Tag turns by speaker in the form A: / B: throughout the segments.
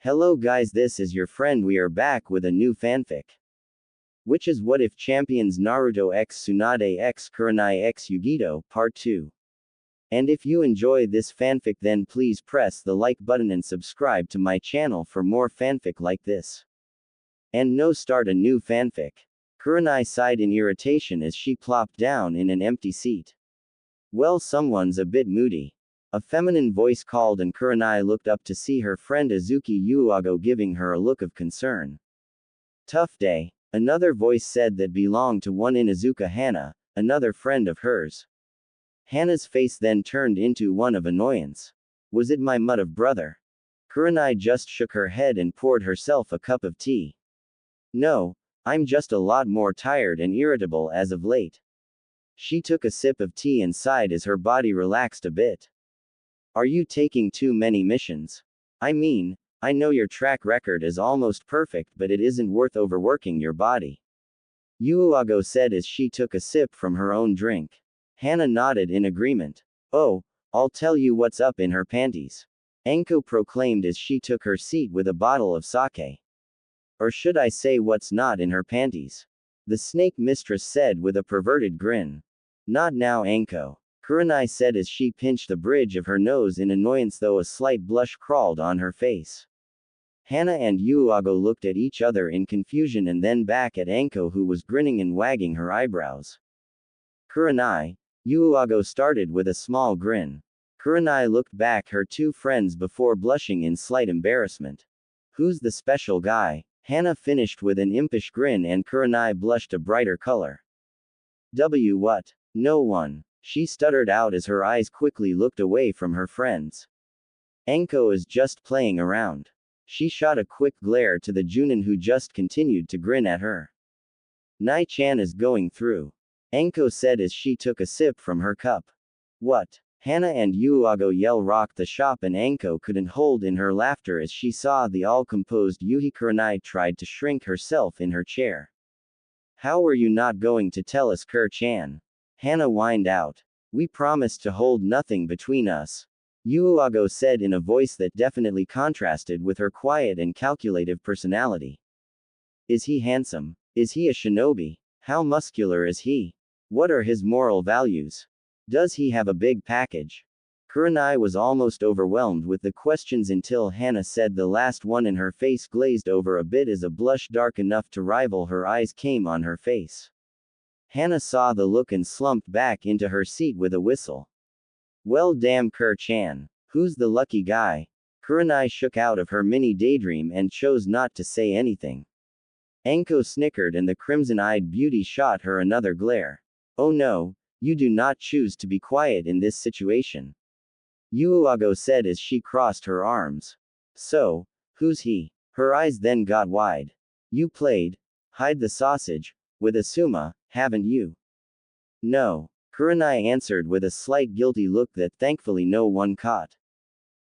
A: Hello guys, this is your friend. We are back with a new fanfic. Which is What If Champions Naruto x Tsunade x Kurenai x Yugito, Part 2. And if you enjoy this fanfic, then please press the like button and subscribe to my channel for more fanfic like this. And no, start a new fanfic. Kurenai sighed in irritation as she plopped down in an empty seat. Well, someone's a bit moody. A feminine voice called, and Kurenai looked up to see her friend Azuki Yuuago giving her a look of concern. Tough day. Another voice said that belonged to one Inuzuka Hana, another friend of hers. Hana's face then turned into one of annoyance. Was it my mud of brother? Kurenai just shook her head and poured herself a cup of tea. No, I'm just a lot more tired and irritable as of late. She took a sip of tea and sighed as her body relaxed a bit. Are you taking too many missions? I mean, I know your track record is almost perfect, but it isn't worth overworking your body. Yuuago said as she took a sip from her own drink. Hana nodded in agreement. Oh, I'll tell you what's up in her panties. Anko proclaimed as she took her seat with a bottle of sake. Or should I say what's not in her panties? The snake mistress said with a perverted grin. Not now, Anko. Kurenai said as she pinched the bridge of her nose in annoyance, though a slight blush crawled on her face. Hana and Yuuago looked at each other in confusion and then back at Anko, who was grinning and wagging her eyebrows. Kurenai, Yuuago started with a small grin. Kurenai looked back her two friends before blushing in slight embarrassment. Who's the special guy? Hana finished with an impish grin and Kurenai blushed a brighter color. What? No one. She stuttered out as her eyes quickly looked away from her friends. Anko is just playing around. She shot a quick glare to the Junin, who just continued to grin at her. Nai-chan is going through. Anko said as she took a sip from her cup. What? Hana and Yuuago yell rocked the shop, and Anko couldn't hold in her laughter as she saw the all-composed Yuhi. Kurenai tried to shrink herself in her chair. How were you not going to tell us, Kur-chan? Hana whined out. We promised to hold nothing between us. Yuuago said in a voice that definitely contrasted with her quiet and calculative personality. Is he handsome? Is he a shinobi? How muscular is he? What are his moral values? Does he have a big package? Kurenai was almost overwhelmed with the questions until Hana said the last one, and her face glazed over a bit as a blush dark enough to rival her eyes came on her face. Hana saw the look and slumped back into her seat with a whistle. Well, damn, Kur-chan. Who's the lucky guy? Kurenai shook out of her mini daydream and chose not to say anything. Anko snickered and the crimson-eyed beauty shot her another glare. Oh no, you do not choose to be quiet in this situation. Yuuago said as she crossed her arms. So, who's he? Her eyes then got wide. You played hide the sausage with Asuma, haven't you? No. Kurenai answered with a slight guilty look that thankfully no one caught.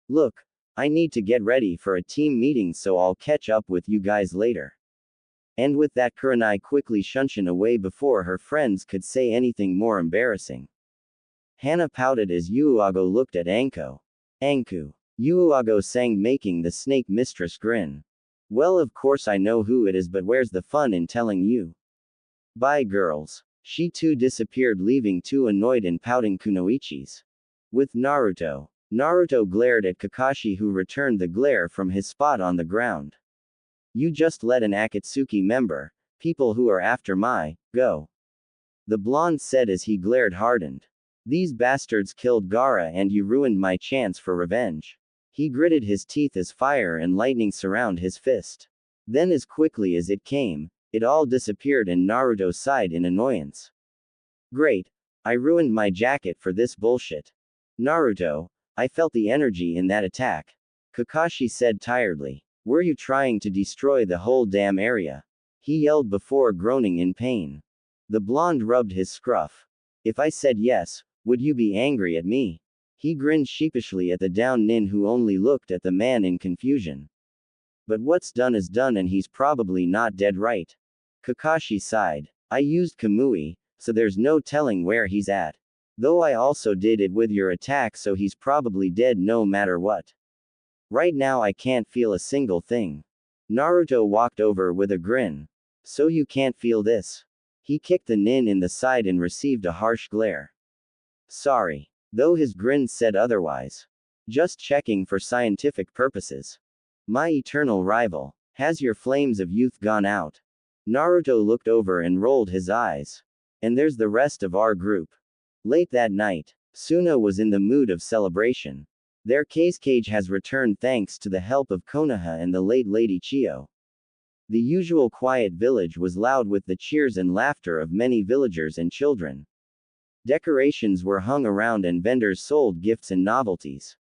A: Look, I need to get ready for a team meeting, so I'll catch up with you guys later. And with that, Kurenai quickly shunshed away before her friends could say anything more embarrassing. Hana pouted as Yuuago looked at Anko. Anku. Yuuago sang, making the snake mistress grin. Well, of course I know who it is, but where's the fun in telling you? Bye, girls. She too disappeared, leaving two annoyed and pouting kunoichis. With Naruto. Naruto glared at Kakashi, who returned the glare from his spot on the ground. You just let an Akatsuki member, people who are after my, go. The blonde said as he glared hardened. These bastards killed Gaara and you ruined my chance for revenge. He gritted his teeth as fire and lightning surround his fist. Then as quickly as it came, it all disappeared and Naruto sighed in annoyance. Great. I ruined my jacket for this bullshit. Naruto, I felt the energy in that attack. Kakashi said tiredly. Were you trying to destroy the whole damn area? He yelled before groaning in pain. The blonde rubbed his scruff. If I said yes, would you be angry at me? He grinned sheepishly at the down nin, who only looked at the man in confusion. But what's done is done, and he's probably not dead, right? Kakashi sighed. I used Kamui, so there's no telling where he's at. Though I also did it with your attack, so he's probably dead no matter what. Right now I can't feel a single thing. Naruto walked over with a grin. So you can't feel this? He kicked the nin in the side and received a harsh glare. Sorry. Though his grin said otherwise. Just checking for scientific purposes. My eternal rival. Has your flames of youth gone out? Naruto looked over and rolled his eyes. And there's the rest of our group. Late that night, Suna was in the mood of celebration. Their cage has returned thanks to the help of Konoha and the late Lady Chio. The usual quiet village was loud with the cheers and laughter of many villagers and children. Decorations were hung around and vendors sold gifts and novelties.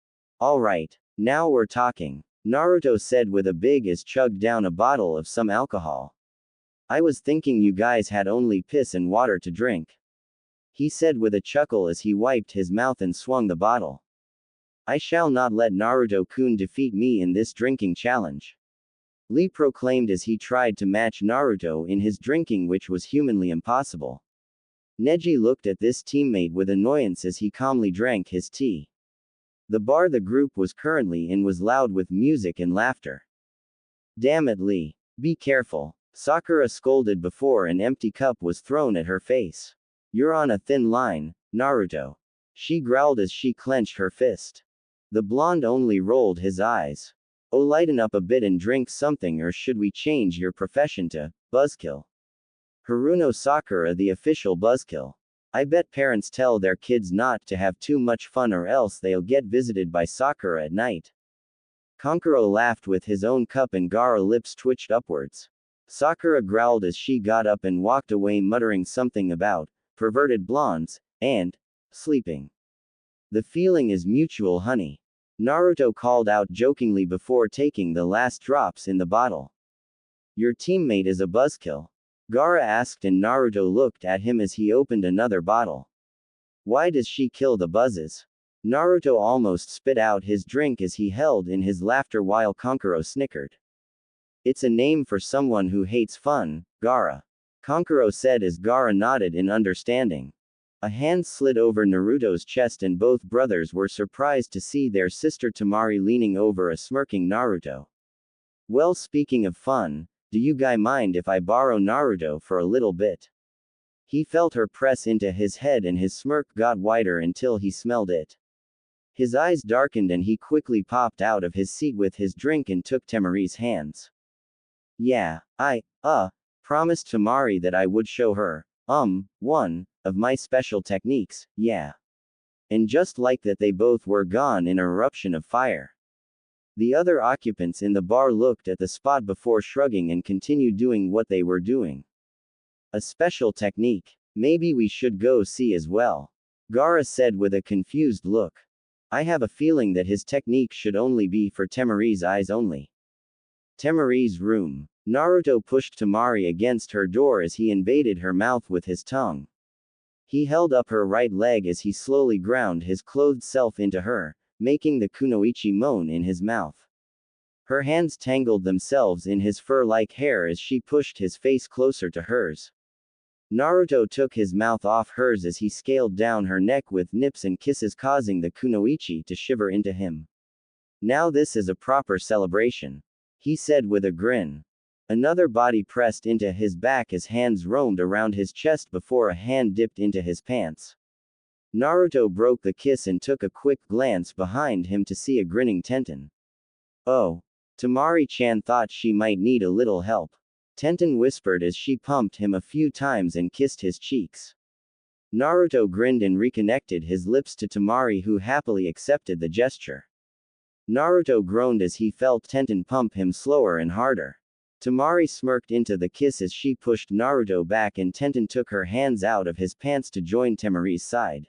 A: Alright, now we're talking, Naruto said with a big as chugged down a bottle of some alcohol. I was thinking you guys had only piss and water to drink. He said with a chuckle as he wiped his mouth and swung the bottle. I shall not let Naruto-kun defeat me in this drinking challenge. Lee proclaimed as he tried to match Naruto in his drinking, which was humanly impossible. Neji looked at this teammate with annoyance as he calmly drank his tea. The bar the group was currently in was loud with music and laughter. Damn it, Lee. Be careful. Sakura scolded before an empty cup was thrown at her face. You're on a thin line, Naruto. She growled as she clenched her fist. The blonde only rolled his eyes. Oh, lighten up a bit and drink something, or should we change your profession to buzzkill? Haruno Sakura, the official buzzkill. I bet parents tell their kids not to have too much fun or else they'll get visited by Sakura at night. Kankuro laughed with his own cup and Gaara lips twitched upwards. Sakura growled as she got up and walked away, muttering something about perverted blondes and sleeping. The feeling is mutual, honey. Naruto called out jokingly before taking the last drops in the bottle. Your teammate is a buzzkill? Gaara asked, and Naruto looked at him as he opened another bottle. Why does she kill the buzzes? Naruto almost spit out his drink as he held in his laughter while Kankuro snickered. It's a name for someone who hates fun, Gaara. Kankuro said as Gaara nodded in understanding. A hand slid over Naruto's chest and both brothers were surprised to see their sister Temari leaning over a smirking Naruto. Well, speaking of fun, do you guys mind if I borrow Naruto for a little bit? He felt her press into his head and his smirk got wider until he smelled it. His eyes darkened and he quickly popped out of his seat with his drink and took Temari's hands. Yeah, I promised Temari that I would show her, one of my special techniques, yeah. And just like that, they both were gone in an eruption of fire. The other occupants in the bar looked at the spot before shrugging and continued doing what they were doing. A special technique. Maybe we should go see as well. Gaara said with a confused look. I have a feeling that his technique should only be for Temari's eyes only. Temari's room. Naruto pushed Temari against her door as he invaded her mouth with his tongue. He held up her right leg as he slowly ground his clothed self into her, making the kunoichi moan in his mouth. Her hands tangled themselves in his fur-like hair as she pushed his face closer to hers. Naruto took his mouth off hers as he scaled down her neck with nips and kisses, causing the kunoichi to shiver into him. Now this is a proper celebration, he said with a grin. Another body pressed into his back as hands roamed around his chest before a hand dipped into his pants. Naruto broke the kiss and took a quick glance behind him to see a grinning Tenten. Oh. Temari-chan thought she might need a little help. Tenten whispered as she pumped him a few times and kissed his cheeks. Naruto grinned and reconnected his lips to Temari, who happily accepted the gesture. Naruto groaned as he felt Tenten pump him slower and harder. Temari smirked into the kiss as she pushed Naruto back and Tenten took her hands out of his pants to join Temari's side.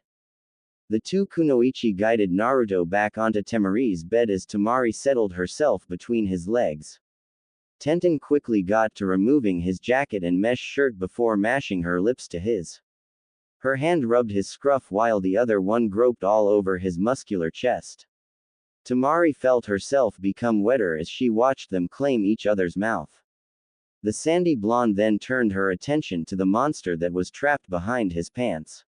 A: The two kunoichi guided Naruto back onto Temari's bed as Temari settled herself between his legs. Tenten quickly got to removing his jacket and mesh shirt before mashing her lips to his. Her hand rubbed his scruff while the other one groped all over his muscular chest. Temari felt herself become wetter as she watched them claim each other's mouth. The sandy blonde then turned her attention to the monster that was trapped behind his pants.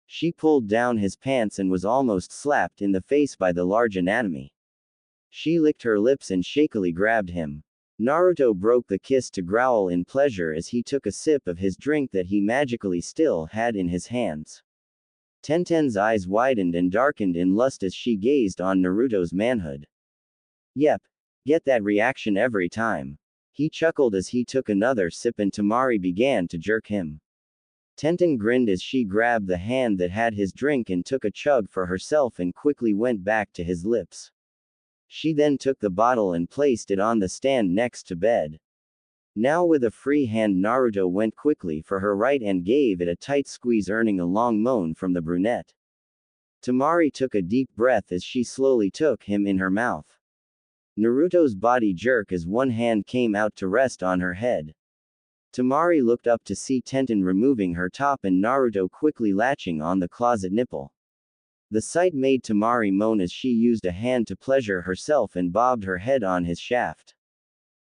A: She pulled down his pants and was almost slapped in the face by the large anatomy. She licked her lips and shakily grabbed him. Naruto broke the kiss to growl in pleasure as he took a sip of his drink that he magically still had in his hands. Tenten's eyes widened and darkened in lust as she gazed on Naruto's manhood. Yep. Get that reaction every time. He chuckled as he took another sip and Temari began to jerk him. Tenten grinned as she grabbed the hand that had his drink and took a chug for herself and quickly went back to his lips. She then took the bottle and placed it on the stand next to bed. Now with a free hand Naruto went quickly for her right and gave it a tight squeeze, earning a long moan from the brunette. Temari took a deep breath as she slowly took him in her mouth. Naruto's body jerked as one hand came out to rest on her head. Temari looked up to see Tenten removing her top and Naruto quickly latching on the closet nipple. The sight made Temari moan as she used a hand to pleasure herself and bobbed her head on his shaft.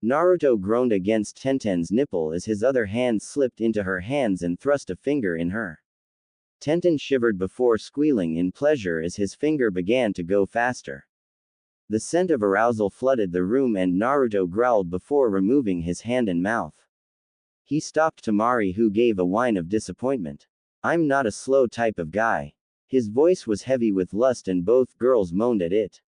A: Naruto groaned against Tenten's nipple as his other hand slipped into her hands and thrust a finger in her. Tenten shivered before squealing in pleasure as his finger began to go faster. The scent of arousal flooded the room and Naruto growled before removing his hand and mouth. He stopped Temari, who gave a whine of disappointment. I'm not a slow type of guy. His voice was heavy with lust and both girls moaned at it.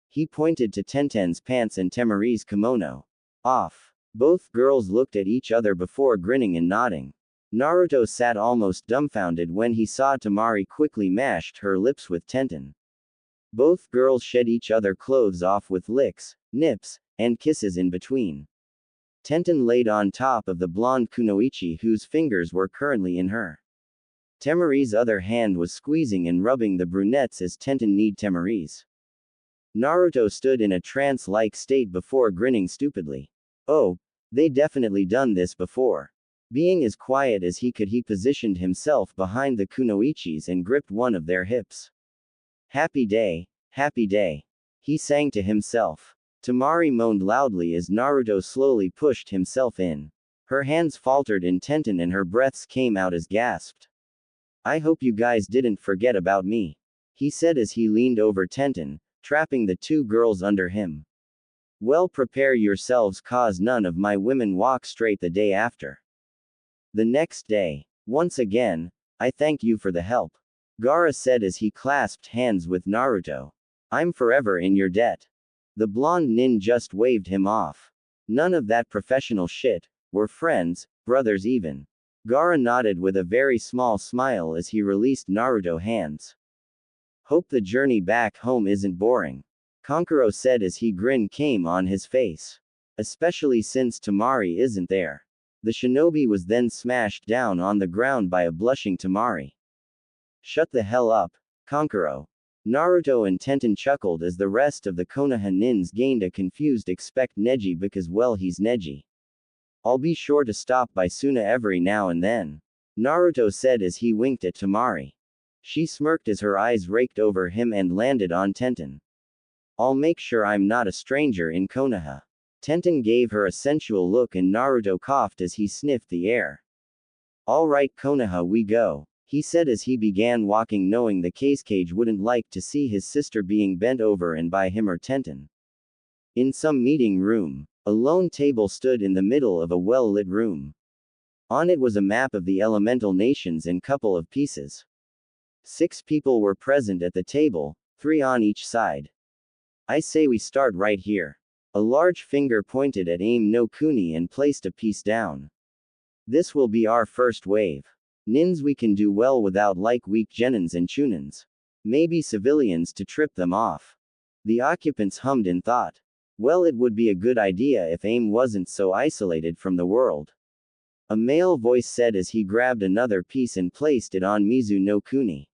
A: He pointed to Tenten's pants and Temari's kimono. Off. Both girls looked at each other before grinning and nodding. Naruto sat almost dumbfounded when he saw Temari quickly mashed her lips with Tenten. Both girls shed each other clothes off with licks, nips, and kisses in between. Tenten laid on top of the blonde kunoichi whose fingers were currently in her. Temari's other hand was squeezing and rubbing the brunettes as Tenten kneed Temari's. Naruto stood in a trance-like state before grinning stupidly. Oh, they definitely done this before. Being as quiet as he could, he positioned himself behind the kunoichis and gripped one of their hips. Happy day, he sang to himself. Temari moaned loudly as Naruto slowly pushed himself in. Her hands faltered in Tenten and her breaths came out as gasped. I hope you guys didn't forget about me, he said as he leaned over Tenten, trapping the two girls under him. Well, prepare yourselves, cause none of my women walk straight the day after. The next day. Once again, I thank you for the help, Gaara said as he clasped hands with Naruto. I'm forever in your debt. The blonde nin just waved him off. None of that professional shit, we're friends, brothers even. Gaara nodded with a very small smile as he released Naruto's hands. Hope the journey back home isn't boring, Kankuro said as he grin came on his face. Especially since Temari isn't there. The shinobi was then smashed down on the ground by a blushing Temari. Shut the hell up, Kankuro. Naruto and Tenten chuckled as the rest of the Konoha nins gained a confused expect Neji because well he's Neji. I'll be sure to stop by Suna every now and then, Naruto said as he winked at Temari. She smirked as her eyes raked over him and landed on Tenten. I'll make sure I'm not a stranger in Konoha. Tenten gave her a sensual look and Naruto coughed as he sniffed the air. Alright Konoha, we go, he said as he began walking, knowing the cage wouldn't like to see his sister being bent over and by him or Tenten. In some meeting room, a lone table stood in the middle of a well-lit room. On it was a map of the elemental nations and couple of pieces. 6 people were present at the table, 3 on each side. I say we start right here. A large finger pointed at Aim no Kuni and placed a piece down. This will be our first wave. Nins we can do well without like weak genins and chunins. Maybe civilians to trip them off. The occupants hummed in thought. Well, it would be a good idea if Aim wasn't so isolated from the world. A male voice said as he grabbed another piece and placed it on Mizu no Kuni.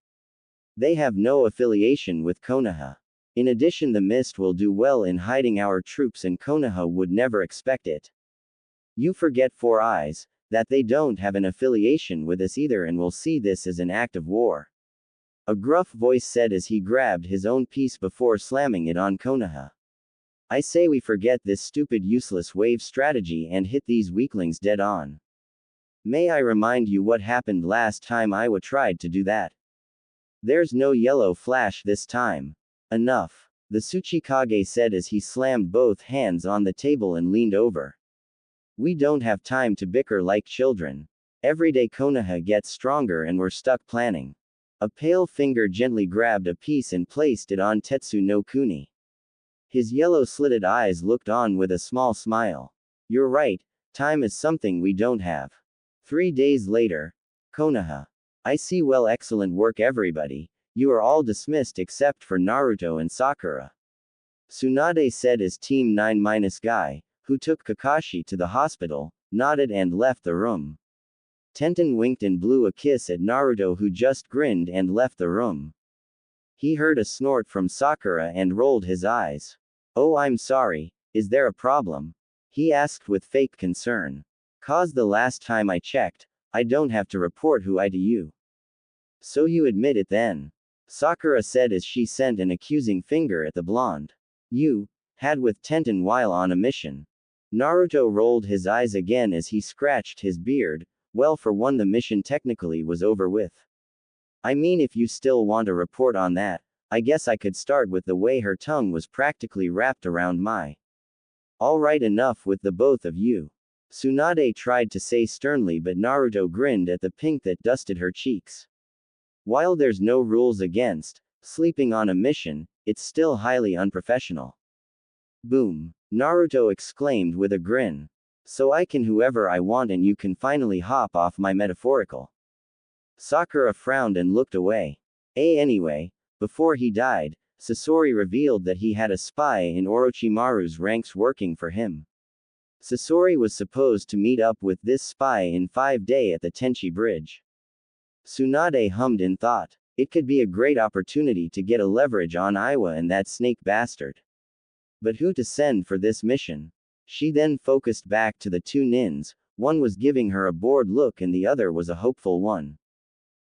A: They have no affiliation with Konoha. In addition, the mist will do well in hiding our troops and Konoha would never expect it. You forget 4 Eyes, that they don't have an affiliation with us either and will see this as an act of war. A gruff voice said as he grabbed his own piece before slamming it on Konoha. I say we forget this stupid useless wave strategy and hit these weaklings dead on. May I remind you what happened last time Iwa tried to do that? There's no yellow flash this time. Enough. the Tsuchikage said as he slammed both hands on the table and leaned over. We don't have time to bicker like children. Every day Konoha gets stronger and we're stuck planning. A pale finger gently grabbed a piece and placed it on Tetsu no Kuni. His yellow-slitted eyes looked on with a small smile. You're right, time is something we don't have. 3 days later. Konoha. I see well, excellent work everybody. You are all dismissed except for Naruto and Sakura. Tsunade said as Team 9- guy, who took Kakashi to the hospital, nodded and left the room. Tenten winked and blew a kiss at Naruto, who just grinned and left the room. He heard a snort from Sakura and rolled his eyes. Oh, I'm sorry, is there a problem? He asked with fake concern. Cause the last time I checked, I don't have to report who I to you. So you admit it then? Sakura said as she sent an accusing finger at the blonde. You had with Tenten while on a mission. Naruto rolled his eyes again as he scratched his beard. Well, for one, the mission technically was over with. I mean, if you still want to report on that, I guess I could start with the way her tongue was practically wrapped around my. Alright, enough with the both of you. Tsunade tried to say sternly, but Naruto grinned at the pink that dusted her cheeks. While there's no rules against sleeping on a mission, it's still highly unprofessional. Boom! Naruto exclaimed with a grin. So I can whoever I want and you can finally hop off my metaphorical. Sakura frowned and looked away. Anyway, before he died, Sasori revealed that he had a spy in Orochimaru's ranks working for him. Sasori was supposed to meet up with this spy in 5 days at the Tenchi Bridge. Tsunade hummed in thought. It could be a great opportunity to get a leverage on Iwa and that snake bastard. But who to send for this mission? She then focused back to the two nins. One was giving her a bored look and the other was a hopeful one.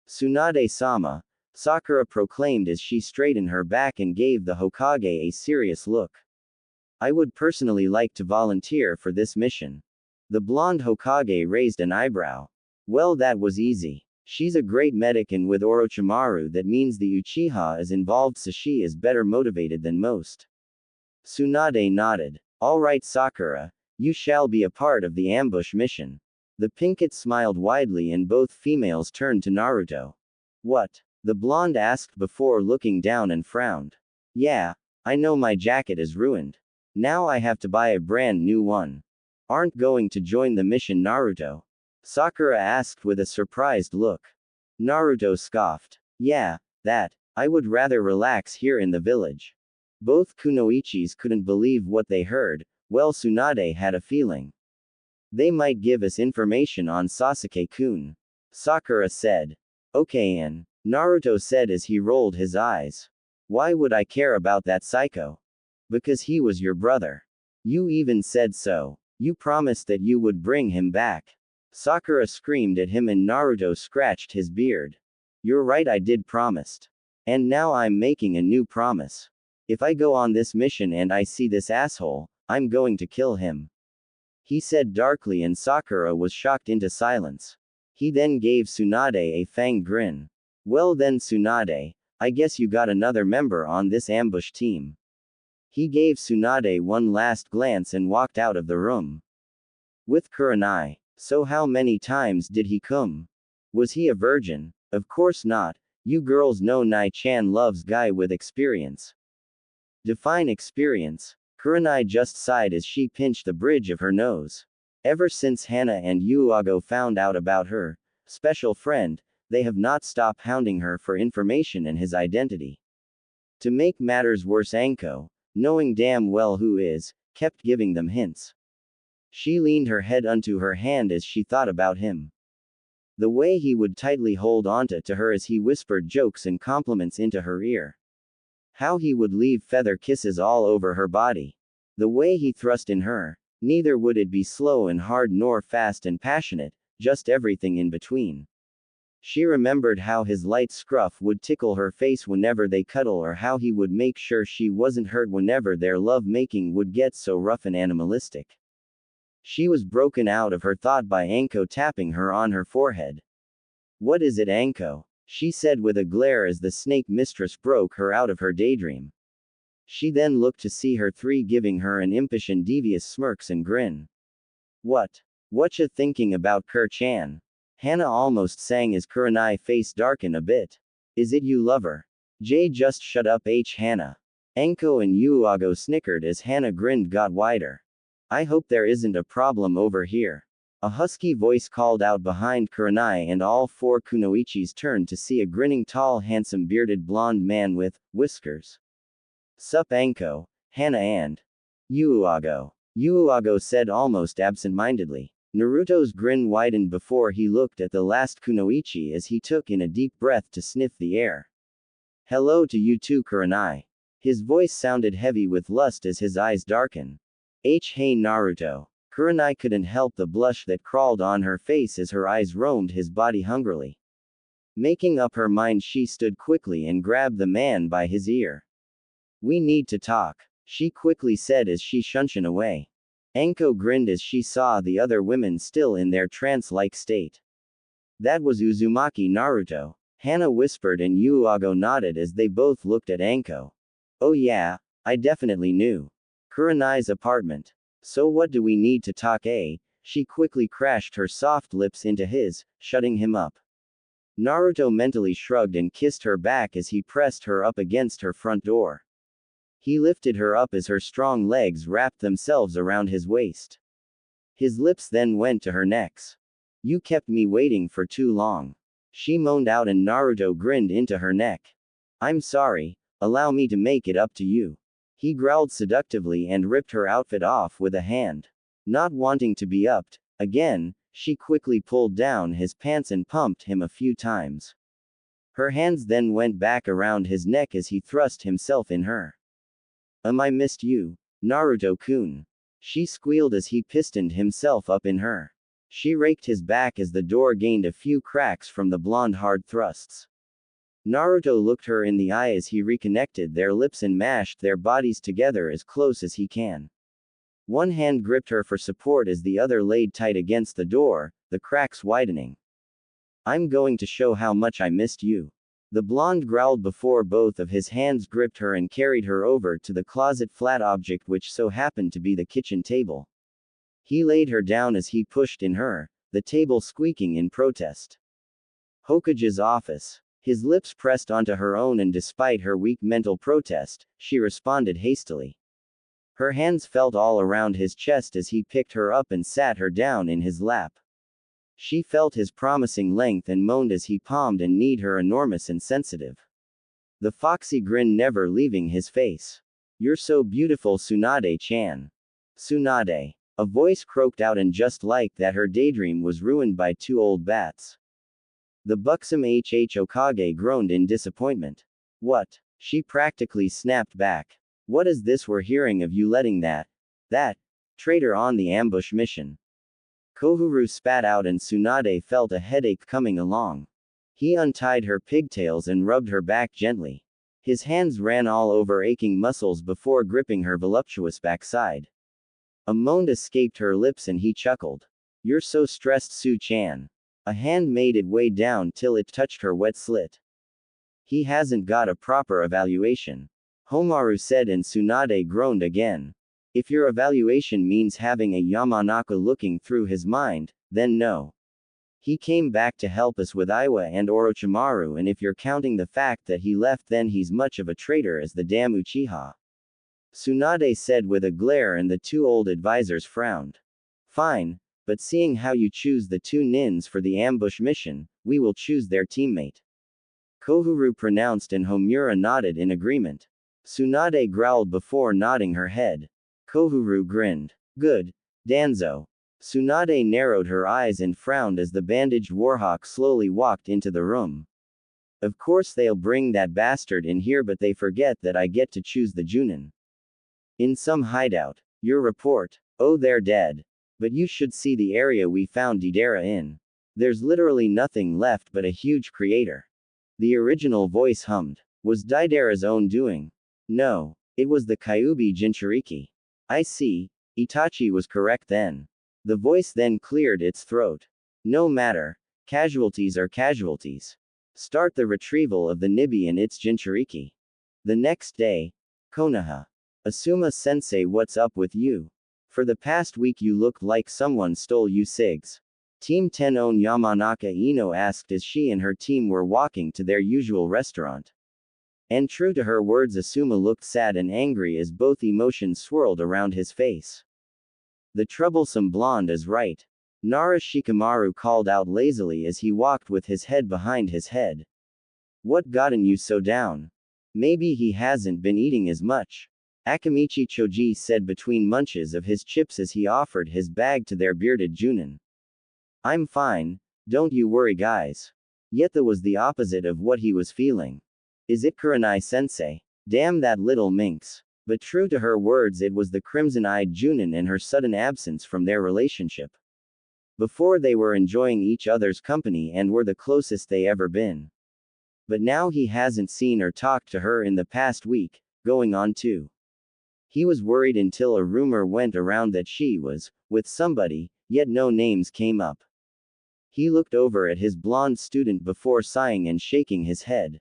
A: Tsunade-sama, Sakura proclaimed as she straightened her back and gave the Hokage a serious look. I would personally like to volunteer for this mission. The blonde Hokage raised an eyebrow. Well, that was easy. She's a great medic, and with Orochimaru that means the Uchiha is involved, so she is better motivated than most. Tsunade nodded. Alright Sakura, you shall be a part of the ambush mission. The Pinkett smiled widely and both females turned to Naruto. What? The blonde asked before looking down and frowned. Yeah, I know my jacket is ruined. Now I have to buy a brand new one. Aren't going to join the mission, Naruto? Sakura asked with a surprised look. Naruto scoffed. Yeah, that. I would rather relax here in the village. Both kunoichis couldn't believe what they heard. Well, Tsunade had a feeling. They might give us information on Sasuke-kun. Sakura said. Okay, and Naruto said as he rolled his eyes. Why would I care about that psycho? Because he was your brother. You even said so. You promised that you would bring him back. Sakura screamed at him and Naruto scratched his beard. You're right, I did promised. And now I'm making a new promise. If I go on this mission and I see this asshole, I'm going to kill him. He said darkly, and Sakura was shocked into silence. He then gave Tsunade a fang grin. Well then Tsunade, I guess you got another member on this ambush team. He gave Tsunade one last glance and walked out of the room. With Kurenai. So how many times did he come? Was he a virgin? Of course not. You girls know Nai-chan loves guy with experience. Define experience. Kurenai just sighed as she pinched the bridge of her nose. Ever since Hana and Yuago found out about her special friend, they have not stopped hounding her for information and his identity. To make matters worse, Anko, knowing damn well who is, kept giving them hints. She leaned her head onto her hand as she thought about him. The way he would tightly hold onto to her as he whispered jokes and compliments into her ear. How he would leave feather kisses all over her body. The way he thrust in her. Neither would it be slow and hard nor fast and passionate, just everything in between. She remembered how his light scruff would tickle her face whenever they cuddle, or how he would make sure she wasn't hurt whenever their love-making would get so rough and animalistic. She was broken out of her thought by Anko tapping her on her forehead. What is it, Anko? She said with a glare as the snake mistress broke her out of her daydream. She then looked to see her three giving her an impish and devious smirks and grin. Whatcha thinking about Chan? Hannah almost sang as Kurenai face darkened a bit. Is it you lover? Jay just shut up Hannah. Enko and Yuago snickered as Hannah grinned got wider. I hope there isn't a problem over here. A husky voice called out behind Kurenai and all four kunoichis turned to see a grinning tall handsome bearded blonde man with whiskers. Sup Enko, Hannah and Yuago. Yuago said almost absent-mindedly. Naruto's grin widened before he looked at the last kunoichi as he took in a deep breath to sniff the air. Hello to you too Kurenai. His voice sounded heavy with lust as his eyes darkened. Hey Naruto. Kurenai couldn't help the blush that crawled on her face as her eyes roamed his body hungrily. Making up her mind she stood quickly and grabbed the man by his ear. We need to talk, she quickly said as she shunshed away. Enko grinned as she saw the other women still in their trance-like state. That was Uzumaki Naruto, Hannah whispered and Yuago nodded as they both looked at Enko. Oh yeah, I definitely knew. Kurenai's apartment. So what do we need to talk She quickly crashed her soft lips into his, shutting him up. Naruto mentally shrugged and kissed her back as he pressed her up against her front door. He lifted her up as her strong legs wrapped themselves around his waist. His lips then went to her necks. You kept me waiting for too long. She moaned out and Naruto grinned into her neck. I'm sorry, allow me to make it up to you. He growled seductively and ripped her outfit off with a hand. Not wanting to be upped again, she quickly pulled down his pants and pumped him a few times. Her hands then went back around his neck as he thrust himself in her. I missed you, Naruto-kun. She squealed as he pistoned himself up in her. She raked his back as the door gained a few cracks from the blonde hard thrusts. Naruto looked her in the eye as he reconnected their lips and mashed their bodies together as close as he can. One hand gripped her for support as the other laid tight against the door, the cracks widening. I'm going to show how much I missed you. The blonde growled before both of his hands gripped her and carried her over to the closet flat object which so happened to be the kitchen table. He laid her down as he pushed in her, the table squeaking in protest. Hokage's office. His lips pressed onto her own and despite her weak mental protest, she responded hastily. Her hands felt all around his chest as he picked her up and sat her down in his lap. She felt his promising length and moaned as he palmed and kneed her enormous and sensitive. The foxy grin never leaving his face. You're so beautiful Tsunade-chan. Tsunade. A voice croaked out and just like that her daydream was ruined by two old bats. The buxom Hokage groaned in disappointment. What? She practically snapped back. What is this we're hearing of you letting that traitor on the ambush mission? Kohuru spat out and Tsunade felt a headache coming along. He untied her pigtails and rubbed her back gently. His hands ran all over aching muscles before gripping her voluptuous backside. A moan escaped her lips and he chuckled. You're so stressed Su-chan. A hand made it way down till it touched her wet slit. He hasn't got a proper evaluation. Homaru said and Tsunade groaned again. If your evaluation means having a Yamanaka looking through his mind, then no. He came back to help us with Iwa and Orochimaru and if you're counting the fact that he left then he's much of a traitor as the damn Uchiha. Tsunade said with a glare and the two old advisors frowned. Fine. But seeing how you choose the two nins for the ambush mission, we will choose their teammate. Kohuru pronounced and Homura nodded in agreement. Tsunade growled before nodding her head. Kohuru grinned. Good, Danzo. Tsunade narrowed her eyes and frowned as the bandaged warhawk slowly walked into the room. Of course they'll bring that bastard in here but they forget that I get to choose the Junin. In some hideout. Your report. Oh they're dead. But you should see the area we found Deidara in. There's literally nothing left but a huge crater. The original voice hummed. Was Deidara's own doing? No. It was the Kyuubi Jinchuriki. I see. Itachi was correct then. The voice then cleared its throat. No matter. Casualties are casualties. Start the retrieval of the Nibi and its Jinchuriki. The next day, Konoha. Asuma-sensei, what's up with you? For the past week you looked like someone stole you cigs. Team 10 own Yamanaka Ino asked as she and her team were walking to their usual restaurant. And true to her words, Asuma looked sad and angry as both emotions swirled around his face. The troublesome blonde is right. Nara Shikamaru called out lazily as he walked with his head behind his head. What gotten you so down? Maybe he hasn't been eating as much. Akamichi Choji said between munches of his chips as he offered his bag to their bearded Junin. I'm fine, don't you worry guys. Yet that was the opposite of what he was feeling. Is it Kurenai-sensei? Damn that little minx. But true to her words, it was the crimson-eyed Junin and her sudden absence from their relationship. Before they were enjoying each other's company and were the closest they ever been. But now he hasn't seen or talked to her in the past week, going on 2. He was worried until a rumor went around that she was with somebody, yet no names came up. He looked over at his blonde student before sighing and shaking his head.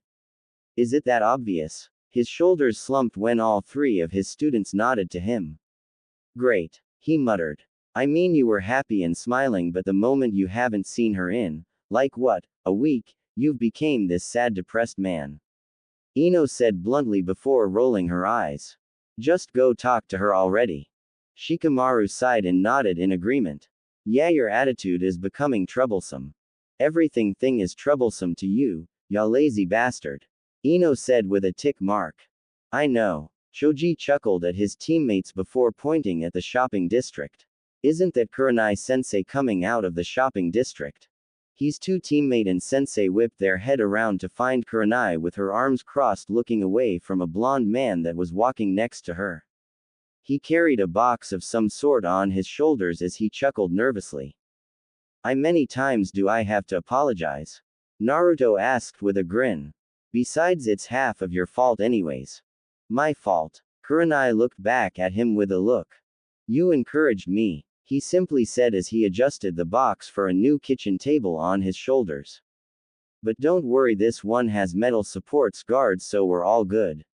A: Is it that obvious? His shoulders slumped when all 3 of his students nodded to him. Great, he muttered. I mean, you were happy and smiling, but the moment you haven't seen her in, like what, a week, you've became this sad depressed man. Ino said bluntly before rolling her eyes. Just go talk to her already. Shikamaru sighed and nodded in agreement. Yeah, your attitude is becoming troublesome. Everything is troublesome to you, ya lazy bastard. Ino said with a tick mark. I know. Choji chuckled at his teammates before pointing at the shopping district. Isn't that Kurenai-sensei coming out of the shopping district? His 2 teammate and sensei whipped their head around to find Kurenai with her arms crossed looking away from a blonde man that was walking next to her. He carried a box of some sort on his shoulders as he chuckled nervously. Many times do I have to apologize? Naruto asked with a grin. Besides, it's half of your fault anyways. My fault. Kurenai looked back at him with a look. You encouraged me, he simply said as he adjusted the box for a new kitchen table on his shoulders. But don't worry, this one has metal supports guards, so we're all good.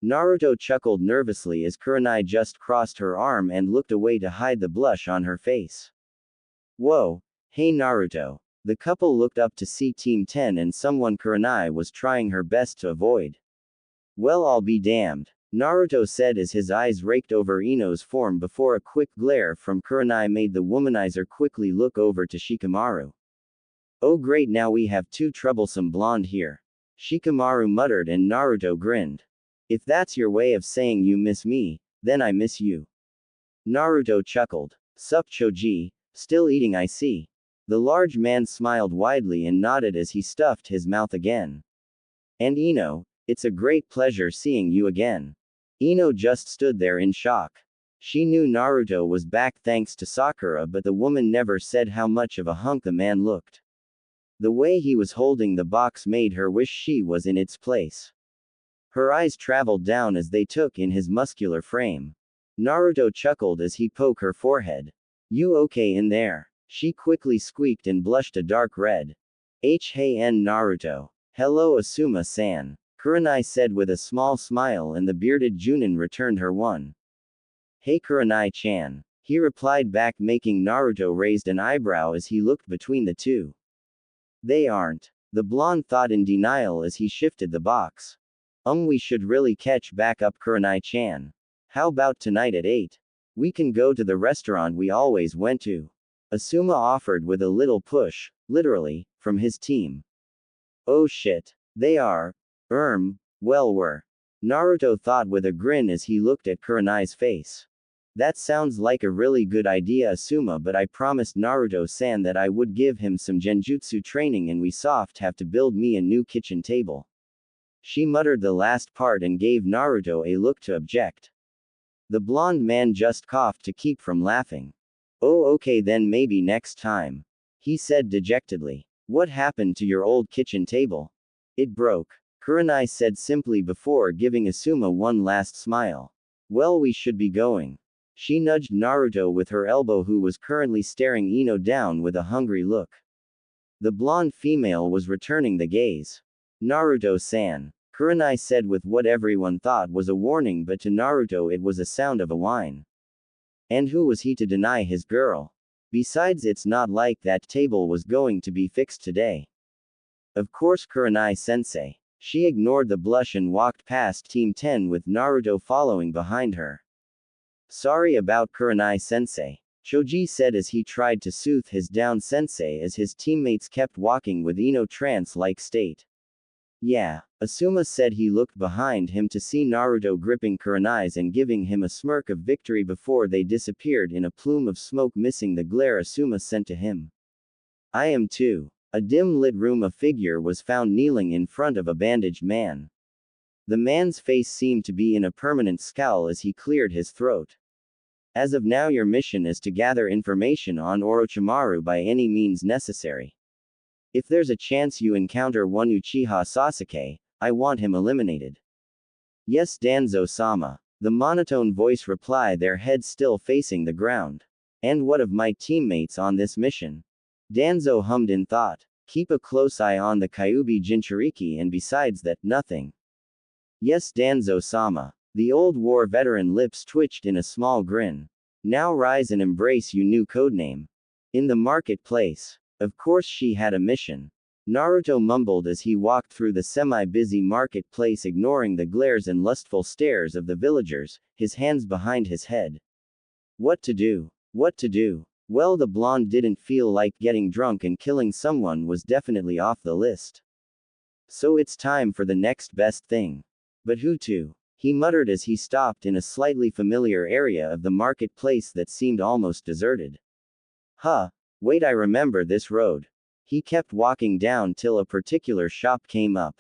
A: Naruto chuckled nervously as Kurenai just crossed her arm and looked away to hide the blush on her face. Whoa, hey Naruto. The couple looked up to see Team 10 and someone Kurenai was trying her best to avoid. Well, I'll be damned, Naruto said as his eyes raked over Ino's form before a quick glare from Kurenai made the womanizer quickly look over to Shikamaru. Oh great, now we have 2 troublesome blonde here. Shikamaru muttered and Naruto grinned. If that's your way of saying you miss me, then I miss you. Naruto chuckled. Sup Choji, still eating I see. The large man smiled widely and nodded as he stuffed his mouth again. And Ino, it's a great pleasure seeing you again. Ino just stood there in shock. She knew Naruto was back thanks to Sakura, but the woman never said how much of a hunk the man looked. The way he was holding the box made her wish she was in its place. Her eyes traveled down as they took in his muscular frame. Naruto chuckled as he poked her forehead. You okay in there? She quickly squeaked and blushed a dark red. Hey Naruto. Hello Asuma-san. Kurenai said with a small smile and the bearded Junin returned her one. Hey Kurenai-chan. He replied back, making Naruto raised an eyebrow as he looked between the 2. They aren't. The blonde thought in denial as he shifted the box. We should really catch back up Kurenai-chan. How about tonight at 8? We can go to the restaurant we always went to. Asuma offered with a little push, literally, from his team. Oh shit. They are. Well we're. Naruto thought with a grin as he looked at Kurenai's face. That sounds like a really good idea Asuma, but I promised Naruto-san that I would give him some genjutsu training and we soft have to build me a new kitchen table. She muttered the last part and gave Naruto a look to object. The blonde man just coughed to keep from laughing. Oh okay then, maybe next time. He said dejectedly. What happened to your old kitchen table? It broke. Kurenai said simply before giving Asuma one last smile. Well, we should be going. She nudged Naruto with her elbow, who was currently staring Ino down with a hungry look. The blonde female was returning the gaze. Naruto-san. Kurenai said with what everyone thought was a warning, but to Naruto it was a sound of a whine. And who was he to deny his girl? Besides, it's not like that table was going to be fixed today. Of course, Kurenai-sensei. She ignored the blush and walked past Team 10 with Naruto following behind her. Sorry about Kurenai-sensei, Choji said as he tried to soothe his down sensei as his teammates kept walking with Ino trance-like state. Yeah, Asuma said he looked behind him to see Naruto gripping Kurenai's and giving him a smirk of victory before they disappeared in a plume of smoke, missing the glare Asuma sent to him. I am too. A dim-lit room, a figure was found kneeling in front of a bandaged man. The man's face seemed to be in a permanent scowl as he cleared his throat. As of now, your mission is to gather information on Orochimaru by any means necessary. If there's a chance you encounter one Uchiha Sasuke, I want him eliminated. Yes, Danzo-sama. The monotone voice replied, their heads still facing the ground. And what of my teammates on this mission? Danzo hummed in thought. Keep a close eye on the Kyuubi Jinchuriki, and besides that, nothing. Yes, Danzo-sama. The old war veteran lips twitched in a small grin. Now rise and embrace your new codename. In the marketplace. Of course she had a mission. Naruto mumbled as he walked through the semi-busy marketplace, ignoring the glares and lustful stares of the villagers, his hands behind his head. What to do? What to do? Well, the blonde didn't feel like getting drunk, and killing someone was definitely off the list. So it's time for the next best thing. But who to? He muttered as he stopped in a slightly familiar area of the marketplace that seemed almost deserted. Huh. Wait, I remember this road. He kept walking down till a particular shop came up.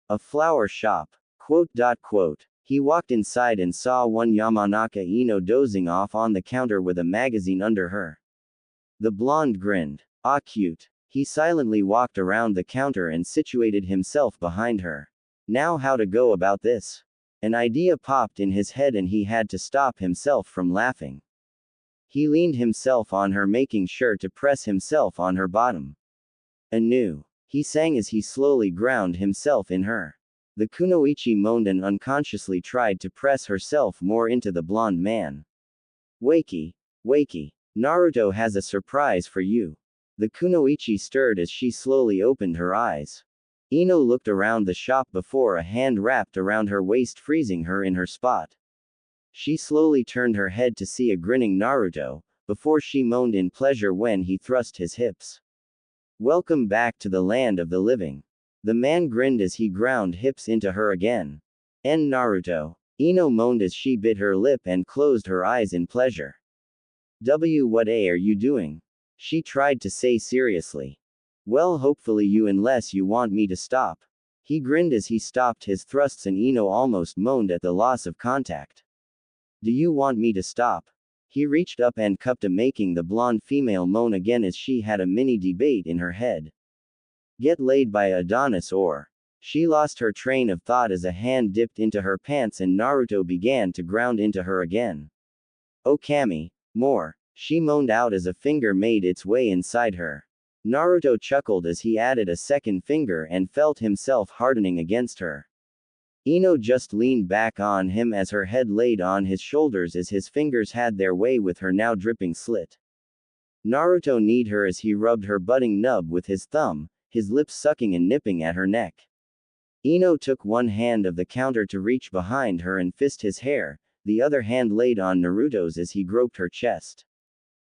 A: A flower shop. Quote. He walked inside and saw one Yamanaka Ino dozing off on the counter with a magazine under her. The blonde grinned. Ah, cute. He silently walked around the counter and situated himself behind her. Now, how to go about this? An idea popped in his head and he had to stop himself from laughing. He leaned himself on her, making sure to press himself on her bottom. Anew. He sang as he slowly ground himself in her. The kunoichi moaned and unconsciously tried to press herself more into the blonde man. Wakey. Wakey. Naruto has a surprise for you. The kunoichi stirred as she slowly opened her eyes. Ino looked around the shop before a hand wrapped around her waist, freezing her in her spot. She slowly turned her head to see a grinning Naruto, before she moaned in pleasure when he thrust his hips. Welcome back to the land of the living. The man grinned as he ground hips into her again. En Naruto. Ino moaned as she bit her lip and closed her eyes in pleasure. What are you doing? She tried to say seriously. Well, hopefully you, unless you want me to stop. He grinned as he stopped his thrusts and Ino almost moaned at the loss of contact. Do you want me to stop? He reached up and cupped her, making the blonde female moan again as she had a mini debate in her head. Get laid by Adonis or... She lost her train of thought as a hand dipped into her pants and Naruto began to ground into her again. Oh Kami, more. She moaned out as a finger made its way inside her. Naruto chuckled as he added a second finger and felt himself hardening against her. Ino just leaned back on him as her head laid on his shoulders as his fingers had their way with her now dripping slit. Naruto kneed her as he rubbed her budding nub with his thumb, his lips sucking and nipping at her neck. Ino took one hand of the counter to reach behind her and fist his hair, the other hand laid on Naruto's as he groped her chest.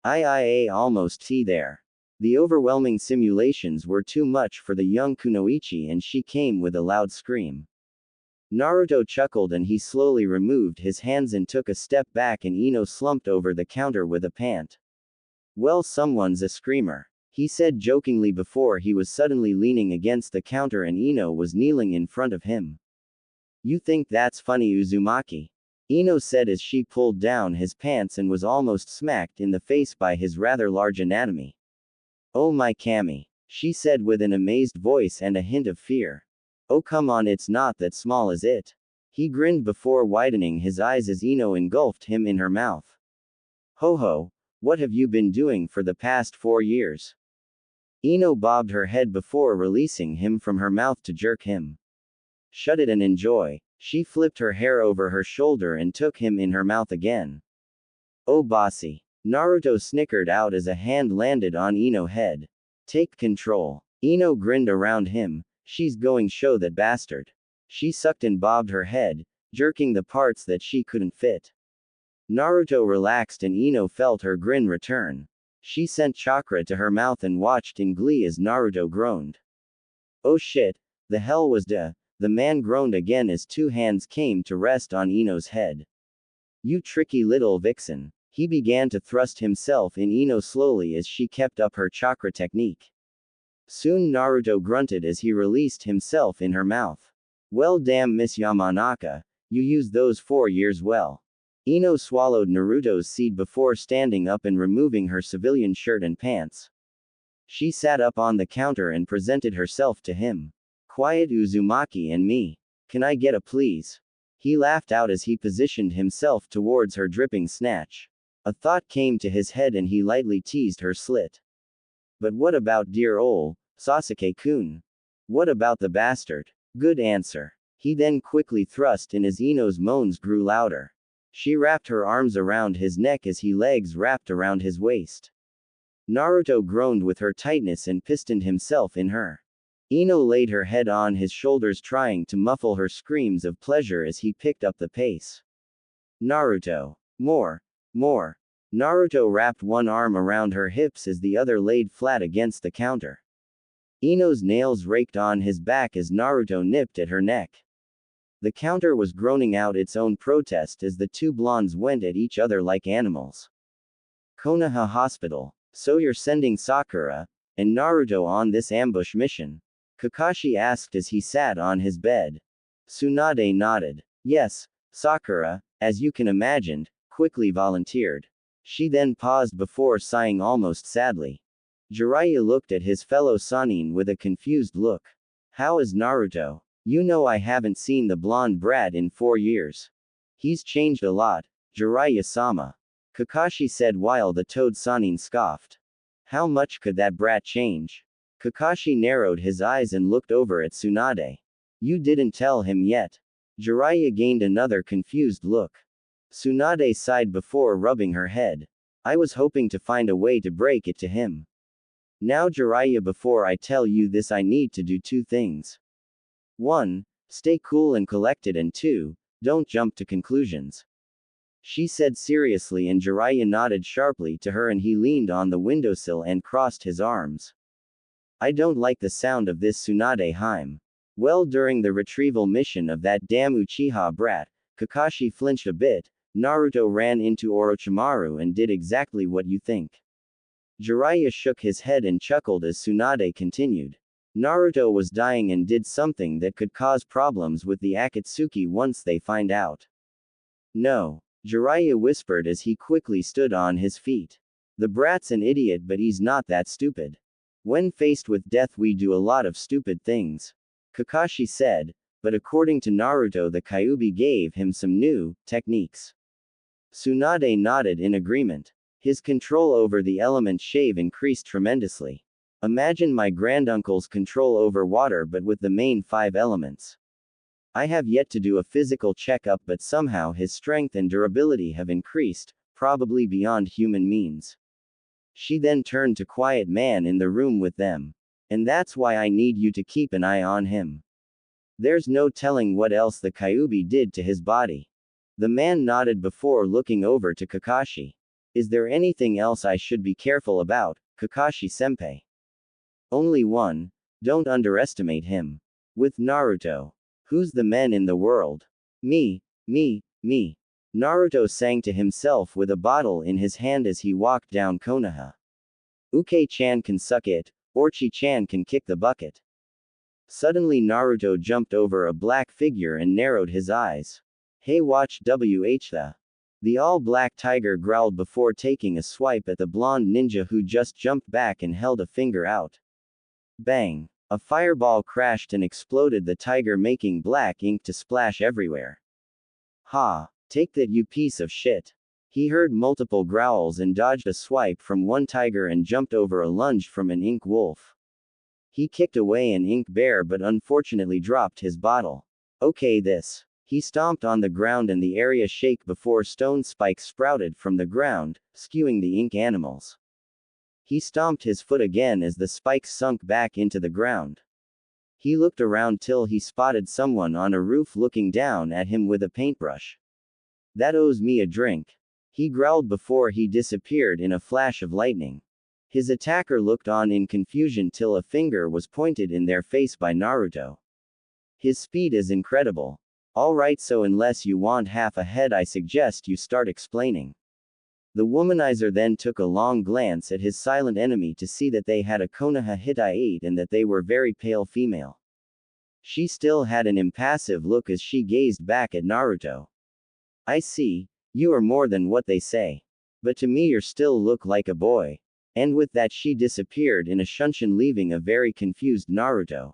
A: I almost see there. The overwhelming simulations were too much for the young kunoichi and she came with a loud scream. Naruto chuckled and he slowly removed his hands and took a step back and Ino slumped over the counter with a pant. Well, someone's a screamer, he said jokingly before he was suddenly leaning against the counter and Ino was kneeling in front of him. You think that's funny, Uzumaki? Ino said as she pulled down his pants and was almost smacked in the face by his rather large anatomy. Oh my Kami, she said with an amazed voice and a hint of fear. Oh come on, it's not that small, is it? He grinned before widening his eyes as Ino engulfed him in her mouth. Ho ho, what have you been doing for the past 4 years? Ino bobbed her head before releasing him from her mouth to jerk him. Shut it and enjoy. She flipped her hair over her shoulder and took him in her mouth again. Oh bossy. Naruto snickered out as a hand landed on Ino's head. Take control. Ino grinned around him. She's going show that bastard. She sucked and bobbed her head, jerking the parts that she couldn't fit. Naruto relaxed and Ino felt her grin return. She sent chakra to her mouth and watched in glee as Naruto groaned. Oh shit, the hell was da? The man groaned again as two hands came to rest on Ino's head. You tricky little vixen. He began to thrust himself in Ino slowly as she kept up her chakra technique. Soon Naruto grunted as he released himself in her mouth. Well damn Miss Yamanaka, you used those 4 years well. Ino swallowed Naruto's seed before standing up and removing her civilian shirt and pants. She sat up on the counter and presented herself to him. Quiet Uzumaki and me. Can I get a please? He laughed out as he positioned himself towards her dripping snatch. A thought came to his head and he lightly teased her slit. But what about dear ol' Sasuke-kun? What about the bastard? Good answer. He then quickly thrust in as Ino's moans grew louder. She wrapped her arms around his neck as he legs wrapped around his waist. Naruto groaned with her tightness and pistoned himself in her. Ino laid her head on his shoulders trying to muffle her screams of pleasure as he picked up the pace. Naruto. More. More. Naruto wrapped one arm around her hips as the other laid flat against the counter. Ino's nails raked on his back as Naruto nipped at her neck. The counter was groaning out its own protest as the two blondes went at each other like animals. Konoha Hospital. So you're sending Sakura and Naruto on this ambush mission? Kakashi asked as he sat on his bed. Tsunade nodded. Yes, Sakura, as you can imagine, quickly volunteered. She then paused before sighing almost sadly. Jiraiya looked at his fellow Sannin with a confused look. How is Naruto? You know I haven't seen the blonde brat in 4 years. He's changed a lot, Jiraiya-sama. Kakashi said while the Toad Sannin scoffed. How much could that brat change? Kakashi narrowed his eyes and looked over at Tsunade. You didn't tell him yet. Jiraiya gained another confused look. Tsunade sighed before rubbing her head. I was hoping to find a way to break it to him. Now Jiraiya, before I tell you this I need to do 2 things. 1. Stay cool and collected, and 2. Don't jump to conclusions. She said seriously and Jiraiya nodded sharply to her and he leaned on the windowsill and crossed his arms. I don't like the sound of this Tsunade Haim. Well, during the retrieval mission of that damn Uchiha brat, Kakashi flinched a bit. Naruto ran into Orochimaru and did exactly what you think. Jiraiya shook his head and chuckled as Tsunade continued. Naruto was dying and did something that could cause problems with the Akatsuki once they find out. No. Jiraiya whispered as he quickly stood on his feet. The brat's an idiot, but he's not that stupid. When faced with death we do a lot of stupid things. Kakashi said, but according to Naruto the Kyuubi gave him some new techniques. Tsunade nodded in agreement. His control over the element shave increased tremendously. Imagine my granduncle's control over water but with the main 5 elements. I have yet to do a physical checkup, but somehow his strength and durability have increased, probably beyond human means. She then turned to Quiet Man in the room with them. And that's why I need you to keep an eye on him. There's no telling what else the Kyuubi did to his body. The man nodded before looking over to Kakashi. Is there anything else I should be careful about, Kakashi-senpai? Only one. Don't underestimate him. With Naruto. Who's the man in the world? Me. Naruto sang to himself with a bottle in his hand as he walked down Konoha. Uke-chan can suck it, Orchi-chan can kick the bucket. Suddenly Naruto jumped over a black figure and narrowed his eyes. Hey, watch the all-black tiger growled before taking a swipe at the blonde ninja who just jumped back and held a finger out. Bang! A fireball crashed and exploded the tiger, making black ink to splash everywhere. Ha! Take that, you piece of shit! He heard multiple growls and dodged a swipe from one tiger and jumped over a lunge from an ink wolf. He kicked away an ink bear but unfortunately dropped his bottle. Okay, this. He stomped on the ground and the area shake before stone spikes sprouted from the ground, skewing the ink animals. He stomped his foot again as the spikes sunk back into the ground. He looked around till he spotted someone on a roof looking down at him with a paintbrush. That owes me a drink. He growled before he disappeared in a flash of lightning. His attacker looked on in confusion till a finger was pointed in their face by Naruto. His speed is incredible. Alright, so unless you want half a head, I suggest you start explaining. The womanizer then took a long glance at his silent enemy to see that they had a Konoha Hittite and that they were very pale female. She still had an impassive look as she gazed back at Naruto. I see, you are more than what they say. But to me you still look like a boy. And with that she disappeared in a shunshin, leaving a very confused Naruto.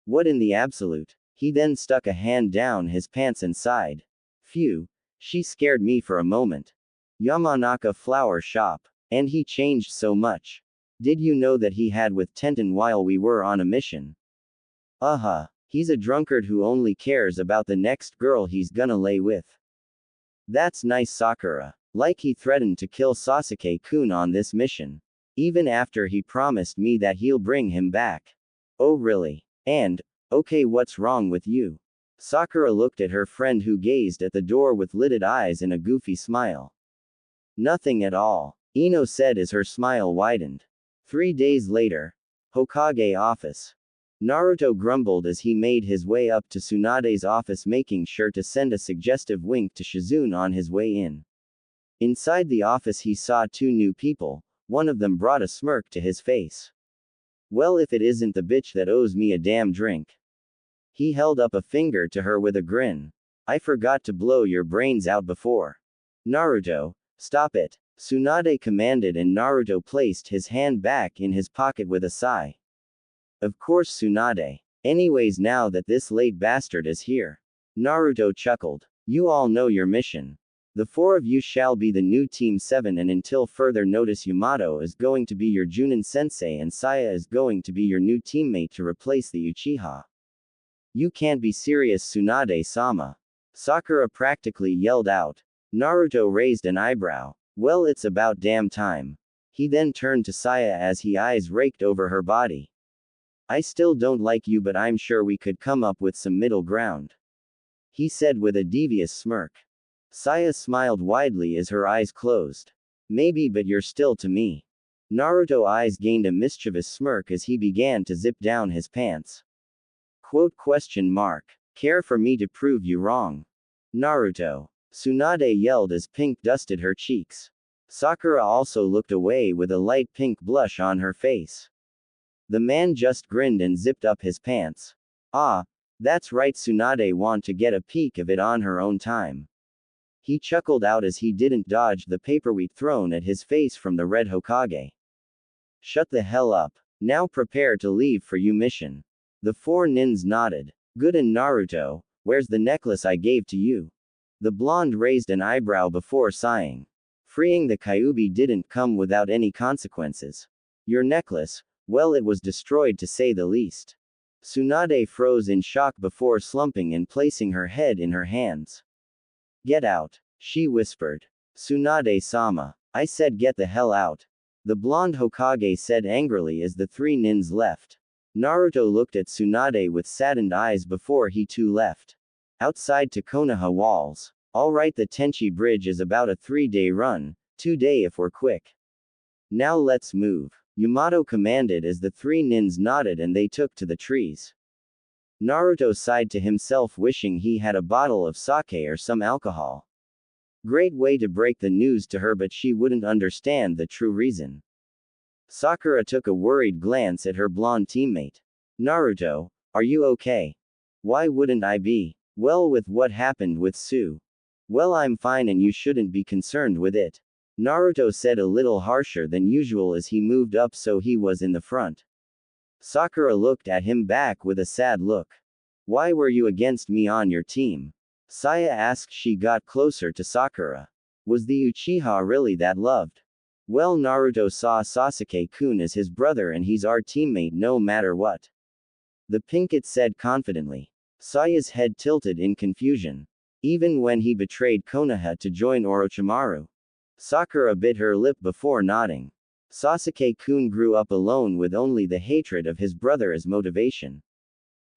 A: What in the absolute? He then stuck a hand down his pants and sighed. Phew, she scared me for a moment. Yamanaka flower shop. And he changed so much. Did you know that he had with Tenten while we were on a mission? He's a drunkard who only cares about the next girl he's gonna lay with. That's nice, Sakura. Like he threatened to kill Sasuke-kun on this mission. Even after he promised me that he'll bring him back. Oh really? And, okay, what's wrong with you? Sakura looked at her friend who gazed at the door with lidded eyes and a goofy smile. Nothing at all, Ino said as her smile widened. 3 days later. Hokage office. Naruto grumbled as he made his way up to Tsunade's office, making sure to send a suggestive wink to Shizune on his way in. Inside the office he saw 2 new people, one of them brought a smirk to his face. Well, if it isn't the bitch that owes me a damn drink. He held up a finger to her with a grin. I forgot to blow your brains out before. Naruto, stop it, Tsunade commanded, and Naruto placed his hand back in his pocket with a sigh. Of course, Tsunade. Anyways, now that this late bastard is here. Naruto chuckled. You all know your mission. The 4 of you shall be the new Team 7, and until further notice Yamato is going to be your Junin sensei and Saya is going to be your new teammate to replace the Uchiha. You can't be serious, Tsunade-sama. Sakura practically yelled out. Naruto raised an eyebrow. Well, it's about damn time. He then turned to Saya as his eyes raked over her body. I still don't like you, but I'm sure we could come up with some middle ground. He said with a devious smirk. Saya smiled widely as her eyes closed. Maybe, but you're still to me. Naruto's eyes gained a mischievous smirk as he began to zip down his pants. Quote question mark. Care for me to prove you wrong? Naruto. Tsunade yelled as pink dusted her cheeks. Sakura also looked away with a light pink blush on her face. The man just grinned and zipped up his pants. Ah, that's right, Tsunade want to get a peek of it on her own time. He chuckled out as he didn't dodge the paperweight thrown at his face from the Red Hokage. Shut the hell up. Now prepare to leave for your mission. The 4 nins nodded. Good, and Naruto, where's the necklace I gave to you? The blonde raised an eyebrow before sighing. Freeing the Kyuubi didn't come without any consequences. Your necklace? Well, it was destroyed to say the least. Tsunade froze in shock before slumping and placing her head in her hands. Get out, she whispered. Tsunade-sama. I said get the hell out. The blonde Hokage said angrily as the 3 nins left. Naruto looked at Tsunade with saddened eyes before he too left. Outside to Konoha walls. Alright, the Tenchi Bridge is about a 3-day run, 2-day if we're quick. Now let's move. Yamato commanded as the 3 nins nodded and they took to the trees. Naruto sighed to himself, wishing he had a bottle of sake or some alcohol. Great way to break the news to her, but she wouldn't understand the true reason. Sakura took a worried glance at her blonde teammate. Naruto, are you okay? Why wouldn't I be? Well, with what happened with Sue. Well, I'm fine and you shouldn't be concerned with it. Naruto said a little harsher than usual as he moved up so he was in the front. Sakura looked at him back with a sad look. Why were you against me on your team? Saya asked. She got closer to Sakura. Was the Uchiha really that loved? Well, Naruto saw Sasuke-kun as his brother and he's our teammate no matter what. The Pinkett said confidently. Saya's head tilted in confusion. Even when he betrayed Konoha to join Orochimaru. Sakura bit her lip before nodding. Sasuke-kun grew up alone with only the hatred of his brother as motivation.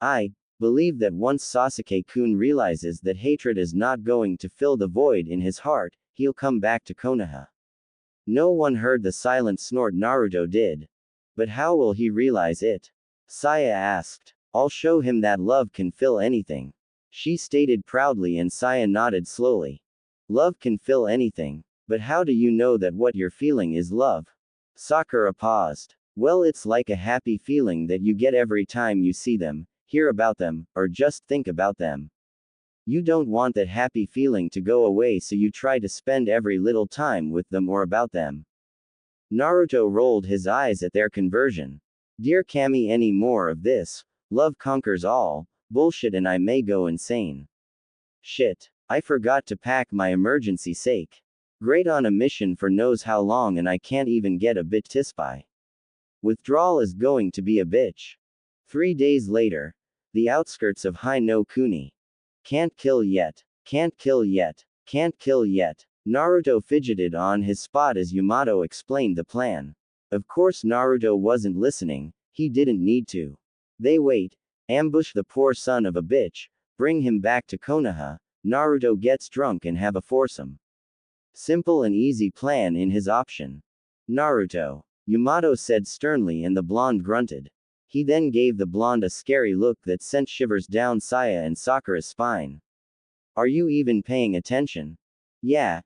A: I believe that once Sasuke-kun realizes that hatred is not going to fill the void in his heart, he'll come back to Konoha. No one heard the silent snort Naruto did. But how will he realize it? Saya asked. I'll show him that love can fill anything. She stated proudly and Saya nodded slowly. Love can fill anything. But how do you know that what you're feeling is love? Sakura paused. Well, it's like a happy feeling that you get every time you see them, hear about them, or just think about them. You don't want that happy feeling to go away, so you try to spend every little time with them or about them. Naruto rolled his eyes at their conversion. Dear Kami, any more of this? Love conquers all, bullshit, and I may go insane. Shit. I forgot to pack my emergency sake. Great, on a mission for knows how long and I can't even get a bit tispai. Withdrawal is going to be a bitch. 3 days later. The outskirts of Hai no Kuni. Can't kill yet. Can't kill yet. Can't kill yet. Naruto fidgeted on his spot as Yamato explained the plan. Of course Naruto wasn't listening, he didn't need to. They wait. Ambush the poor son of a bitch, bring him back to Konoha, Naruto gets drunk and have a foursome. Simple and easy plan in his option. Naruto. Yamato said sternly and the blonde grunted. He then gave the blonde a scary look that sent shivers down Saya and Sakura's spine. Are you even paying attention? Yeah,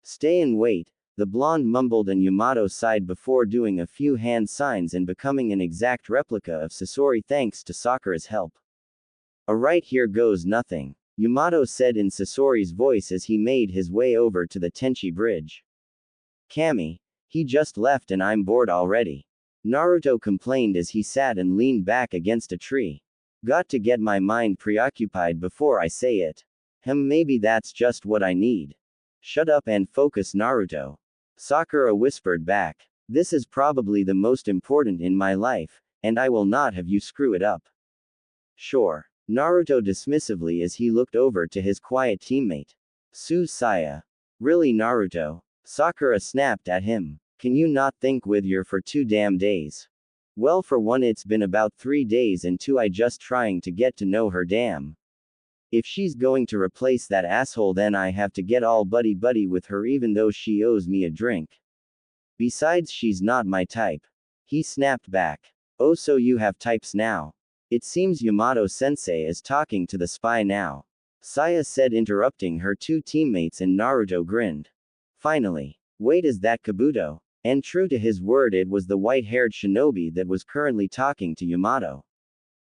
A: stay and wait, the blonde mumbled and Yamato sighed before doing a few hand signs and becoming an exact replica of Sasori thanks to Sakura's help. Alright, here goes nothing, Yamato said in Sasori's voice as he made his way over to the Tenchi bridge. Kami, he just left and I'm bored already. Naruto complained as he sat and leaned back against a tree. Got to get my mind preoccupied before I say it. Maybe that's just what I need. Shut up and focus, Naruto. Sakura whispered back. This is probably the most important in my life, and I will not have you screw it up. Sure. Naruto dismissively as he looked over to his quiet teammate. Saya. Really, Naruto? Sakura snapped at him. Can you not think with your for 2 damn days? Well, for one, it's been about 3 days, and 2, I just trying to get to know her. Damn. If she's going to replace that asshole, then I have to get all buddy-buddy with her even though she owes me a drink. Besides, she's not my type. He snapped back. Oh, so you have types now? It seems Yamato-sensei is talking to the spy now. Saya said, interrupting her 2 teammates, and Naruto grinned. Finally. Wait, is that Kabuto? And true to his word, it was the white-haired shinobi that was currently talking to Yamato.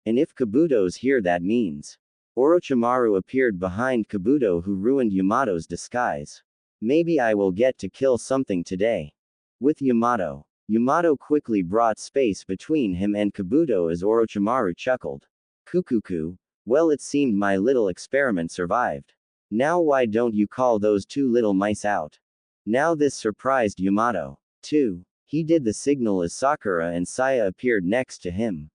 A: And if Kabuto's here, that means Orochimaru appeared behind Kabuto, who ruined Yamato's disguise. Maybe I will get to kill something today. With Yamato. Yamato quickly brought space between him and Kabuto as Orochimaru chuckled. Kukuku. Well, it seemed my little experiment survived. Now why don't you call those 2 little mice out? Now this surprised Yamato. 2. He did the signal as Sakura and Saya appeared next to him.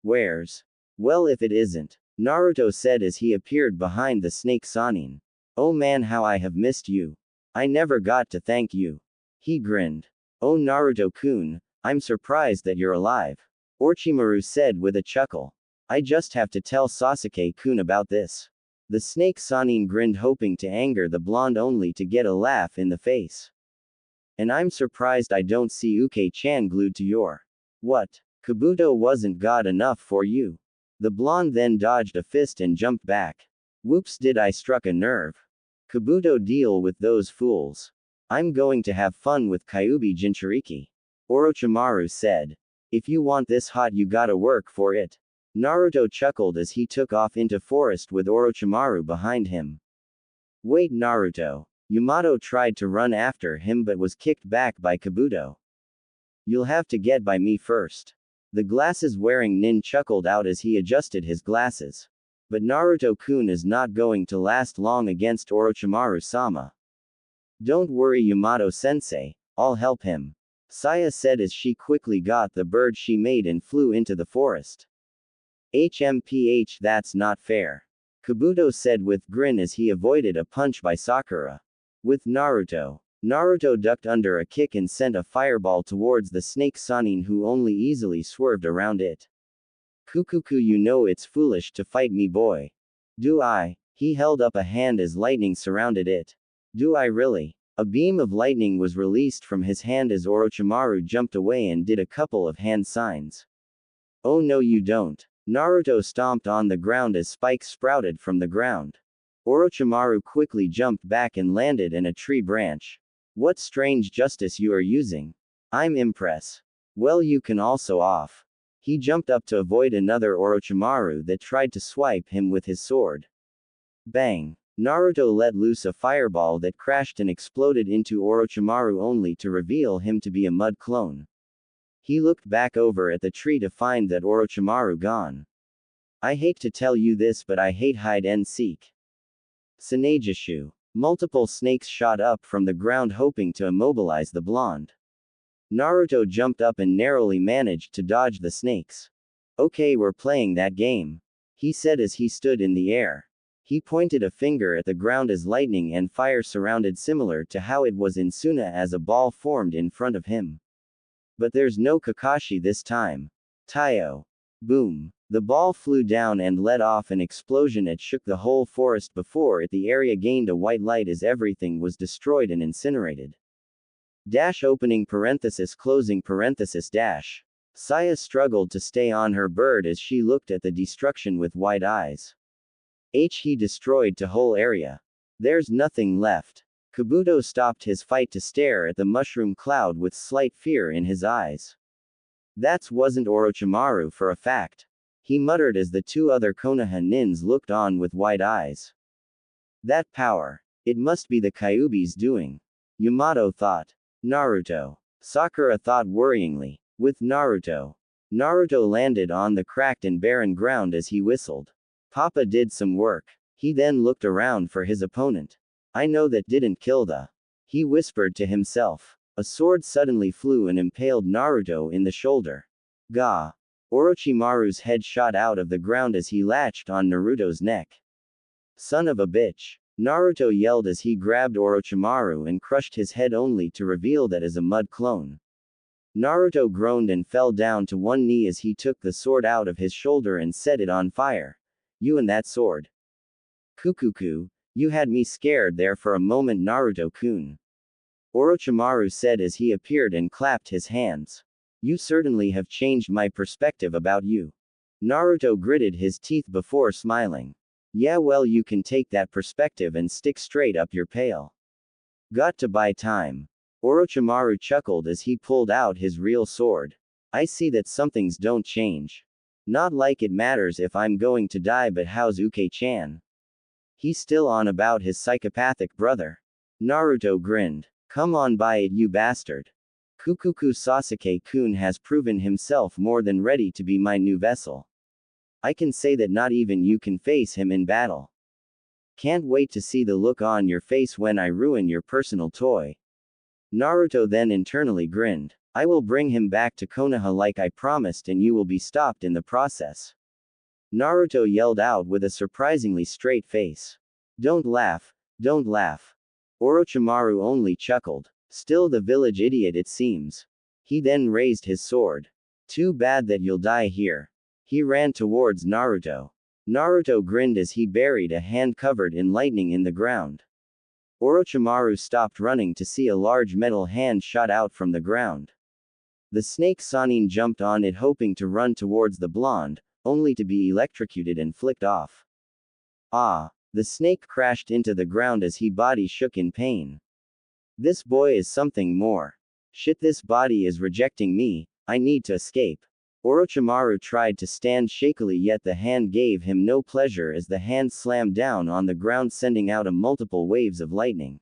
A: Where's? Well, if it isn't, Naruto said as he appeared behind the snake Sannin. Oh man, how I have missed you. I never got to thank you. He grinned. Oh Naruto-kun, I'm surprised that you're alive. Orochimaru said with a chuckle. I just have to tell Sasuke-kun about this. The snake Sannin grinned, hoping to anger the blonde only to get a laugh in the face. And I'm surprised I don't see Uke-chan glued to your. What? Kabuto wasn't god enough for you? The blonde then dodged a fist and jumped back. Whoops, did I struck a nerve? Kabuto, deal with those fools. I'm going to have fun with Kyuubi Jinchuriki. Orochimaru said. If you want this hot, you gotta work for it. Naruto chuckled as he took off into forest with Orochimaru behind him. Wait, Naruto. Yamato tried to run after him but was kicked back by Kabuto. You'll have to get by me first. The glasses-wearing nin chuckled out as he adjusted his glasses. But Naruto-kun is not going to last long against Orochimaru-sama. Don't worry, Yamato-sensei, I'll help him. Saya said as she quickly got the bird she made and flew into the forest. HMPH, that's not fair. Kabuto said with grin as he avoided a punch by Sakura. With Naruto. Naruto ducked under a kick and sent a fireball towards the snake Sannin, who only easily swerved around it. Kukuku, you know it's foolish to fight me, boy. Do I? He held up a hand as lightning surrounded it. Do I really? A beam of lightning was released from his hand as Orochimaru jumped away and did a couple of hand signs. Oh no, you don't. Naruto stomped on the ground as spikes sprouted from the ground. Orochimaru quickly jumped back and landed in a tree branch. What strange justice you are using. I'm impressed. Well, you can also off. He jumped up to avoid another Orochimaru that tried to swipe him with his sword. Bang! Naruto let loose a fireball that crashed and exploded into Orochimaru only to reveal him to be a mud clone. He looked back over at the tree to find that Orochimaru gone. I hate to tell you this, but I hate hide and seek. Tsunade. Multiple snakes shot up from the ground hoping to immobilize the blonde. Naruto jumped up and narrowly managed to dodge the snakes. Okay, we're playing that game, he said as he stood in the air. He pointed a finger at the ground as lightning and fire surrounded, similar to how it was in Suna, as a ball formed in front of him. But there's no Kakashi this time. Taiyo. Boom. The ball flew down and let off an explosion that shook the whole forest. Before it, the area gained a white light as everything was destroyed and incinerated. Dash opening parenthesis closing parenthesis dash. Saya struggled to stay on her bird as she looked at the destruction with wide eyes. He destroyed the whole area. There's nothing left. Kabuto stopped his fight to stare at the mushroom cloud with slight fear in his eyes. That wasn't Orochimaru for a fact. He muttered as the two other Konoha nins looked on with wide eyes. That power. It must be the Kyuubi's doing. Yamato thought. Naruto. Sakura thought worryingly. With Naruto. Naruto landed on the cracked and barren ground as he whistled. Papa did some work. He then looked around for his opponent. I know that didn't kill the. He whispered to himself. A sword suddenly flew and impaled Naruto in the shoulder. Gah! Orochimaru's head shot out of the ground as he latched on Naruto's neck. Son of a bitch! Naruto yelled as he grabbed Orochimaru and crushed his head only to reveal that as a mud clone. Naruto groaned and fell down to one knee as he took the sword out of his shoulder and set it on fire. You and that sword. Kukuku, you had me scared there for a moment, Naruto-kun. Orochimaru said as he appeared and clapped his hands. You certainly have changed my perspective about you. Naruto gritted his teeth before smiling. Yeah, well, you can take that perspective and stick straight up your pail. Got to buy time. Orochimaru chuckled as he pulled out his real sword. I see that some things don't change. Not like it matters if I'm going to die, but how's Uke-chan? He's still on about his psychopathic brother. Naruto grinned. Come on, buy it, you bastard. Kukuku, Sasuke-kun has proven himself more than ready to be my new vessel. I can say that not even you can face him in battle. Can't wait to see the look on your face when I ruin your personal toy. Naruto then internally grinned. I will bring him back to Konoha like I promised, and you will be stopped in the process. Naruto yelled out with a surprisingly straight face. Don't laugh, don't laugh. Orochimaru only chuckled. Still the village idiot, it seems. He then raised his sword. Too bad that you'll die here. He ran towards Naruto. Naruto grinned as he buried a hand covered in lightning in the ground. Orochimaru stopped running to see a large metal hand shot out from the ground. The snake Sannin jumped on it hoping to run towards the blonde, only to be electrocuted and flicked off. Ah! The snake crashed into the ground as his body shook in pain. This boy is something more. Shit, this body is rejecting me, I need to escape. Orochimaru tried to stand shakily, yet the hand gave him no pleasure as the hand slammed down on the ground, sending out a multiple waves of lightning.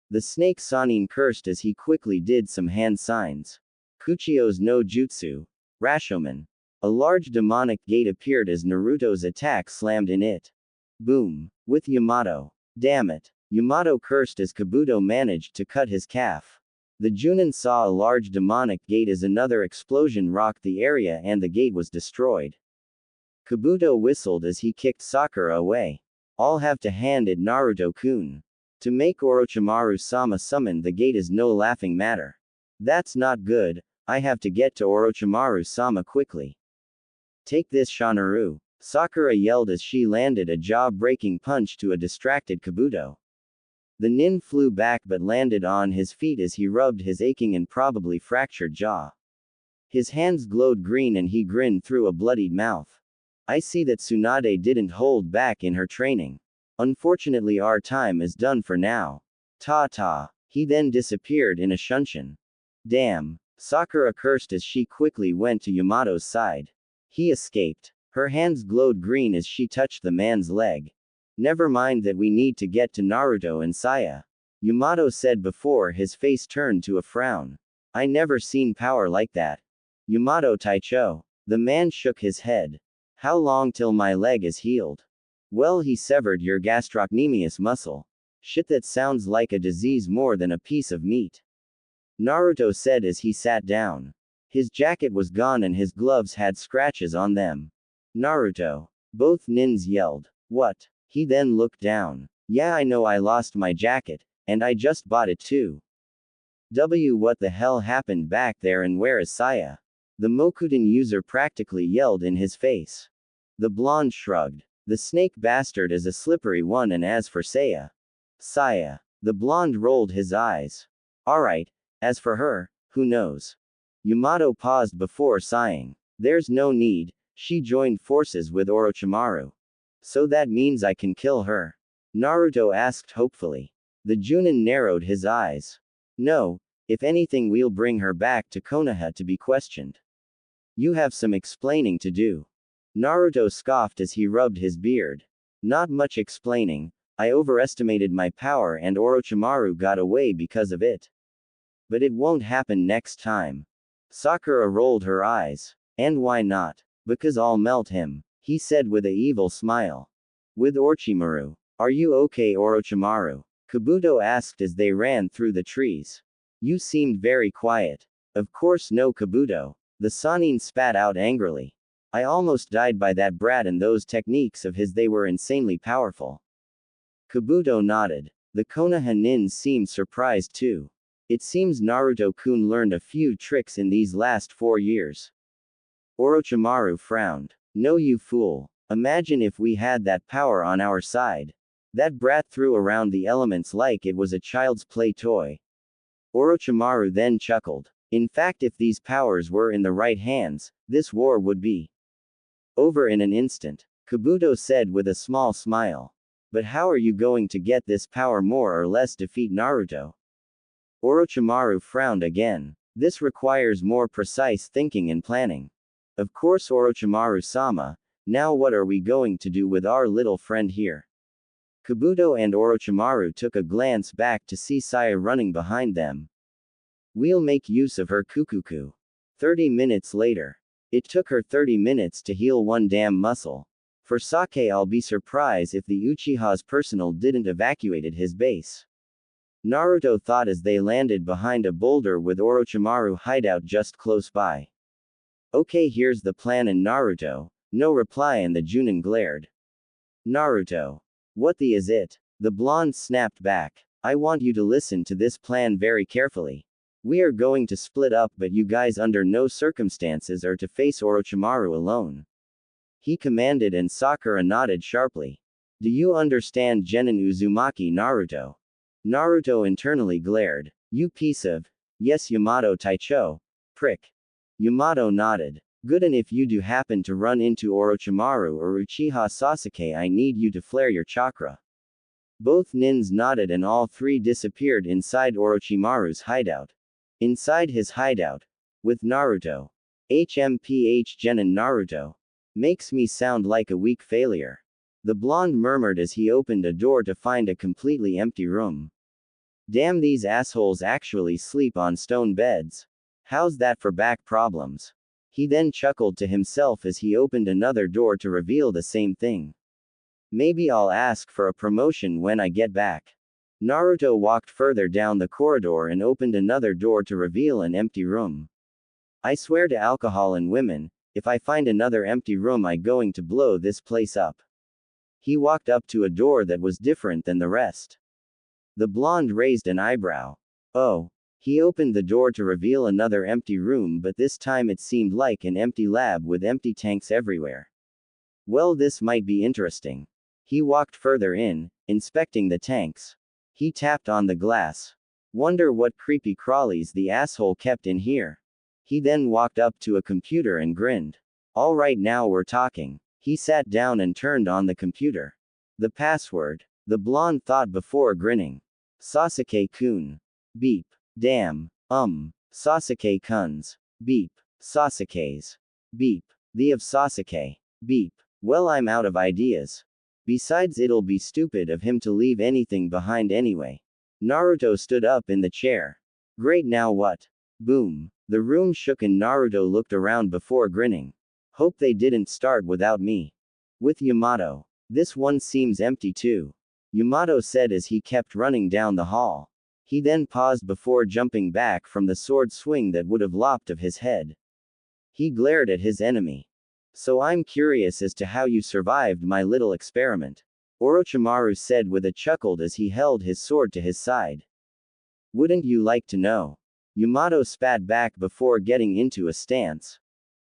A: The snake Sannin cursed as he quickly did some hand signs. Kuchio's no jutsu. Rashomon. A large demonic gate appeared as Naruto's attack slammed in it. Boom. With Yamato. Damn it. Yamato cursed as Kabuto managed to cut his calf. The Junin saw a large demonic gate as another explosion rocked the area and the gate was destroyed. Kabuto whistled as he kicked Sakura away. I'll have to hand it Naruto-kun. To make Orochimaru-sama summon the gate is no laughing matter. That's not good, I have to get to Orochimaru-sama quickly. Take this Shanaru, Sakura yelled as she landed a jaw-breaking punch to a distracted Kabuto. The nin flew back but landed on his feet as he rubbed his aching and probably fractured jaw. His hands glowed green and he grinned through a bloodied mouth. I see that Tsunade didn't hold back in her training. Unfortunately our time is done for now. Ta-ta. He then disappeared in a shunshin. Damn. Sakura cursed as she quickly went to Yamato's side. He escaped. Her hands glowed green as she touched the man's leg. Never mind that we need to get to Naruto and Saya. Yamato said before his face turned to a frown. I never seen power like that. Yamato Taicho. The man shook his head. How long till my leg is healed? Well, he severed your gastrocnemius muscle. Shit, that sounds like a disease more than a piece of meat. Naruto said as he sat down. His jacket was gone and his gloves had scratches on them. Naruto. Both nins yelled. What? He then looked down. Yeah, I know I lost my jacket, and I just bought it too. What the hell happened back there and where is Saya? The Mokuten user practically yelled in his face. The blonde shrugged. The snake bastard is a slippery one, and as for Saya. The blonde rolled his eyes. Alright, as for her, who knows? Yamato paused before sighing. There's no need, she joined forces with Orochimaru. So that means I can kill her? Naruto asked hopefully. The Junin narrowed his eyes. No, if anything we'll bring her back to Konoha to be questioned. You have some explaining to do. Naruto scoffed as he rubbed his beard. Not much explaining, I overestimated my power and Orochimaru got away because of it. But it won't happen next time. Sakura rolled her eyes. And why not? Because I'll melt him, he said with a evil smile. With Orochimaru. Are you okay, Orochimaru? Kabuto asked as they ran through the trees. You seemed very quiet. Of course no, Kabuto. The Sannin spat out angrily. I almost died by that brat and those techniques of his, they were insanely powerful. Kabuto nodded. The Konoha nins seemed surprised too. It seems Naruto-kun learned a few tricks in these last 4 years. Orochimaru frowned. No, you fool. Imagine if we had that power on our side. That brat threw around the elements like it was a child's play toy. Orochimaru then chuckled. In fact, if these powers were in the right hands, this war would be over in an instant. Kabuto said with a small smile. But how are you going to get this power more or less defeat Naruto? Orochimaru frowned again. This requires more precise thinking and planning. Of course, Orochimaru-sama, now what are we going to do with our little friend here? Kabuto and Orochimaru took a glance back to see Saya running behind them. We'll make use of her kukuku. 30 minutes later. It took her 30 minutes to heal one damn muscle. For Sake, I'll be surprised if the Uchiha's personnel didn't evacuated his base. Naruto thought as they landed behind a boulder with Orochimaru hideout just close by. Okay, here's the plan. And Naruto. No reply and the Junin glared. Naruto. What the is it? The blonde snapped back. I want you to listen to this plan very carefully. We are going to split up, but you guys under no circumstances are to face Orochimaru alone. He commanded and Sakura nodded sharply. Do you understand Genin Uzumaki, Naruto? Naruto internally glared. You piece of. Yes, Yamato Taicho. Prick. Yamato nodded. Good, and if you do happen to run into Orochimaru or Uchiha Sasuke, I need you to flare your chakra. Both nins nodded and all three disappeared inside Orochimaru's hideout. Inside his hideout. With Naruto. HMPH Genin Naruto. Makes me sound like a weak failure. The blonde murmured as he opened a door to find a completely empty room. Damn, these assholes actually sleep on stone beds. How's that for back problems? He then chuckled to himself as he opened another door to reveal the same thing. Maybe I'll ask for a promotion when I get back. Naruto walked further down the corridor and opened another door to reveal an empty room. I swear to alcohol and women, If I find another empty room I going to blow this place up. He walked up to a door that was different than the rest. The blonde raised an eyebrow. Oh. He opened the door to reveal another empty room, but this time it seemed like an empty lab with empty tanks everywhere. Well, this might be interesting. He walked further in, inspecting the tanks. He tapped on the glass. Wonder what creepy crawlies the asshole kept in here. He then walked up to a computer and grinned. All right, now we're talking. He sat down and turned on the computer. The password. The blonde thought before grinning. Sasuke-kun. Beep. Damn. Sasuke-kun's. Beep. Sasuke's. Beep. The of Sasuke. Beep. Well, I'm out of ideas. Besides, it'll be stupid of him to leave anything behind anyway. Naruto stood up in the chair. Great, now what? Boom. The room shook and Naruto looked around before grinning. Hope they didn't start without me. With Yamato. This one seems empty too. Yamato said as he kept running down the hall. He then paused before jumping back from the sword swing that would have lopped off his head. He glared at his enemy. So I'm curious as to how you survived my little experiment. Orochimaru said with a chuckle as he held his sword to his side. Wouldn't you like to know? Yamato spat back before getting into a stance.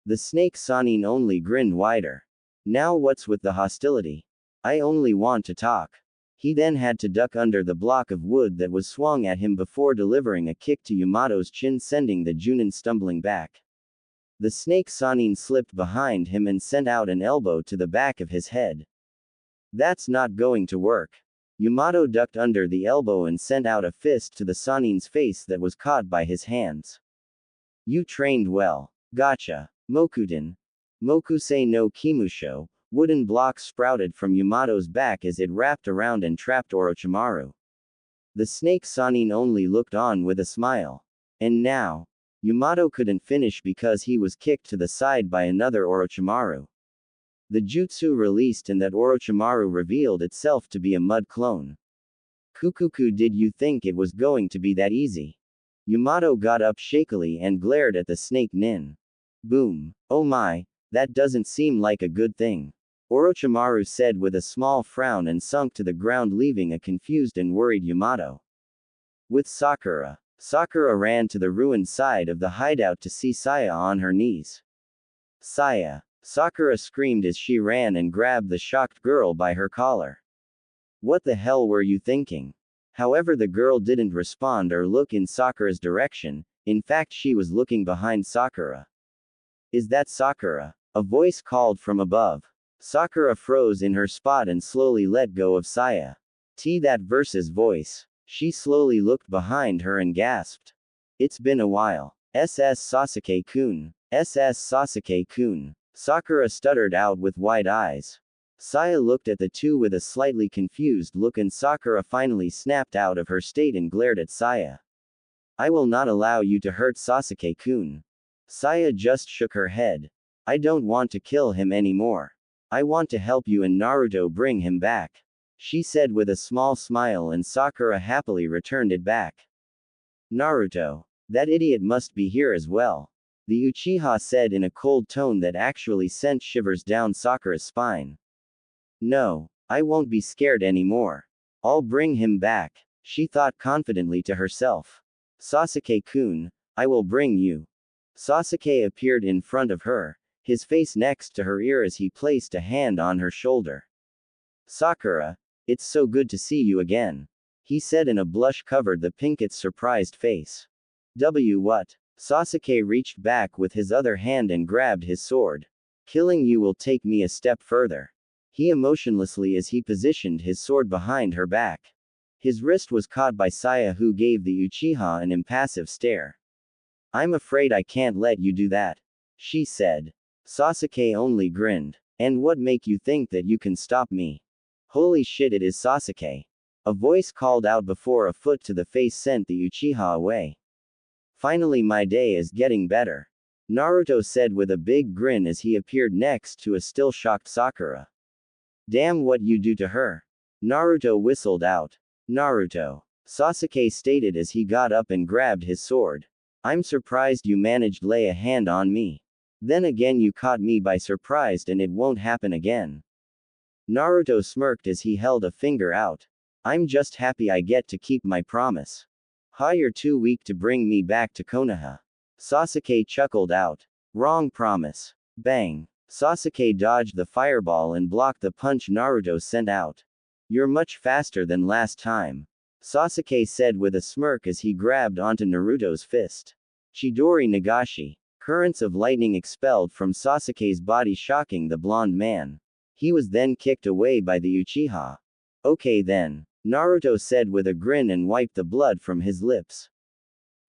A: The snake Sannin only grinned wider. Now what's with the hostility? I only want to talk. He then had to duck under the block of wood that was swung at him before delivering a kick to Yamato's chin, sending the Junin stumbling back. The snake Sannin slipped behind him and sent out an elbow to the back of his head. That's not going to work. Yamato ducked under the elbow and sent out a fist to the Sannin's face that was caught by his hands. You trained well. Gotcha. Mokuten. Mokusei no Kimusho. Wooden blocks sprouted from Yamato's back as it wrapped around and trapped Orochimaru. The snake Sannin only looked on with a smile. And now, Yamato couldn't finish because he was kicked to the side by another Orochimaru. The jutsu released and that Orochimaru revealed itself to be a mud clone. Kukuku, did you think it was going to be that easy? Yamato got up shakily and glared at the snake nin. Boom. Oh my, that doesn't seem like a good thing. Orochimaru said with a small frown and sunk to the ground, leaving a confused and worried Yamato. With Sakura. Sakura ran to the ruined side of the hideout to see Saya on her knees. Saya. Sakura screamed as she ran and grabbed the shocked girl by her collar. What the hell were you thinking? However, the girl didn't respond or look in Sakura's direction. In fact, she was looking behind Sakura. Is that Sakura? A voice called from above. Sakura froze in her spot and slowly let go of Saya. That versus voice. She slowly looked behind her and gasped. It's been a while. Sasuke-kun. Sasuke-kun. Sakura stuttered out with wide eyes. Saya looked at the two with a slightly confused look and Sakura finally snapped out of her state and glared at Saya. I will not allow you to hurt Sasuke-kun. Saya just shook her head. I don't want to kill him anymore. I want to help you and Naruto bring him back. She said with a small smile and Sakura happily returned it back. Naruto. That idiot must be here as well. The Uchiha said in a cold tone that actually sent shivers down Sakura's spine. No, I won't be scared anymore. I'll bring him back, she thought confidently to herself. Sasuke-kun, I will bring you. Sasuke appeared in front of her, his face next to her ear as he placed a hand on her shoulder. Sakura, it's so good to see you again, he said in a blush covered the pinket's surprised face. What? Sasuke reached back with his other hand and grabbed his sword. Killing you will take me a step further. He emotionlessly as he positioned his sword behind her back. His wrist was caught by Saya, who gave the Uchiha an impassive stare. I'm afraid I can't let you do that, she said. Sasuke only grinned. And what make you think that you can stop me? Holy shit, it is Sasuke. A voice called out before a foot to the face sent the Uchiha away. Finally, my day is getting better, Naruto said with a big grin as he appeared next to a still shocked Sakura. Damn, what you do to her? Naruto whistled out. Naruto, Sasuke stated as he got up and grabbed his sword. I'm surprised you managed lay a hand on me. Then again you caught me by surprise and it won't happen again. Naruto smirked as he held a finger out. I'm just happy I get to keep my promise. Ha, you're too weak to bring me back to Konoha. Sasuke chuckled out. Wrong promise. Bang. Sasuke dodged the fireball and blocked the punch Naruto sent out. You're much faster than last time, Sasuke said with a smirk as he grabbed onto Naruto's fist. Chidori Nagashi. Currents of lightning expelled from Sasuke's body, shocking the blonde man. He was then kicked away by the Uchiha. Okay then, Naruto said with a grin and wiped the blood from his lips.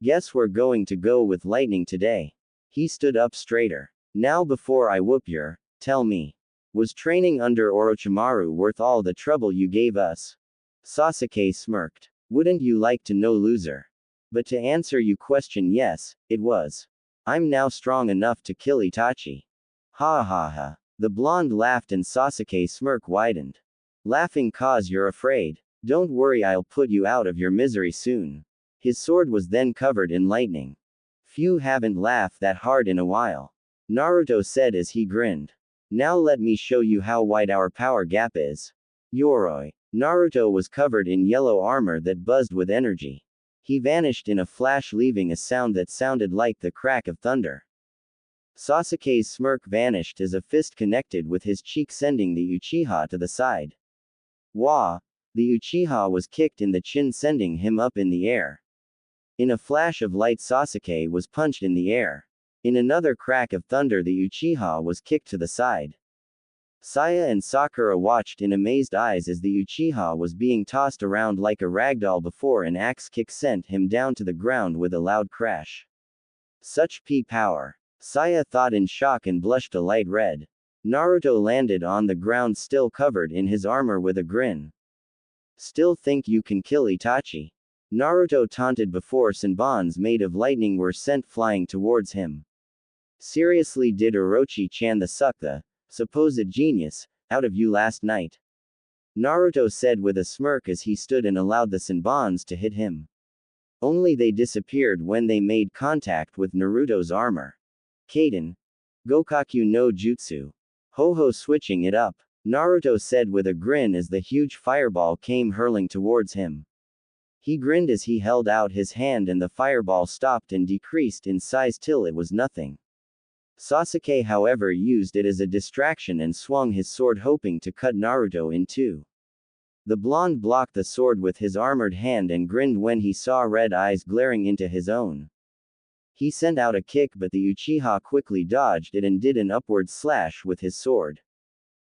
A: Guess we're going to go with lightning today. He stood up straighter. Now before I whoop your, tell me. Was training under Orochimaru worth all the trouble you gave us? Sasuke smirked. Wouldn't you like to know, loser? But to answer your question, yes, it was. I'm now strong enough to kill Itachi. Ha ha ha. The blonde laughed and Sasuke's smirk widened. Laughing cause you're afraid. Don't worry, I'll put you out of your misery soon. His sword was then covered in lightning. Few haven't laughed that hard in a while, Naruto said as he grinned. Now let me show you how wide our power gap is. Yoroi. Naruto was covered in yellow armor that buzzed with energy. He vanished in a flash, leaving a sound that sounded like the crack of thunder. Sasuke's smirk vanished as a fist connected with his cheek, sending the Uchiha to the side. Wah! The Uchiha was kicked in the chin, sending him up in the air. In a flash of light, Sasuke was punched in the air. In another crack of thunder, the Uchiha was kicked to the side. Saya and Sakura watched in amazed eyes as the Uchiha was being tossed around like a ragdoll before an axe kick sent him down to the ground with a loud crash. Such power. Saya thought in shock and blushed a light red. Naruto landed on the ground, still covered in his armor, with a grin. Still think you can kill Itachi? Naruto taunted before Senbons made of lightning were sent flying towards him. Seriously, did Orochi-chan suck the supposed genius out of you last night? Naruto said with a smirk as he stood and allowed the Senbons to hit him. Only they disappeared when they made contact with Naruto's armor. Kaden. Gokaku no Jutsu. Ho-ho, switching it up, Naruto said with a grin as the huge fireball came hurling towards him. He grinned as he held out his hand and the fireball stopped and decreased in size till it was nothing. Sasuke, however, used it as a distraction and swung his sword, hoping to cut Naruto in two. The blonde blocked the sword with his armored hand and grinned when he saw red eyes glaring into his own. He sent out a kick, but the Uchiha quickly dodged it and did an upward slash with his sword.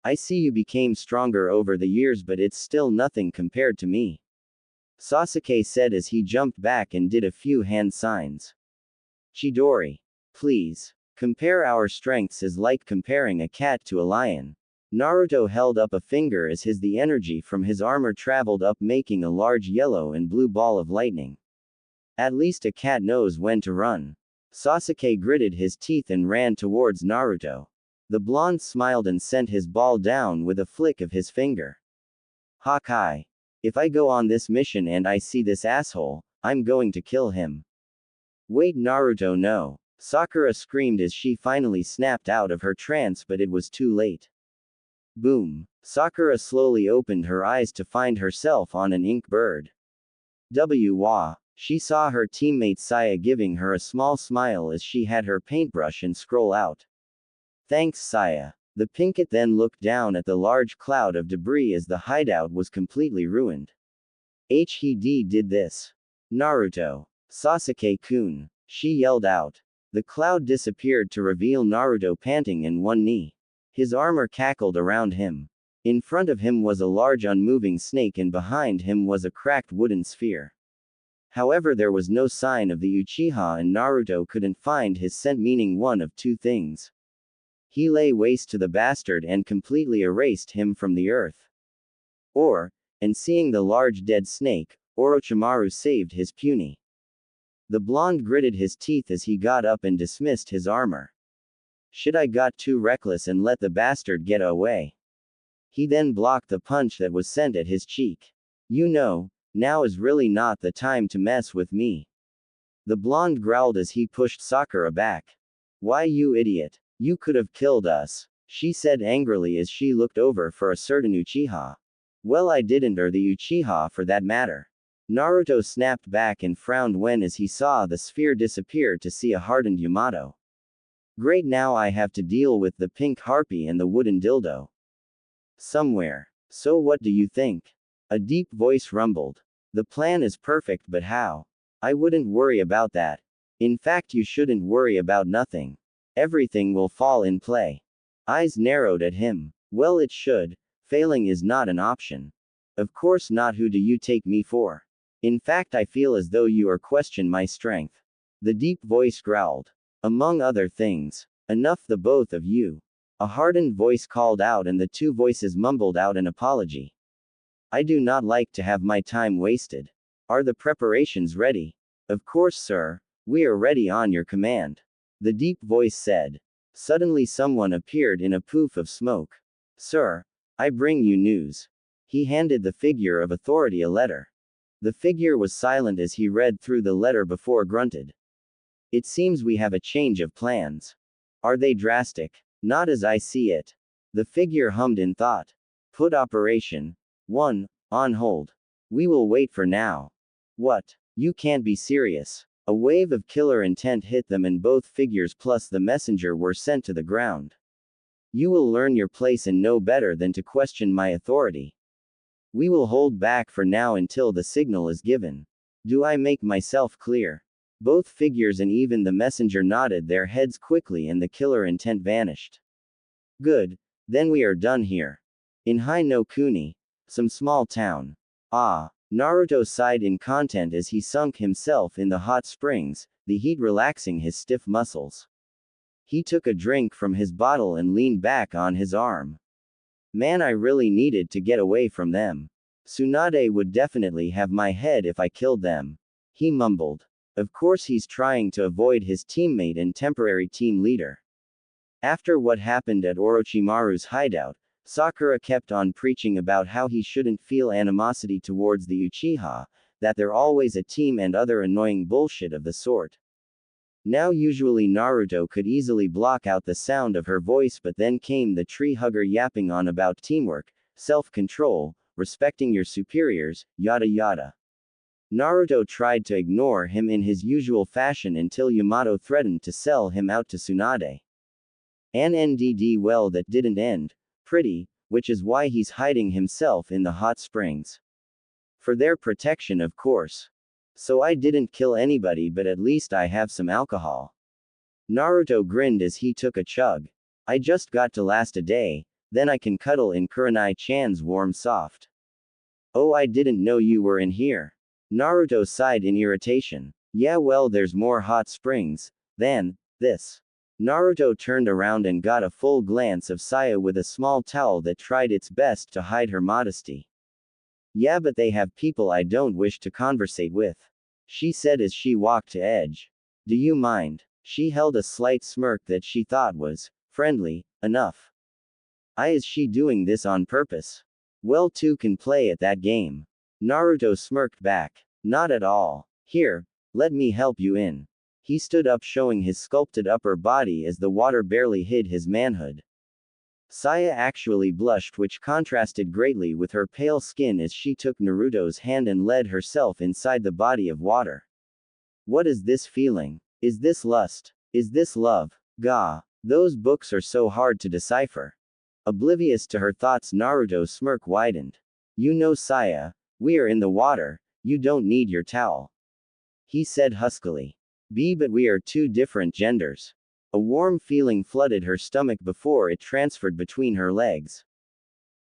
A: I see you became stronger over the years, but it's still nothing compared to me, Sasuke said as he jumped back and did a few hand signs. Chidori. Please. Compare our strengths is like comparing a cat to a lion. Naruto held up a finger as the energy from his armor traveled up, making a large yellow and blue ball of lightning. At least a cat knows when to run. Sasuke gritted his teeth and ran towards Naruto. The blonde smiled and sent his ball down with a flick of his finger. Hawkeye. If I go on this mission and I see this asshole, I'm going to kill him. Wait, Naruto, no. Sakura screamed as she finally snapped out of her trance, but it was too late. Boom. Sakura slowly opened her eyes to find herself on an ink bird. Wah. She saw her teammate Saya giving her a small smile as she had her paintbrush and scroll out. Thanks, Saya. The Pinkett then looked down at the large cloud of debris as the hideout was completely ruined. He did this. Naruto. Sasuke-kun. She yelled out. The cloud disappeared to reveal Naruto panting in one knee. His armor cackled around him. In front of him was a large unmoving snake and behind him was a cracked wooden sphere. However, there was no sign of the Uchiha and Naruto couldn't find his scent, meaning one of two things. He lay waste to the bastard and completely erased him from the earth. Or, and seeing the large dead snake, Orochimaru saved his puny. The blonde gritted his teeth as he got up and dismissed his armor. Should I got too reckless and let the bastard get away? He then blocked the punch that was sent at his cheek. You know, now is really not the time to mess with me. The blonde growled as he pushed Sakura back. Why, you idiot. You could have killed us, she said angrily as she looked over for a certain Uchiha. Well, I didn't, or the Uchiha for that matter. Naruto snapped back and frowned when as he saw the sphere disappear to see a hardened Yamato. Great, now I have to deal with the pink harpy and the wooden dildo. Somewhere. So what do you think? A deep voice rumbled. The plan is perfect, but how? I wouldn't worry about that. In fact, you shouldn't worry about nothing. Everything will fall in play. Eyes narrowed at him. Well, it should. Failing is not an option. Of course not. Who do you take me for? In fact, I feel as though you are question my strength. The deep voice growled. Among other things. Enough, the both of you. A hardened voice called out, and the two voices mumbled out an apology. I do not like to have my time wasted. Are the preparations ready? Of course, sir. We are ready on your command. The deep voice said. Suddenly someone appeared in a poof of smoke. Sir, I bring you news. He handed the figure of authority a letter. The figure was silent as he read through the letter before grunted. It seems we have a change of plans. Are they drastic? Not as I see it. The figure hummed in thought. Put Operation 1 on hold. We will wait for now. What? You can't be serious. A wave of killer intent hit them, and both figures plus the messenger were sent to the ground. You will learn your place and know better than to question my authority. We will hold back for now until the signal is given. Do I make myself clear? Both figures and even the messenger nodded their heads quickly, and the killer intent vanished. Good. Then we are done here. In Hai no Kuni, some small town. Ah. Naruto sighed in content as he sunk himself in the hot springs, the heat relaxing his stiff muscles. He took a drink from his bottle and leaned back on his arm. Man, I really needed to get away from them. Tsunade would definitely have my head if I killed them. He mumbled. Of course, he's trying to avoid his teammate and temporary team leader. After what happened at Orochimaru's hideout, Sakura kept on preaching about how he shouldn't feel animosity towards the Uchiha, that they're always a team and other annoying bullshit of the sort. Now usually Naruto could easily block out the sound of her voice, but then came the tree hugger yapping on about teamwork, self-control, respecting your superiors, yada yada. Naruto tried to ignore him in his usual fashion until Yamato threatened to sell him out to Tsunade. NNDD, well, that didn't end pretty, which is why he's hiding himself in the hot springs. For their protection, of course. So I didn't kill anybody, but at least I have some alcohol. Naruto grinned as he took a chug. I just got to last a day, then I can cuddle in Kurenai-chan's warm soft. Oh, I didn't know you were in here. Naruto sighed in irritation. Yeah, well, there's more hot springs than this. Naruto turned around and got a full glance of Saya with a small towel that tried its best to hide her modesty. Yeah, but they have people I don't wish to conversate with, she said as she walked to edge. Do you mind? She held a slight smirk that she thought was friendly enough. Is she doing this on purpose? Well, two can play at that game. Naruto smirked back. Not at all. Here, let me help you in. He stood up, showing his sculpted upper body as the water barely hid his manhood. Saya actually blushed, which contrasted greatly with her pale skin as she took Naruto's hand and led herself inside the body of water. What is this feeling? Is this lust? Is this love? Gah. Those books are so hard to decipher. Oblivious to her thoughts, Naruto's smirk widened. You know, Saya, we are in the water, you don't need your towel. He said huskily. But we are two different genders. A warm feeling flooded her stomach before it transferred between her legs.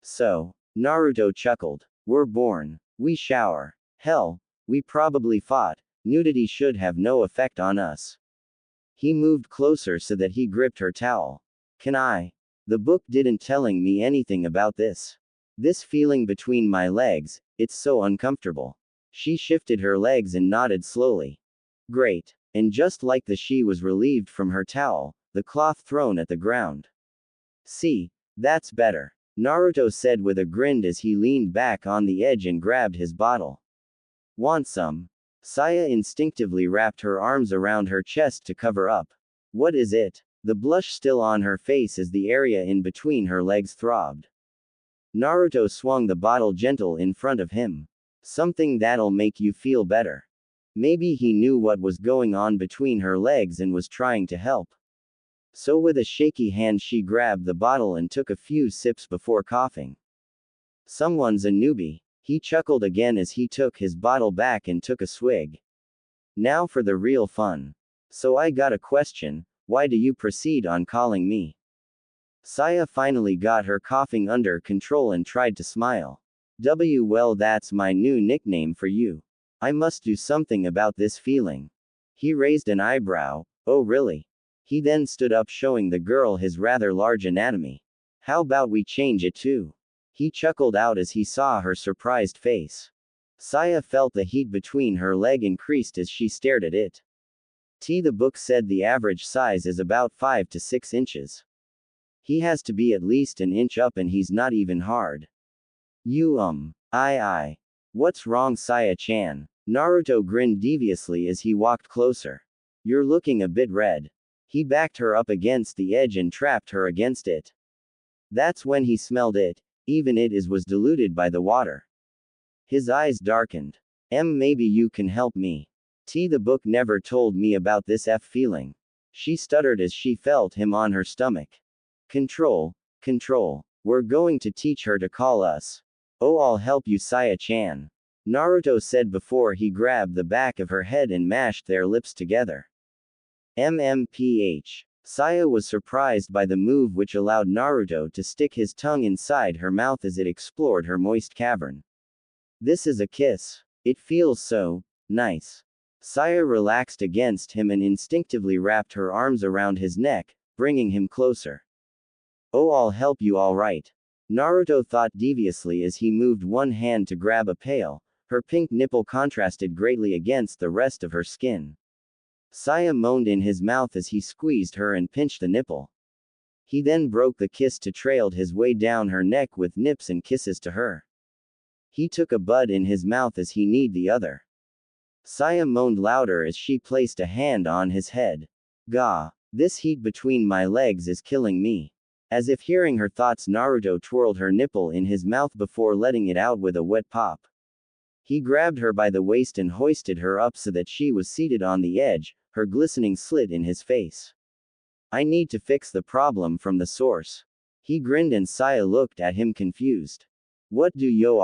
A: So, Naruto chuckled. We're born. We shower. Hell, we probably fought. Nudity should have no effect on us. He moved closer so that he gripped her towel. Can I? The book didn't telling me anything about this. This feeling between my legs, it's so uncomfortable. She shifted her legs and nodded slowly. Great. And just like she was relieved from her towel, the cloth thrown at the ground. See, that's better, Naruto said with a grin as he leaned back on the edge and grabbed his bottle. Want some? Saya instinctively wrapped her arms around her chest to cover up. What is it? The blush still on her face as the area in between her legs throbbed. Naruto swung the bottle gentle in front of him. Something that'll make you feel better. Maybe he knew what was going on between her legs and was trying to help. So with a shaky hand she grabbed the bottle and took a few sips before coughing. Someone's a newbie. He chuckled again as he took his bottle back and took a swig. Now for the real fun. So I got a question, why do you proceed on calling me? Saya finally got her coughing under control and tried to smile. Well, that's my new nickname for you. I must do something about this feeling. He raised an eyebrow. Oh really? He then stood up showing the girl his rather large anatomy. How about we change it too? He chuckled out as he saw her surprised face. Saya felt the heat between her leg increased as she stared at it. The book said the average size is about 5 to 6 inches. He has to be at least an inch up and he's not even hard. What's wrong, Saya-chan? Naruto grinned deviously as he walked closer. You're looking a bit red. He backed her up against the edge and trapped her against it. That's when he smelled it, even it was diluted by the water. His eyes darkened. Maybe you can help me. The book never told me about this feeling. She stuttered as she felt him on her stomach. Control. We're going to teach her to call us. Oh, I'll help you, Saya-chan. Naruto said before he grabbed the back of her head and mashed their lips together. Saya was surprised by the move which allowed Naruto to stick his tongue inside her mouth as it explored her moist cavern. This is a kiss. It feels so nice. Saya relaxed against him and instinctively wrapped her arms around his neck, bringing him closer. Oh, I'll help you, all right. Naruto thought deviously as he moved one hand to grab a pail. Her pink nipple contrasted greatly against the rest of her skin. Saya moaned in his mouth as he squeezed her and pinched the nipple. He then broke the kiss to trailed his way down her neck with nips and kisses to her. He took a bud in his mouth as he kneed the other. Saya moaned louder as she placed a hand on his head. Gah, this heat between my legs is killing me. As if hearing her thoughts, Naruto twirled her nipple in his mouth before letting it out with a wet pop. He grabbed her by the waist and hoisted her up so that she was seated on the edge, her glistening slit in his face. I need to fix the problem from the source. He grinned and Saya looked at him confused. What do you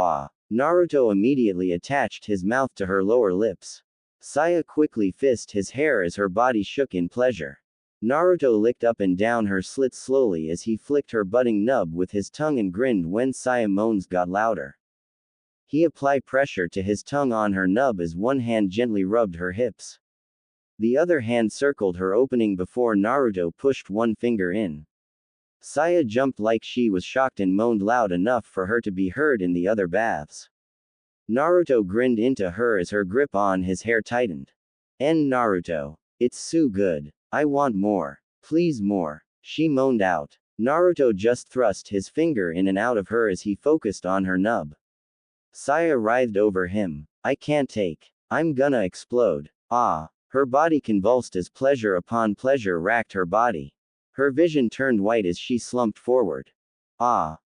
A: Naruto immediately attached his mouth to her lower lips. Saya quickly fissed his hair as her body shook in pleasure. Naruto licked up and down her slit slowly as he flicked her budding nub with his tongue and grinned when Saya moans got louder. He applied pressure to his tongue on her nub as one hand gently rubbed her hips. The other hand circled her opening before Naruto pushed one finger in. Saya jumped like she was shocked and moaned loud enough for her to be heard in the other baths. Naruto grinned into her as her grip on his hair tightened. Naruto. It's so good. I want more. Please more. She moaned out. Naruto just thrust his finger in and out of her as he focused on her nub. Saya writhed over him. I can't take. I'm gonna explode. Her body convulsed as pleasure upon pleasure racked her body. Her vision turned white as she slumped forward.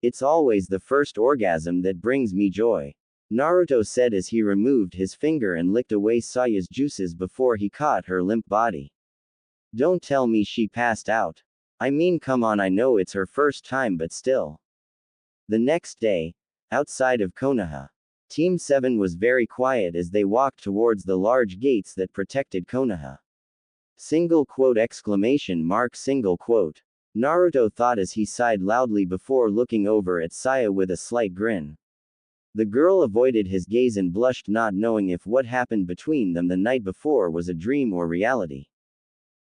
A: It's always the first orgasm that brings me joy. Naruto said as he removed his finger and licked away Saya's juices before he caught her limp body. Don't tell me she passed out. I mean, come on, I know it's her first time, but still. The next day, outside of Konoha, Team 7 was very quiet as they walked towards the large gates that protected Konoha. Naruto thought as he sighed loudly before looking over at Saya with a slight grin. The girl avoided his gaze and blushed, not knowing if what happened between them the night before was a dream or reality.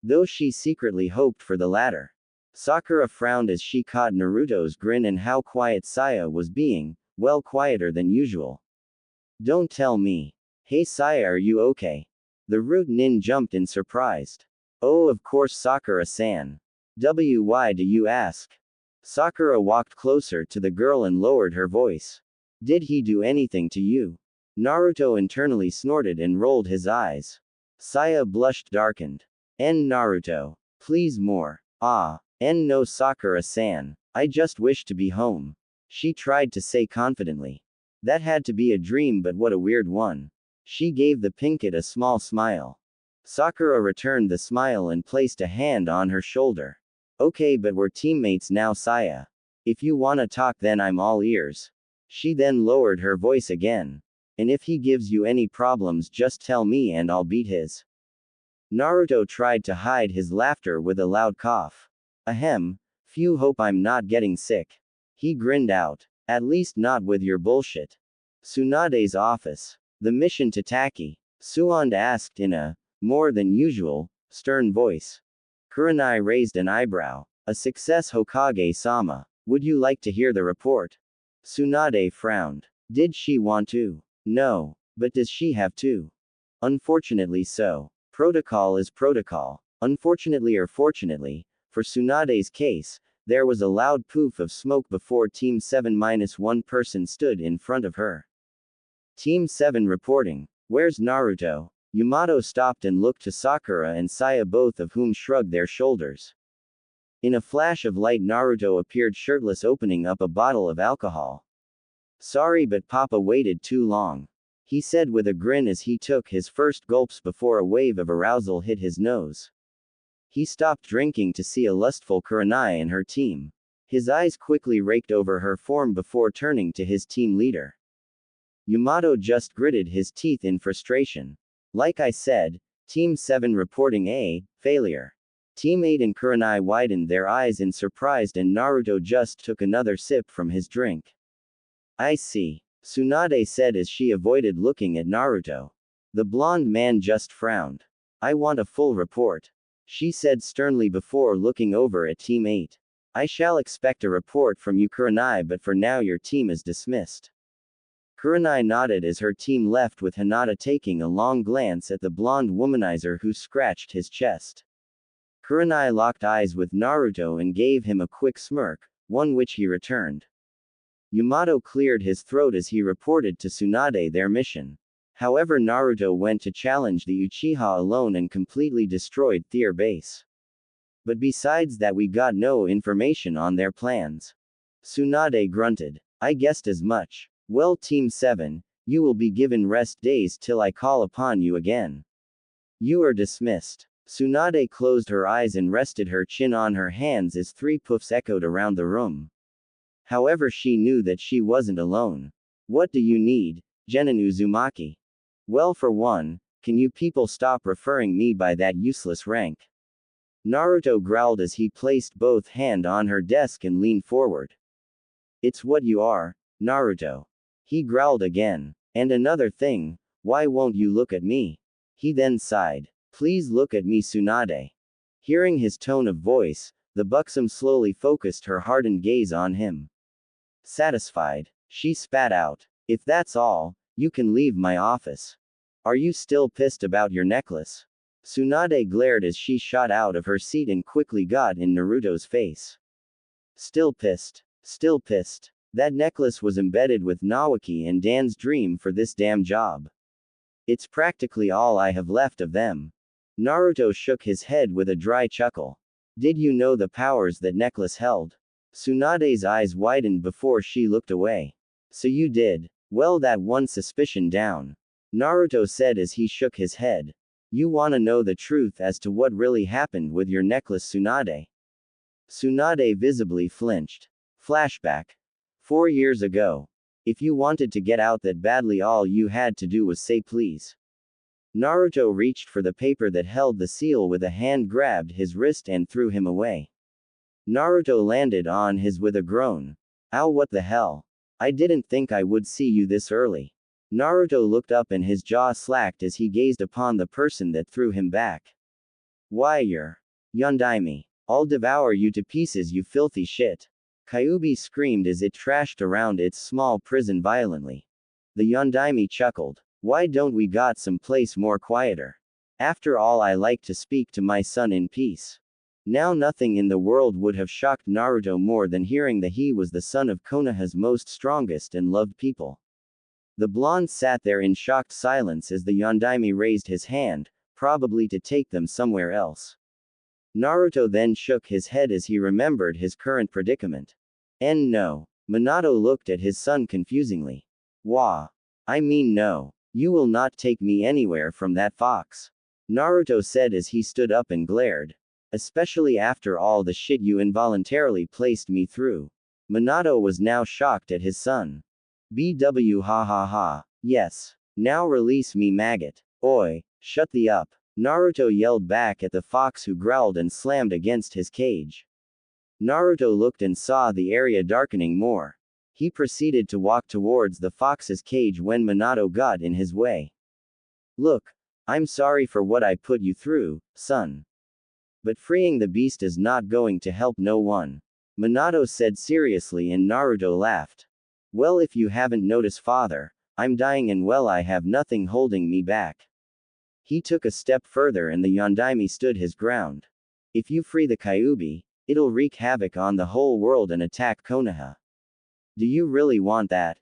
A: Though she secretly hoped for the latter. Sakura frowned as she caught Naruto's grin and how quiet Saya was being, well, quieter than usual. Don't tell me. Hey Saya, are you okay? The Root Nin jumped in surprised. Oh, of course, Sakura-san. Why do you ask? Sakura walked closer to the girl and lowered her voice. Did he do anything to you? Naruto internally snorted and rolled his eyes. Saya blushed, darkened. Naruto. Please more. No Sakura-san. I just wish to be home. She tried to say confidently. That had to be a dream, but what a weird one. She gave the pinkett a small smile. Sakura returned the smile and placed a hand on her shoulder. Okay, but we're teammates now, Saya. If you wanna talk, then I'm all ears. She then lowered her voice again. And if he gives you any problems, just tell me and I'll beat his. Naruto tried to hide his laughter with a loud cough. Ahem. Phew, hope I'm not getting sick. He grinned out. At least not with your bullshit. Tsunade's office. The mission to Taki. Tsunade asked in a more than usual stern voice. Kurenai raised an eyebrow. A success, Hokage-sama. Would you like to hear the report? Tsunade frowned. Did she want to? No. But does she have to? Unfortunately so. Protocol is protocol. Unfortunately or fortunately, for Tsunade's case, there was a loud poof of smoke before Team 7-1 person stood in front of her. Team 7 reporting. Where's Naruto? Yamato stopped and looked to Sakura and Saya, both of whom shrugged their shoulders. In a flash of light, Naruto appeared shirtless, opening up a bottle of alcohol. Sorry, but Papa waited too long. He said with a grin as he took his first gulps before a wave of arousal hit his nose. He stopped drinking to see a lustful Kurenai and her team. His eyes quickly raked over her form before turning to his team leader. Yamato just gritted his teeth in frustration. Like I said, Team 7 reporting a failure. Team 8 and Kurenai widened their eyes in surprise, and Naruto just took another sip from his drink. I see. Tsunade said as she avoided looking at Naruto. The blonde man just frowned. I want a full report. She said sternly before looking over at Team 8. I shall expect a report from you, Kurenai, but for now your team is dismissed. Kurenai nodded as her team left, with Hinata taking a long glance at the blonde womanizer who scratched his chest. Kurenai locked eyes with Naruto and gave him a quick smirk, one which he returned. Yamato cleared his throat as he reported to Tsunade their mission. However, Naruto went to challenge the Uchiha alone and completely destroyed their base. But besides that, we got no information on their plans. Tsunade grunted. I guessed as much. Well, Team 7, you will be given rest days till I call upon you again. You are dismissed. Tsunade closed her eyes and rested her chin on her hands as 3 puffs echoed around the room. However, she knew that she wasn't alone. What do you need, Genin Uzumaki? Well, for one, can you people stop referring me by that useless rank? Naruto growled as he placed both hands on her desk and leaned forward. It's what you are, Naruto. He growled again. And another thing, why won't you look at me? He then sighed. Please look at me, Tsunade. Hearing his tone of voice, the buxom slowly focused her hardened gaze on him. Satisfied, she spat out. If that's all, you can leave my office. Are you still pissed about your necklace? Tsunade glared as she shot out of her seat and quickly got in Naruto's face. Still pissed. Still pissed. That necklace was embedded with Nawaki and Dan's dream for this damn job. It's practically all I have left of them. Naruto shook his head with a dry chuckle. Did you know the powers that necklace held? Tsunade's eyes widened before she looked away. So you did. Well, that one suspicion down. Naruto said as he shook his head. You wanna know the truth as to what really happened with your necklace, Tsunade? Tsunade visibly flinched. Flashback. 4 years ago. If you wanted to get out that badly, all you had to do was say please. Naruto reached for the paper that held the seal with a hand, grabbed his wrist and threw him away. Naruto landed on his with a groan. Ow, what the hell? I didn't think I would see you this early. Naruto looked up and his jaw slacked as he gazed upon the person that threw him back. Why, you're Yondaime. I'll devour you to pieces, you filthy shit. Kyuubi screamed as it trashed around its small prison violently. The Yondaime chuckled. Why don't we got some place more quieter? After all, I like to speak to my son in peace. Now nothing in the world would have shocked Naruto more than hearing that he was the son of Konoha's most strongest and loved people. The blonde sat there in shocked silence as the Yondaime raised his hand, probably to take them somewhere else. Naruto then shook his head as he remembered his current predicament. No. Minato looked at his son confusingly. Wah. I mean no. You will not take me anywhere from that fox. Naruto said as he stood up and glared. Especially after all the shit you involuntarily placed me through. Minato was now shocked at his son. BW ha ha ha. Yes. Now release me maggot. Oi, shut the up. Naruto yelled back at the fox who growled and slammed against his cage. Naruto looked and saw the area darkening more. He proceeded to walk towards the fox's cage when Minato got in his way. Look, I'm sorry for what I put you through, son. But freeing the beast is not going to help no one. Minato said seriously and Naruto laughed. Well, if you haven't noticed, father, I'm dying and well, I have nothing holding me back. He took a step further and the Yondaime stood his ground. If you free the Kyuubi, it'll wreak havoc on the whole world and attack Konoha. Do you really want that?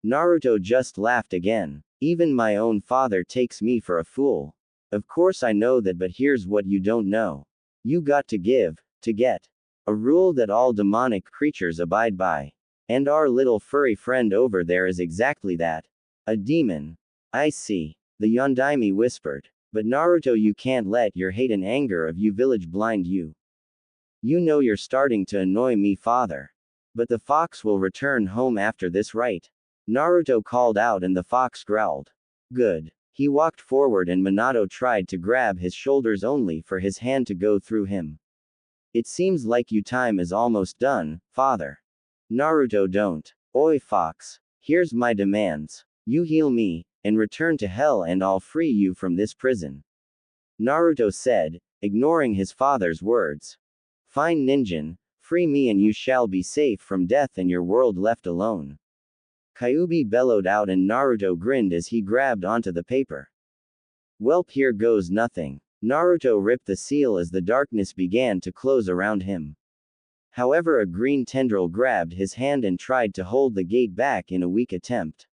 A: Naruto just laughed again. Even my own father takes me for a fool. Of course I know that, but here's what you don't know. You got to give, to get. A rule that all demonic creatures abide by. And our little furry friend over there is exactly that. A demon. I see. The Yondaime whispered. But Naruto, you can't let your hate and anger of you village blind you. You know you're starting to annoy me, father. But the fox will return home after this, right? Naruto called out and the fox growled. Good. He walked forward and Minato tried to grab his shoulders only for his hand to go through him. It seems like your time is almost done, father. Naruto, don't. Oi, fox. Here's my demands. You heal me, and return to hell and I'll free you from this prison. Naruto said, ignoring his father's words. Fine, Ninjin. Free me and you shall be safe from death and your world left alone. Kyuubi bellowed out and Naruto grinned as he grabbed onto the paper. Welp, here goes nothing. Naruto ripped the seal as the darkness began to close around him. However, a green tendril grabbed his hand and tried to hold the gate back in a weak attempt.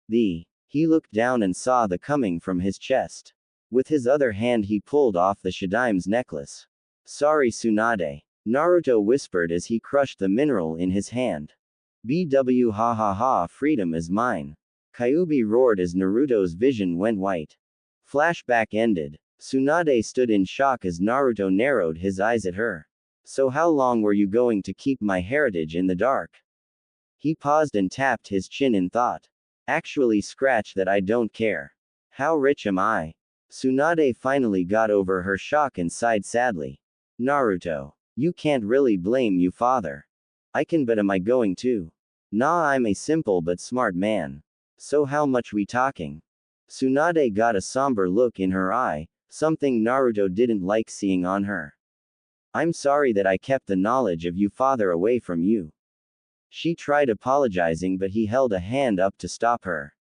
A: He looked down and saw the coming from his chest. With his other hand he pulled off the Shadaime's necklace. Sorry, Tsunade. Naruto whispered as he crushed the mineral in his hand. BW ha ha ha, freedom is mine. Kyuubi roared as Naruto's vision went white. Flashback ended. Tsunade stood in shock as Naruto narrowed his eyes at her. So how long were you going to keep my heritage in the dark? He paused and tapped his chin in thought. Actually, scratch that, I don't care. How rich am I? Tsunade finally got over her shock and sighed sadly. Naruto. You can't really blame you, father. I can, but am I going to? Nah, I'm a simple but smart man. So how much we talking? Tsunade got a somber look in her eye, something Naruto didn't like seeing on her. I'm sorry that I kept the knowledge of you, father, away from you. She tried apologizing, but he held a hand up to stop her.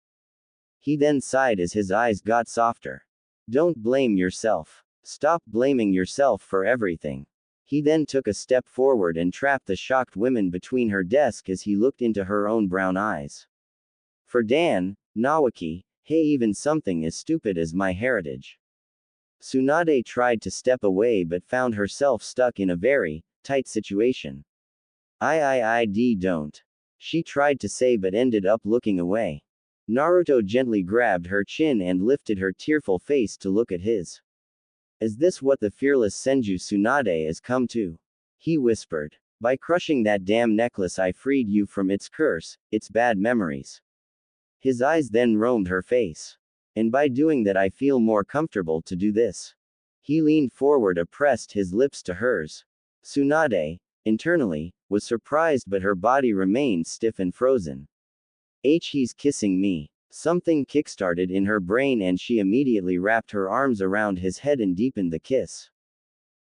A: He then sighed as his eyes got softer. Don't blame yourself. Stop blaming yourself for everything. He then took a step forward and trapped the shocked woman between her desk as he looked into her own brown eyes. For Dan, Nawaki, hey, even something as stupid as my heritage. Tsunade tried to step away but found herself stuck in a very tight situation. Don't. She tried to say but ended up looking away. Naruto gently grabbed her chin and lifted her tearful face to look at his. Is this what the fearless Senju Tsunade has come to? He whispered. By crushing that damn necklace I freed you from its curse, its bad memories. His eyes then roamed her face. And by doing that I feel more comfortable to do this. He leaned forward and pressed his lips to hers. Tsunade, internally, was surprised but her body remained stiff and frozen. He's kissing me. Something kickstarted in her brain and she immediately wrapped her arms around his head and deepened the kiss.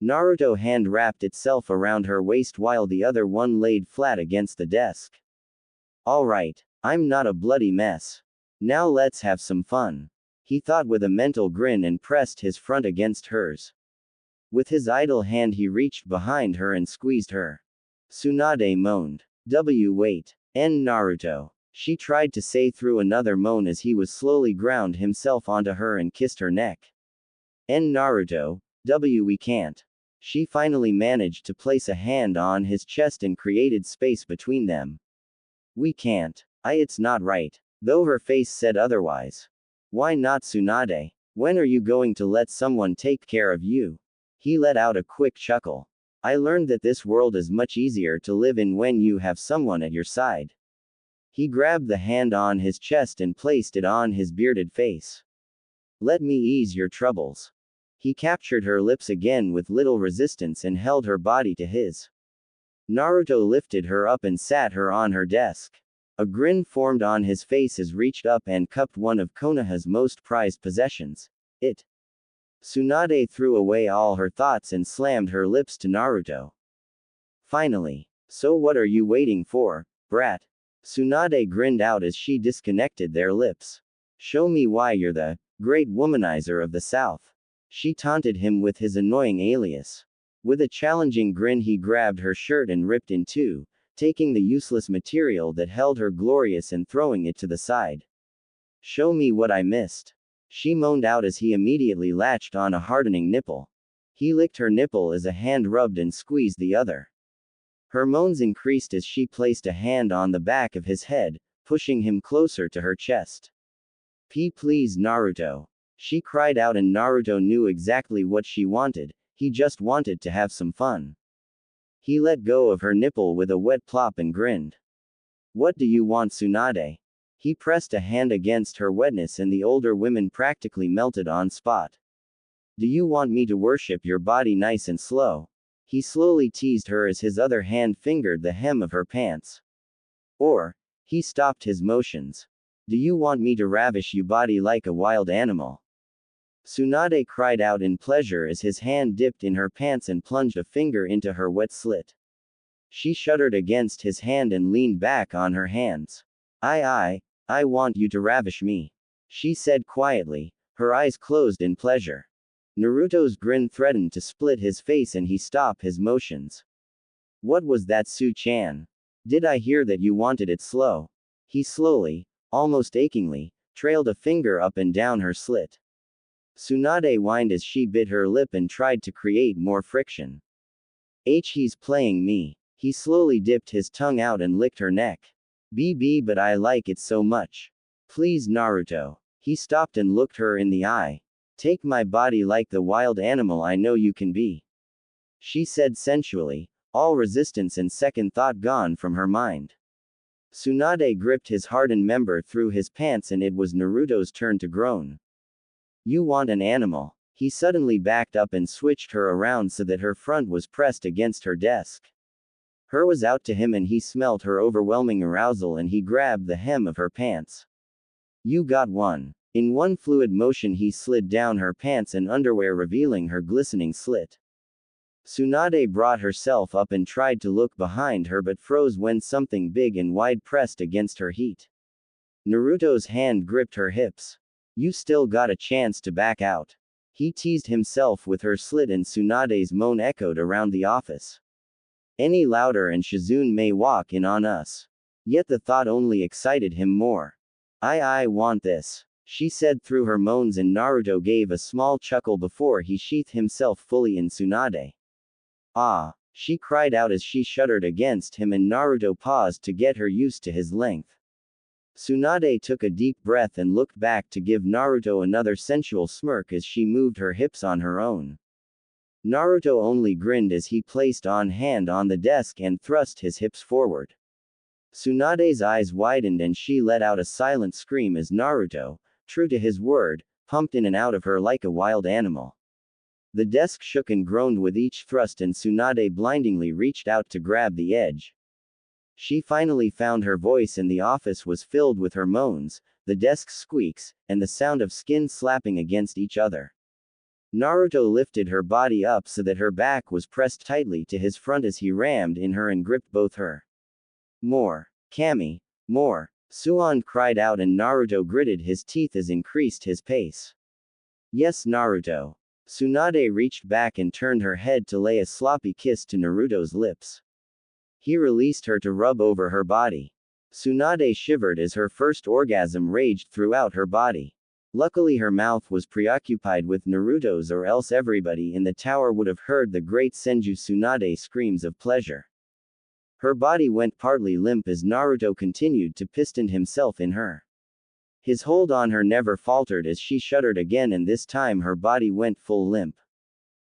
A: Naruto's hand wrapped itself around her waist while the other one laid flat against the desk. Alright, I'm not a bloody mess. Now let's have some fun. He thought with a mental grin and pressed his front against hers. With his idle hand he reached behind her and squeezed her. Tsunade moaned. Wait. Naruto. She tried to say through another moan as he was slowly ground himself onto her and kissed her neck. Naruto. We can't. She finally managed to place a hand on his chest and created space between them. We can't. It's not right. Though her face said otherwise. Why not, Tsunade? When are you going to let someone take care of you? He let out a quick chuckle. I learned that this world is much easier to live in when you have someone at your side. He grabbed the hand on his chest and placed it on his bearded face. Let me ease your troubles. He captured her lips again with little resistance and held her body to his. Naruto lifted her up and sat her on her desk. A grin formed on his face as reached up and cupped one of Konoha's most prized possessions. It. Tsunade threw away all her thoughts and slammed her lips to Naruto. Finally. So what are you waiting for, brat? Tsunade grinned out as she disconnected their lips. Show me why you're the great womanizer of the South. She taunted him with his annoying alias. With a challenging grin he grabbed her shirt and ripped in two, taking the useless material that held her glorious and throwing it to the side. Show me what I missed. She moaned out as he immediately latched on a hardening nipple. He licked her nipple as a hand rubbed and squeezed the other. Her moans increased as she placed a hand on the back of his head, pushing him closer to her chest. Please, Naruto. She cried out, and Naruto knew exactly what she wanted. He just wanted to have some fun. He let go of her nipple with a wet plop and grinned. What do you want, Tsunade? He pressed a hand against her wetness and the older woman practically melted on spot. Do you want me to worship your body nice and slow? He slowly teased her as his other hand fingered the hem of her pants. Or, he stopped his motions. Do you want me to ravish you body like a wild animal? Tsunade cried out in pleasure as his hand dipped in her pants and plunged a finger into her wet slit. She shuddered against his hand and leaned back on her hands. I want you to ravish me. She said quietly, her eyes closed in pleasure. Naruto's grin threatened to split his face and he stopped his motions. What was that, Su-chan? Did I hear that you wanted it slow? He slowly, almost achingly, trailed a finger up and down her slit. Tsunade whined as she bit her lip and tried to create more friction. He's playing me. He slowly dipped his tongue out and licked her neck. But I like it so much. Please, Naruto. He stopped and looked her in the eye. Take my body like the wild animal I know you can be. She said sensually, all resistance and second thought gone from her mind. Tsunade gripped his hardened member through his pants and it was Naruto's turn to groan. You want an animal? He suddenly backed up and switched her around so that her front was pressed against her desk. Her was out to him and he smelt her overwhelming arousal and he grabbed the hem of her pants. You got one. In one fluid motion he slid down her pants and underwear revealing her glistening slit. Tsunade brought herself up and tried to look behind her but froze when something big and wide pressed against her heat. Naruto's hand gripped her hips. You still got a chance to back out. He teased himself with her slit and Tsunade's moan echoed around the office. Any louder and Shizune may walk in on us. Yet the thought only excited him more. I want this. She said through her moans and Naruto gave a small chuckle before he sheathed himself fully in Tsunade. Ah! She cried out as she shuddered against him and Naruto paused to get her used to his length. Tsunade took a deep breath and looked back to give Naruto another sensual smirk as she moved her hips on her own. Naruto only grinned as he placed on hand on the desk and thrust his hips forward. Tsunade's eyes widened and she let out a silent scream as Naruto, true to his word, pumped in and out of her like a wild animal. The desk shook and groaned with each thrust and Tsunade blindingly reached out to grab the edge. She finally found her voice and the office was filled with her moans, the desk squeaks, and the sound of skin slapping against each other. Naruto lifted her body up so that her back was pressed tightly to his front as he rammed in her and gripped both her. More. Kami. More. Suan cried out and Naruto gritted his teeth as increased his pace. Yes, Naruto. Tsunade reached back and turned her head to lay a sloppy kiss to Naruto's lips. He released her to rub over her body. Tsunade shivered as her first orgasm raged throughout her body. Luckily her mouth was preoccupied with Naruto's, or else everybody in the tower would have heard the great Senju Tsunade screams of pleasure. Her body went partly limp as Naruto continued to piston himself in her. His hold on her never faltered as she shuddered again, and this time her body went full limp.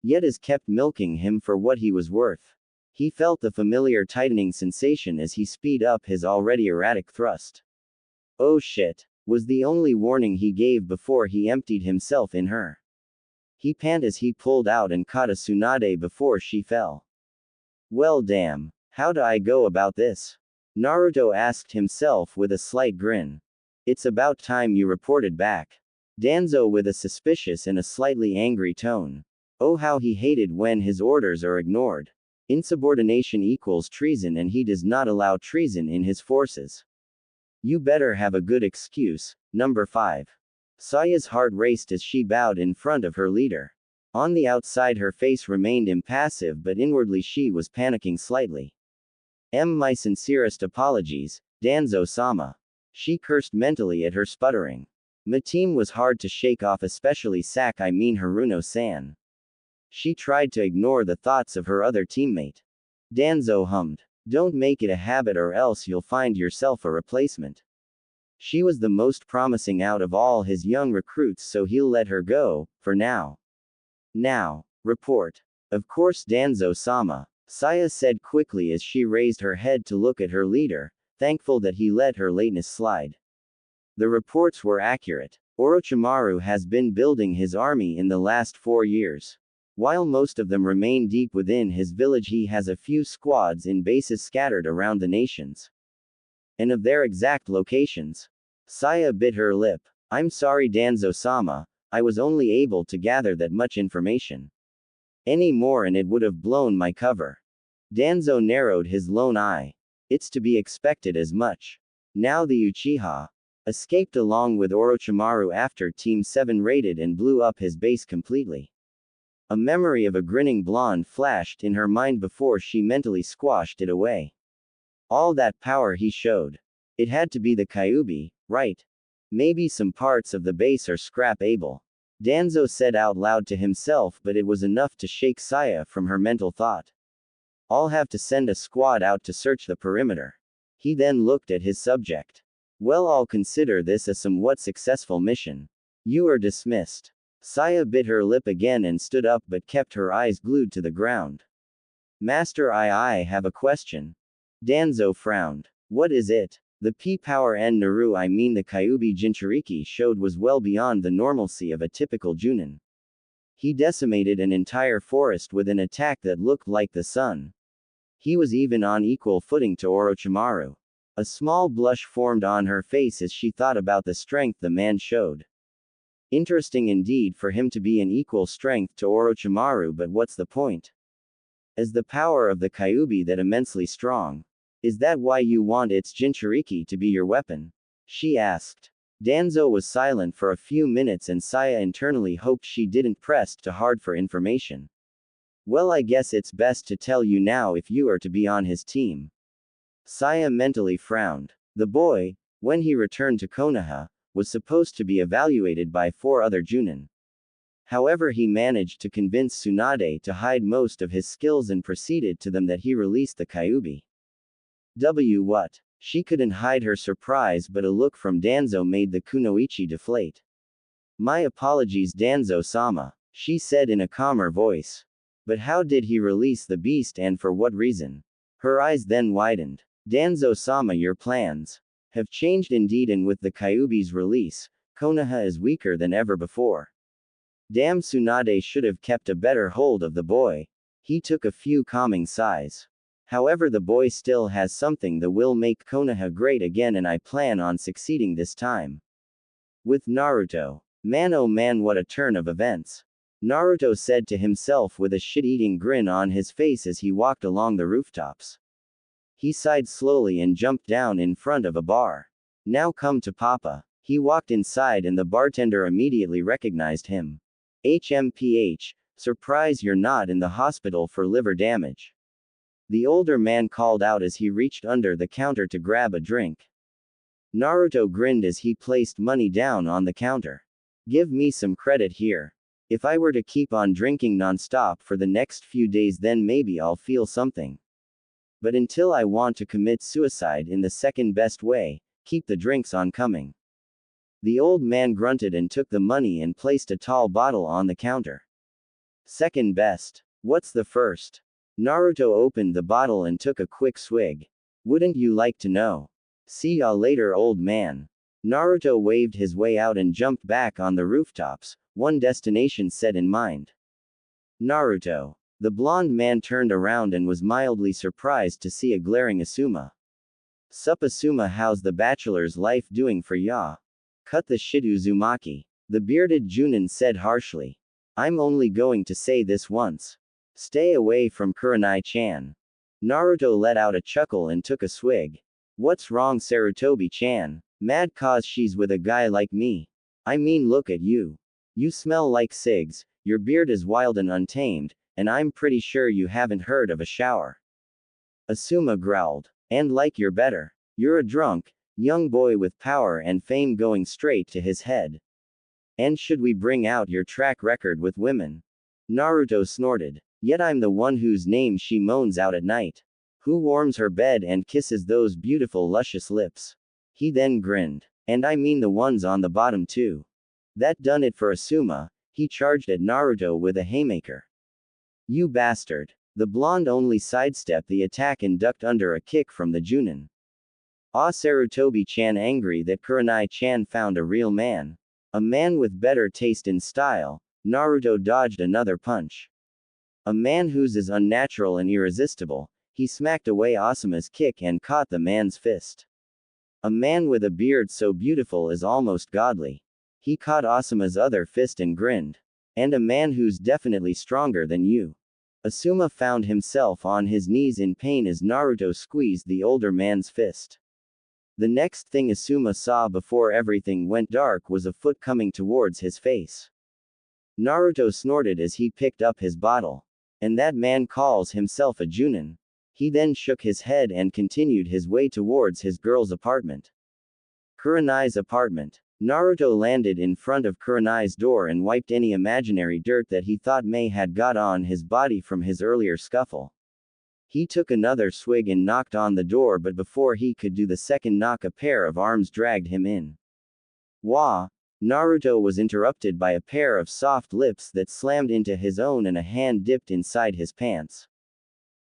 A: Yet as kept milking him for what he was worth. He felt the familiar tightening sensation as he speed up his already erratic thrust. "Oh shit," was the only warning he gave before he emptied himself in her. He panted as he pulled out and caught a Tsunade before she fell. "Well damn, how do I go about this?" Naruto asked himself with a slight grin. "It's about time you reported back." Danzo with a suspicious and a slightly angry tone. Oh how he hated when his orders are ignored. Insubordination equals treason, and he does not allow treason in his forces. You better have a good excuse. Number 5. Saya's heart raced as she bowed in front of her leader. On the outside her face remained impassive, but inwardly she was panicking slightly. My sincerest apologies, Danzo-sama. She cursed mentally at her sputtering. My team was hard to shake off, especially Haruno-san. She tried to ignore the thoughts of her other teammate. Danzo hummed. Don't make it a habit or else you'll find yourself a replacement. She was the most promising out of all his young recruits, so he'll let her go, for now. Now, report. Of course Danzo-sama, Saya said quickly as she raised her head to look at her leader, thankful that he let her lateness slide. The reports were accurate. Orochimaru has been building his army in the last 4 years. While most of them remain deep within his village, he has a few squads in bases scattered around the nations. And of their exact locations. Saya bit her lip. I'm sorry Danzo-sama, I was only able to gather that much information. Any more and it would have blown my cover. Danzo narrowed his lone eye. It's to be expected as much. Now the Uchiha escaped along with Orochimaru after Team 7 raided and blew up his base completely. A memory of a grinning blonde flashed in her mind before she mentally squashed it away. All that power he showed. It had to be the Kyuubi, right? Maybe some parts of the base are scrap-able. Danzo said out loud to himself, but it was enough to shake Saya from her mental thought. I'll have to send a squad out to search the perimeter. He then looked at his subject. Well, I'll consider this a somewhat successful mission. You are dismissed. Saya bit her lip again and stood up but kept her eyes glued to the ground. Master, I have a question. Danzo frowned. What is it? The P-power the Kyuubi Jinchuriki showed was well beyond the normalcy of a typical Junin. He decimated an entire forest with an attack that looked like the sun. He was even on equal footing to Orochimaru. A small blush formed on her face as she thought about the strength the man showed. Interesting indeed for him to be an equal strength to Orochimaru, but what's the point? Is the power of the Kyuubi that immensely strong? Is that why you want its Jinchuriki to be your weapon? She asked. Danzo was silent for a few minutes and Saya internally hoped she didn't press too hard for information. Well, I guess it's best to tell you now if you are to be on his team. Saya mentally frowned. The boy, when he returned to Konoha, was supposed to be evaluated by 4 other Junin. However, he managed to convince Tsunade to hide most of his skills and proceeded to them that he released the Kyuubi. What? She couldn't hide her surprise, but a look from Danzo made the kunoichi deflate. My apologies Danzo-sama, she said in a calmer voice. But how did he release the beast and for what reason? Her eyes then widened. Danzo-sama, your plans have changed indeed, and with the Kyuubi's release, Konoha is weaker than ever before. Damn, Tsunade should have kept a better hold of the boy. He took a few calming sighs. However, the boy still has something that will make Konoha great again, and I plan on succeeding this time. With Naruto. Man, oh man, what a turn of events. Naruto said to himself with a shit-eating grin on his face as he walked along the rooftops. He sighed slowly and jumped down in front of a bar. Now come to Papa. He walked inside and the bartender immediately recognized him. HMPH, surprise, you're not in the hospital for liver damage. The older man called out as he reached under the counter to grab a drink. Naruto grinned as he placed money down on the counter. Give me some credit here. If I were to keep on drinking nonstop for the next few days, then maybe I'll feel something. But until I want to commit suicide in the second best way, keep the drinks on coming. The old man grunted and took the money and placed a tall bottle on the counter. Second best. What's the first? Naruto opened the bottle and took a quick swig. Wouldn't you like to know? See ya later, old man. Naruto waved his way out and jumped back on the rooftops, one destination set in mind. Naruto. The blonde man turned around and was mildly surprised to see a glaring Asuma. Sup Asuma, how's the bachelor's life doing for ya? Cut the shit, Uzumaki. The bearded Junin said harshly. I'm only going to say this once. Stay away from Kurenai-chan. Naruto let out a chuckle and took a swig. What's wrong, Sarutobi-chan? Mad cause she's with a guy like me. I mean, look at you. You smell like cigs, your beard is wild and untamed, and I'm pretty sure you haven't heard of a shower. Asuma growled. And like you're better. You're a drunk, young boy with power and fame going straight to his head. And should we bring out your track record with women? Naruto snorted. Yet I'm the one whose name she moans out at night. Who warms her bed and kisses those beautiful luscious lips. He then grinned. And I mean the ones on the bottom too. That done it for Asuma. He charged at Naruto with a haymaker. You bastard. The blonde only sidestepped the attack and ducked under a kick from the Junin. Ah, Sarutobi-chan angry that Kurenai-chan found a real man. A man with better taste and style. Naruto dodged another punch. A man who's as unnatural and irresistible. He smacked away Asuma's kick and caught the man's fist. A man with a beard so beautiful is almost godly. He caught Asuma's other fist and grinned. And a man who's definitely stronger than you. Asuma found himself on his knees in pain as Naruto squeezed the older man's fist. The next thing Asuma saw before everything went dark was a foot coming towards his face. Naruto snorted as he picked up his bottle. And that man calls himself a Junin. He then shook his head and continued his way towards his girl's apartment. Kurenai's apartment. Naruto landed in front of Kurenai's door and wiped any imaginary dirt that he thought may had got on his body from his earlier scuffle. He took another swig and knocked on the door, but before he could do the second knock, a pair of arms dragged him in. Wah! Naruto was interrupted by a pair of soft lips that slammed into his own and a hand dipped inside his pants.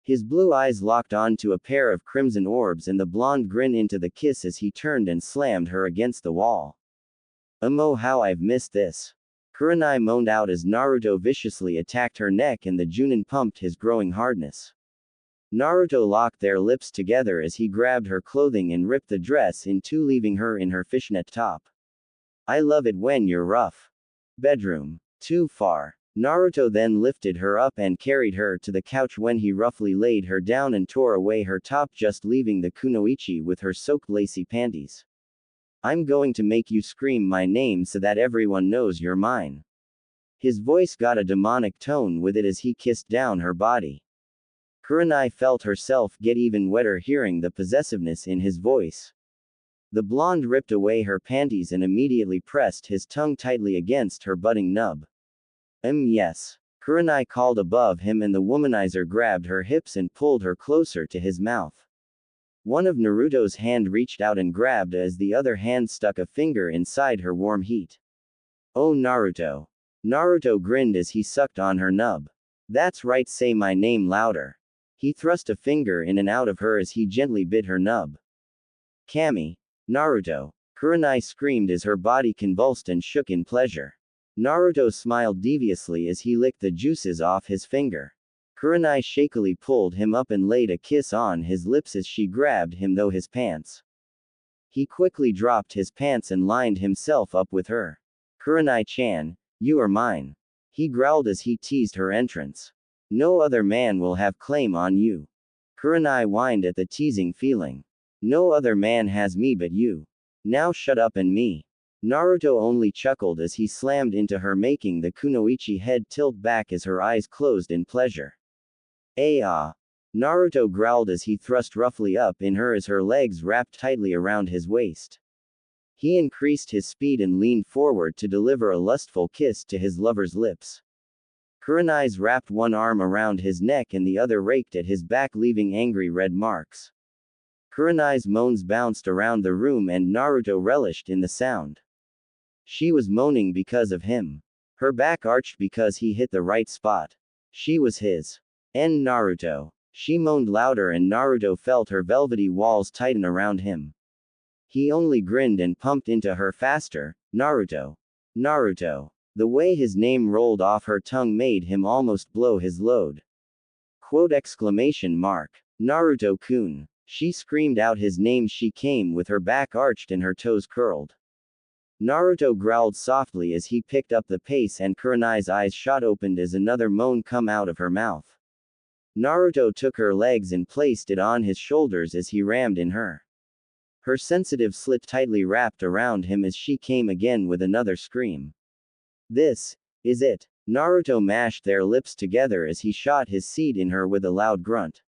A: His blue eyes locked onto a pair of crimson orbs and the blonde grin into the kiss as he turned and slammed her against the wall. Oh, how I've missed this. Kurenai moaned out as Naruto viciously attacked her neck and the Junin pumped his growing hardness. Naruto locked their lips together as he grabbed her clothing and ripped the dress in two, leaving her in her fishnet top. I love it when you're rough. Bedroom. Too far. Naruto then lifted her up and carried her to the couch when he roughly laid her down and tore away her top, just leaving the kunoichi with her soaked lacy panties. I'm going to make you scream my name so that everyone knows you're mine. His voice got a demonic tone with it as he kissed down her body. Kurenai felt herself get even wetter hearing the possessiveness in his voice. The blonde ripped away her panties and immediately pressed his tongue tightly against her budding nub. Yes. Kurenai called above him and the womanizer grabbed her hips and pulled her closer to his mouth. One of Naruto's hand reached out and grabbed as the other hand stuck a finger inside her warm heat. Oh, Naruto. Naruto grinned as he sucked on her nub. That's right, say my name louder. He thrust a finger in and out of her as he gently bit her nub. Kami. Naruto. Kurenai screamed as her body convulsed and shook in pleasure. Naruto smiled deviously as he licked the juices off his finger. Kurenai shakily pulled him up and laid a kiss on his lips as she grabbed him through his pants. He quickly dropped his pants and lined himself up with her. Kurenai-chan, you are mine. He growled as he teased her entrance. No other man will have claim on you. Kurenai whined at the teasing feeling. No other man has me but you. Now shut up and me. Naruto only chuckled as he slammed into her, making the kunoichi head tilt back as her eyes closed in pleasure. Naruto growled as he thrust roughly up in her as her legs wrapped tightly around his waist. He increased his speed and leaned forward to deliver a lustful kiss to his lover's lips. Kurenai's wrapped one arm around his neck and the other raked at his back, leaving angry red marks. Kurenai's moans bounced around the room and Naruto relished in the sound. She was moaning because of him. Her back arched because he hit the right spot. She was his. Naruto. She moaned louder and Naruto felt her velvety walls tighten around him. He only grinned and pumped into her faster. Naruto. Naruto. The way his name rolled off her tongue made him almost blow his load. Quote exclamation mark. Naruto-kun. She screamed out his name. She came with her back arched and her toes curled. Naruto growled softly as he picked up the pace and Kurenai's eyes shot open as another moan come out of her mouth. Naruto took her legs and placed it on his shoulders as he rammed in her. Her sensitive slit tightly wrapped around him as she came again with another scream. This is it. Naruto mashed their lips together as he shot his seed in her with a loud grunt.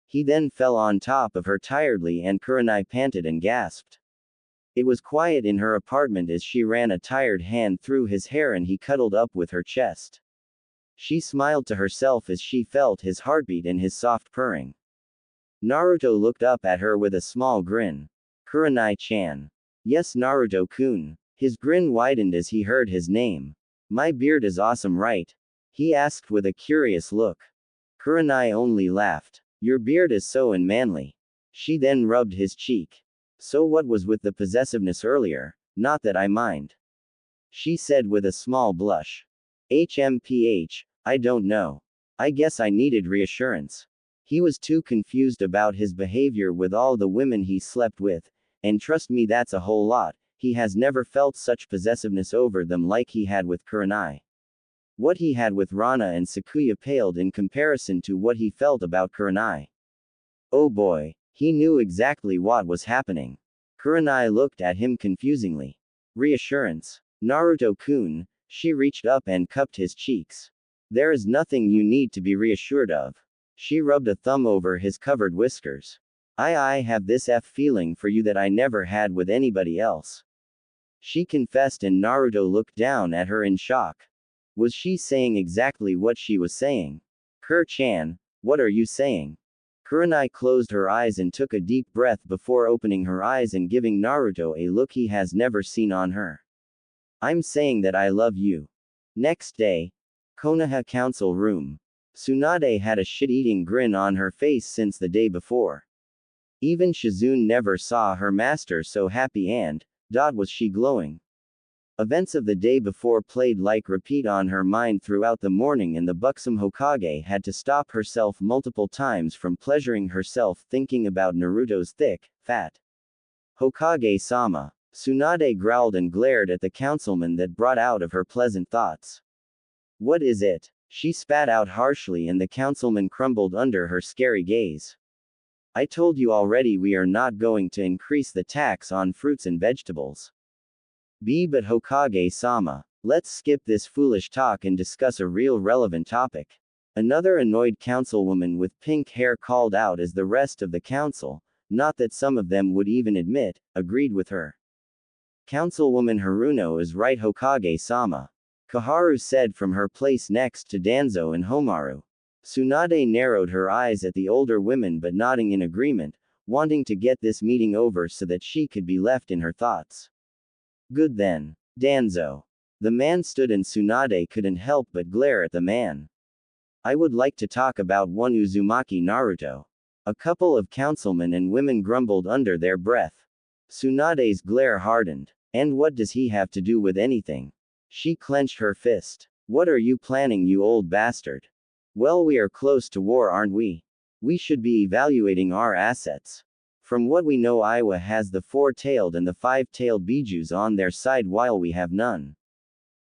A: He then fell on top of her tiredly and Kurenai panted and gasped. It was quiet in her apartment as she ran a tired hand through his hair and he cuddled up with her chest. She smiled to herself as she felt his heartbeat and his soft purring. Naruto looked up at her with a small grin. Kurenai-chan. Yes, Naruto-kun. His grin widened as he heard his name. My beard is awesome, right? He asked with a curious look. Kurenai only laughed. Your beard is so unmanly. She then rubbed his cheek. So what was with the possessiveness earlier? Not that I mind. She said with a small blush. I don't know. I guess I needed reassurance. He was too confused about his behavior with all the women he slept with, and trust me, that's a whole lot. He has never felt such possessiveness over them like he had with Kurenai. What he had with Rana and Sakuya paled in comparison to what he felt about Kurenai. Oh boy, he knew exactly what was happening. Kurenai looked at him confusingly. Reassurance. Naruto-kun. She reached up and cupped his cheeks. There is nothing you need to be reassured of. She rubbed a thumb over his covered whiskers. I have this feeling for you that I never had with anybody else. She confessed and Naruto looked down at her in shock. Was she saying exactly what she was saying? Kur-chan, what are you saying? Kurenai closed her eyes and took a deep breath before opening her eyes and giving Naruto a look he has never seen on her. I'm saying that I love you. Next day, Konoha Council Room. Tsunade had a shit-eating grin on her face since the day before. Even Shizune never saw her master so happy and, was she glowing. Events of the day before played like repeat on her mind throughout the morning and the buxom Hokage had to stop herself multiple times from pleasuring herself thinking about Naruto's thick, fat. Hokage-sama. Tsunade growled and glared at the councilman that brought out of her pleasant thoughts. What is it? She spat out harshly and the councilman crumbled under her scary gaze. I told you already we are not going to increase the tax on fruits and vegetables. But Hokage-sama, let's skip this foolish talk and discuss a real relevant topic. Another annoyed councilwoman with pink hair called out as the rest of the council, not that some of them would even admit, agreed with her. Councilwoman Haruno is right, Hokage-sama. Kaharu said from her place next to Danzo and Homaru. Tsunade narrowed her eyes at the older women but nodding in agreement, wanting to get this meeting over so that she could be left in her thoughts. Good then. Danzo. The man stood and Tsunade couldn't help but glare at the man. I would like to talk about one Uzumaki Naruto. A couple of councilmen and women grumbled under their breath. Tsunade's glare hardened. And what does he have to do with anything? She clenched her fist. What are you planning, you old bastard? Well, we are close to war, aren't we? We should be evaluating our assets. From what we know, Iowa has the four-tailed and the five-tailed Bijus on their side while we have none.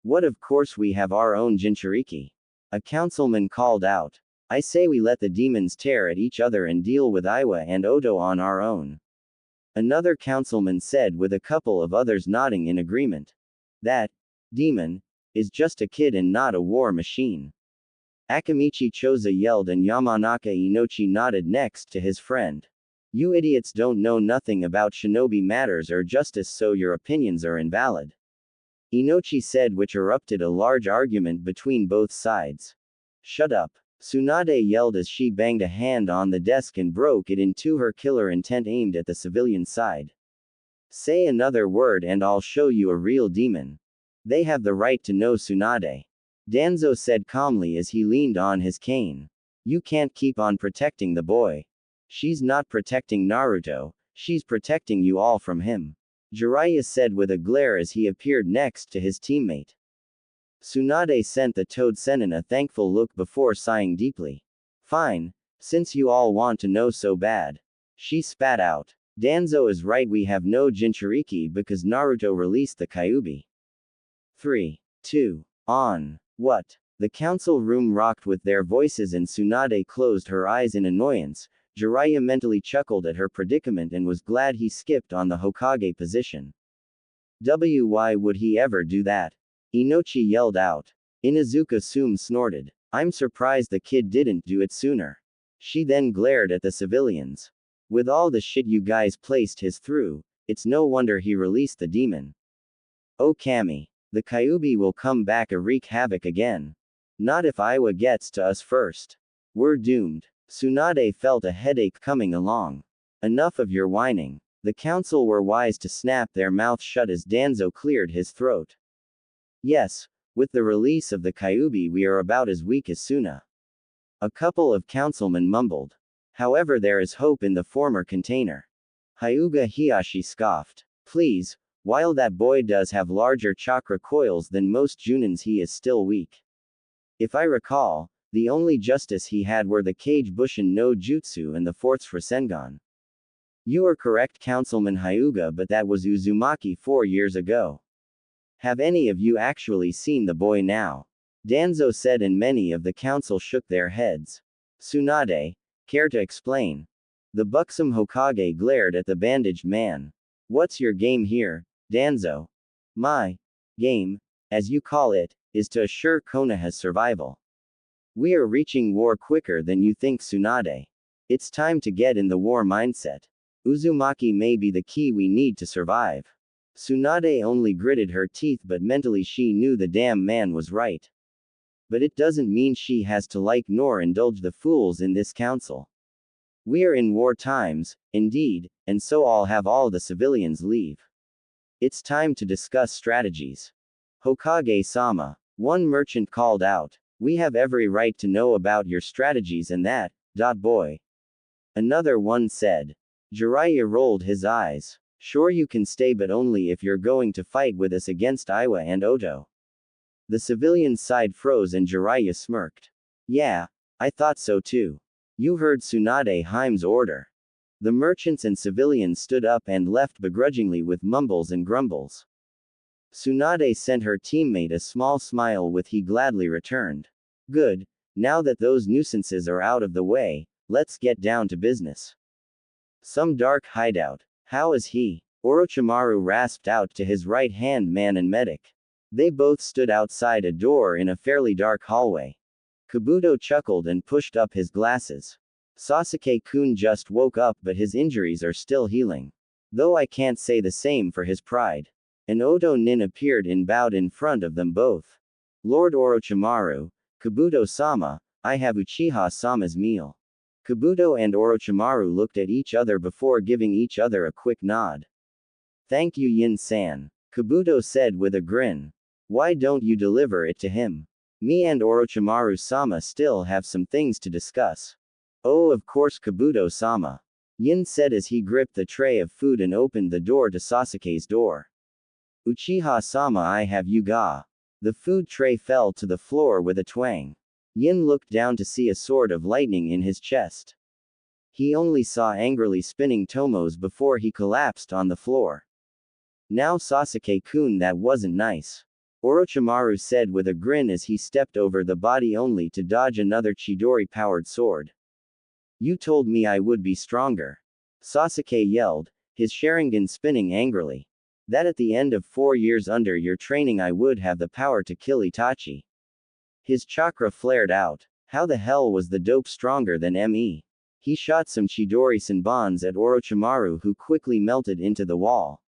A: What, of course we have our own Jinchuriki. A councilman called out. I say we let the demons tear at each other and deal with Iowa and Oto on our own. Another councilman said with a couple of others nodding in agreement. That demon is just a kid and not a war machine. Akamichi Choza yelled and Yamanaka Inochi nodded next to his friend. You idiots don't know nothing about shinobi matters or justice, so your opinions are invalid. Inochi said, which erupted a large argument between both sides. Shut up. Tsunade yelled as she banged a hand on the desk and broke it in two, her killer intent aimed at the civilian side. Say another word and I'll show you a real demon. They have the right to know, Tsunade. Danzo said calmly as he leaned on his cane. You can't keep on protecting the boy. She's not protecting Naruto, she's protecting you all from him. Jiraiya said with a glare as he appeared next to his teammate. Tsunade sent the Toad Sennin a thankful look before sighing deeply. Fine, since you all want to know so bad. She spat out. Danzo is right, we have no Jinchuriki because Naruto released the Kyuubi. 3, 2, on. What? The council room rocked with their voices and Tsunade closed her eyes in annoyance. Jiraiya mentally chuckled at her predicament and was glad he skipped on the Hokage position. Why would he ever do that? Inochi yelled out. Inuzuka Sume snorted. I'm surprised the kid didn't do it sooner. She then glared at the civilians. With all the shit you guys placed his through, it's no wonder he released the demon. Oh Kami. The Kyuubi will come back and wreak havoc again. Not if Iwa gets to us first. We're doomed. Tsunade felt a headache coming along. Enough of your whining. The council were wise to snap their mouth shut as Danzo cleared his throat. Yes, with the release of the Kyuubi we are about as weak as Suna. A couple of councilmen mumbled. However, there is hope in the former container. Hyuga Hiyashi scoffed. Please, while that boy does have larger chakra coils than most Junins, he is still weak. If I recall, the only justice he had were the Kage Bushin no Jutsu and the Fourth Rasengan. You are correct, Councilman Hyuga, but that was Uzumaki 4 years ago. Have any of you actually seen the boy now? Danzo said, and many of the council shook their heads. Tsunade, care to explain? The buxom Hokage glared at the bandaged man. What's your game here, Danzo? My game, as you call it, is to assure Konoha's survival. We are reaching war quicker than you think, Tsunade. It's time to get in the war mindset. Uzumaki may be the key we need to survive. Tsunade only gritted her teeth, but mentally she knew the damn man was right. But it doesn't mean she has to like nor indulge the fools in this council. We are in war times, indeed, and so I'll have all the civilians leave. It's time to discuss strategies. Hokage-sama, one merchant called out. We have every right to know about your strategies and that, boy. Another one said. Jiraiya rolled his eyes. Sure, you can stay, but only if you're going to fight with us against Iwa and Oto. The civilian's side froze and Jiraiya smirked. Yeah, I thought so too. You heard Tsunade Haim's order. The merchants and civilians stood up and left begrudgingly with mumbles and grumbles. Tsunade sent her teammate a small smile with he gladly returned. Good, now that those nuisances are out of the way, let's get down to business. Some dark hideout. How is he? Orochimaru rasped out to his right-hand man and medic. They both stood outside a door in a fairly dark hallway. Kabuto chuckled and pushed up his glasses. Sasuke-kun just woke up, but his injuries are still healing. Though I can't say the same for his pride. An Oto nin appeared and bowed in front of them both. Lord Orochimaru, Kabuto-sama, I have Uchiha-sama's meal. Kabuto and Orochimaru looked at each other before giving each other a quick nod. Thank you, Yin-san, Kabuto said with a grin. Why don't you deliver it to him? Me and Orochimaru-sama still have some things to discuss. Oh, of course, Kabuto-sama. Yin said as he gripped the tray of food and opened the door to Sasuke's door. Uchiha-sama, I have you ga. The food tray fell to the floor with a twang. Yin looked down to see a sword of lightning in his chest. He only saw angrily spinning tomos before he collapsed on the floor. Now Sasuke-kun, that wasn't nice. Orochimaru said with a grin as he stepped over the body only to dodge another Chidori-powered sword. You told me I would be stronger. Sasuke yelled, his Sharingan spinning angrily. That at the end of 4 years under your training I would have the power to kill Itachi. His chakra flared out. How the hell was the dope stronger than me? He shot some Chidori Senbons at Orochimaru, who quickly melted into the wall.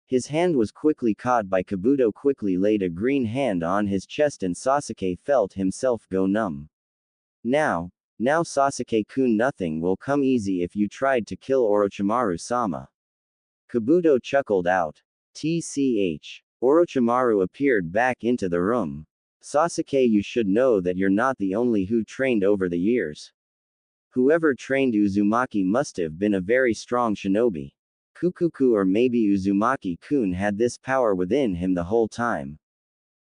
A: His hand was quickly caught by Kabuto, quickly laid a green hand on his chest, and Sasuke felt himself go numb. Now Sasuke-kun, nothing will come easy if you tried to kill Orochimaru-sama. Kabuto chuckled out. Tch. Orochimaru appeared back into the room. Sasuke, you should know that you're not the only who trained over the years. Whoever trained Uzumaki must have been a very strong shinobi. Kukuku, or maybe Uzumaki-kun had this power within him the whole time.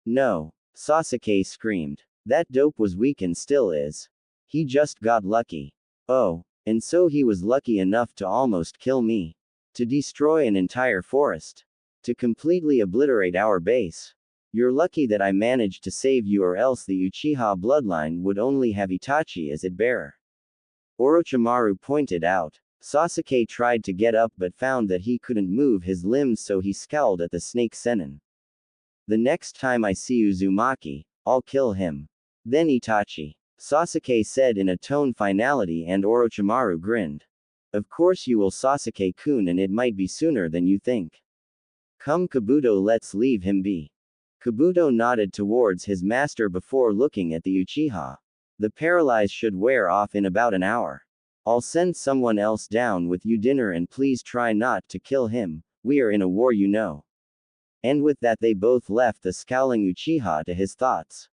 A: No, Sasuke screamed. That dope was weak and still is. He just got lucky. Oh, and so he was lucky enough to almost kill me. To destroy an entire forest. To completely obliterate our base. You're lucky that I managed to save you, or else the Uchiha bloodline would only have Itachi as its bearer. Orochimaru pointed out. Sasuke tried to get up but found that he couldn't move his limbs, so he scowled at the snake Sennin. The next time I see Uzumaki, I'll kill him. Then Itachi. Sasuke said in a tone finality, and Orochimaru grinned. Of course you will, Sasuke-kun, and it might be sooner than you think. Come Kabuto, let's leave him be. Kabuto nodded towards his master before looking at the Uchiha. The paralyze should wear off in about an hour. I'll send someone else down with you dinner, and please try not to kill him, we are in a war, you know. And with that they both left the scowling Uchiha to his thoughts.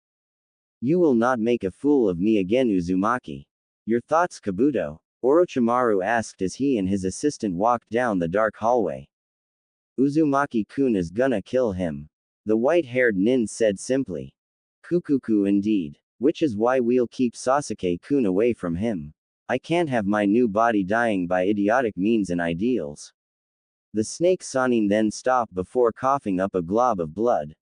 A: You will not make a fool of me again, Uzumaki. Your thoughts, Kabuto? Orochimaru asked as he and his assistant walked down the dark hallway. Uzumaki-kun is gonna kill him. The white-haired nin said simply. Kukuku indeed. Which is why we'll keep Sasuke-kun away from him. I can't have my new body dying by idiotic means and ideals. The snake Sanin then stopped before coughing up a glob of blood.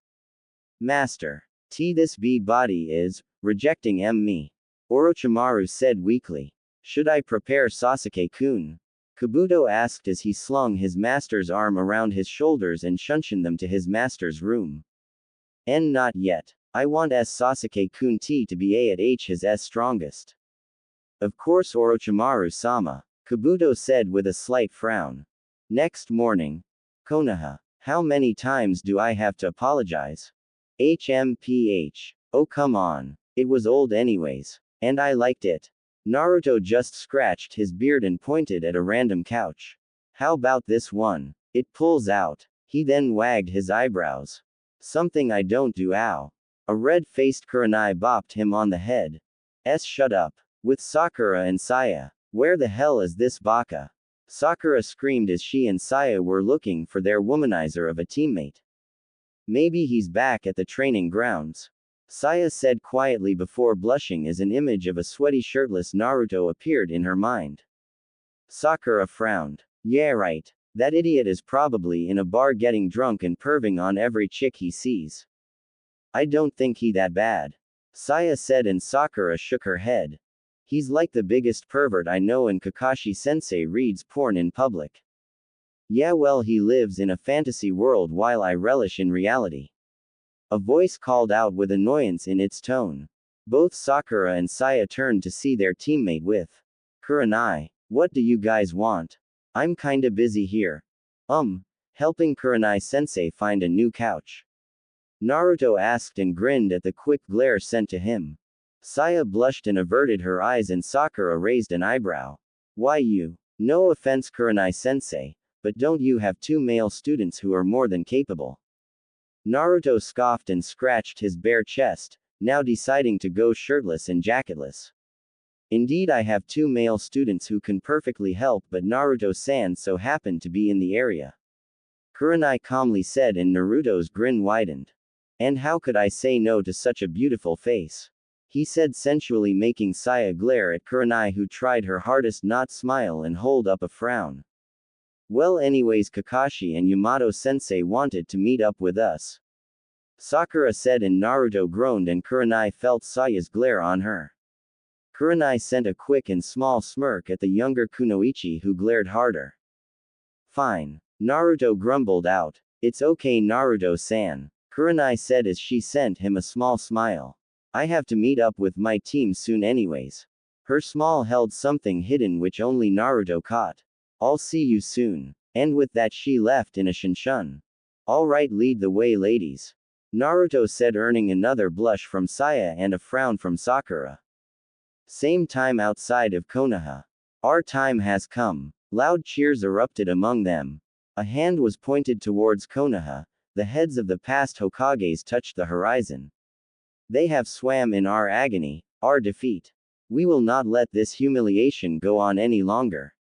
A: Master. This body is rejecting me. Orochimaru said weakly. Should I prepare Sasuke-kun? Kabuto asked as he slung his master's arm around his shoulders and shunshined them to his master's room. Not yet. I want Sasuke-kun to be at his strongest. Of course, Orochimaru-sama, Kabuto said with a slight frown. Next morning. Konoha. How many times do I have to apologize? HMPH. Oh come on. It was old anyways. And I liked it. Naruto just scratched his beard and pointed at a random couch. How about this one? It pulls out. He then wagged his eyebrows. Something I don't do, ow. A red-faced Kurenai bopped him on the head. Shut up. With Sakura and Saya. Where the hell is this baka? Sakura screamed as she and Saya were looking for their womanizer of a teammate. Maybe he's back at the training grounds. Saya said quietly before blushing as an image of a sweaty shirtless Naruto appeared in her mind. Sakura frowned. Yeah right. That idiot is probably in a bar getting drunk and perving on every chick he sees. I don't think he that bad. Saya said, and Sakura shook her head. He's like the biggest pervert I know, and Kakashi-sensei reads porn in public. Yeah well, he lives in a fantasy world while I relish in reality. A voice called out with annoyance in its tone. Both Sakura and Saya turned to see their teammate with Kurenai. What do you guys want? I'm kinda busy here. Helping Kurenai-sensei find a new couch. Naruto asked and grinned at the quick glare sent to him. Saya blushed and averted her eyes, and Sakura raised an eyebrow. Why you? No offense Kurenai-sensei, but don't you have two male students who are more than capable? Naruto scoffed and scratched his bare chest, now deciding to go shirtless and jacketless. Indeed, I have two male students who can perfectly help, but Naruto-san so happened to be in the area. Kurenai calmly said, and Naruto's grin widened. And how could I say no to such a beautiful face? He said sensually, making Saya glare at Kurenai, who tried her hardest not smile and hold up a frown. Well anyways, Kakashi and Yamato-sensei wanted to meet up with us. Sakura said, and Naruto groaned, and Kurenai felt Saya's glare on her. Kurenai sent a quick and small smirk at the younger Kunoichi, who glared harder. Fine. Naruto grumbled out. It's okay Naruto-san. Kurenai said as she sent him a small smile. I have to meet up with my team soon anyways. Her smile held something hidden which only Naruto caught. I'll see you soon. And with that she left in a shinshun. Alright, lead the way, ladies. Naruto said, earning another blush from Saya and a frown from Sakura. Same time outside of Konoha. Our time has come. Loud cheers erupted among them. A hand was pointed towards Konoha. The heads of the past Hokages touched the horizon. They have swam in our agony, our defeat. We will not let this humiliation go on any longer.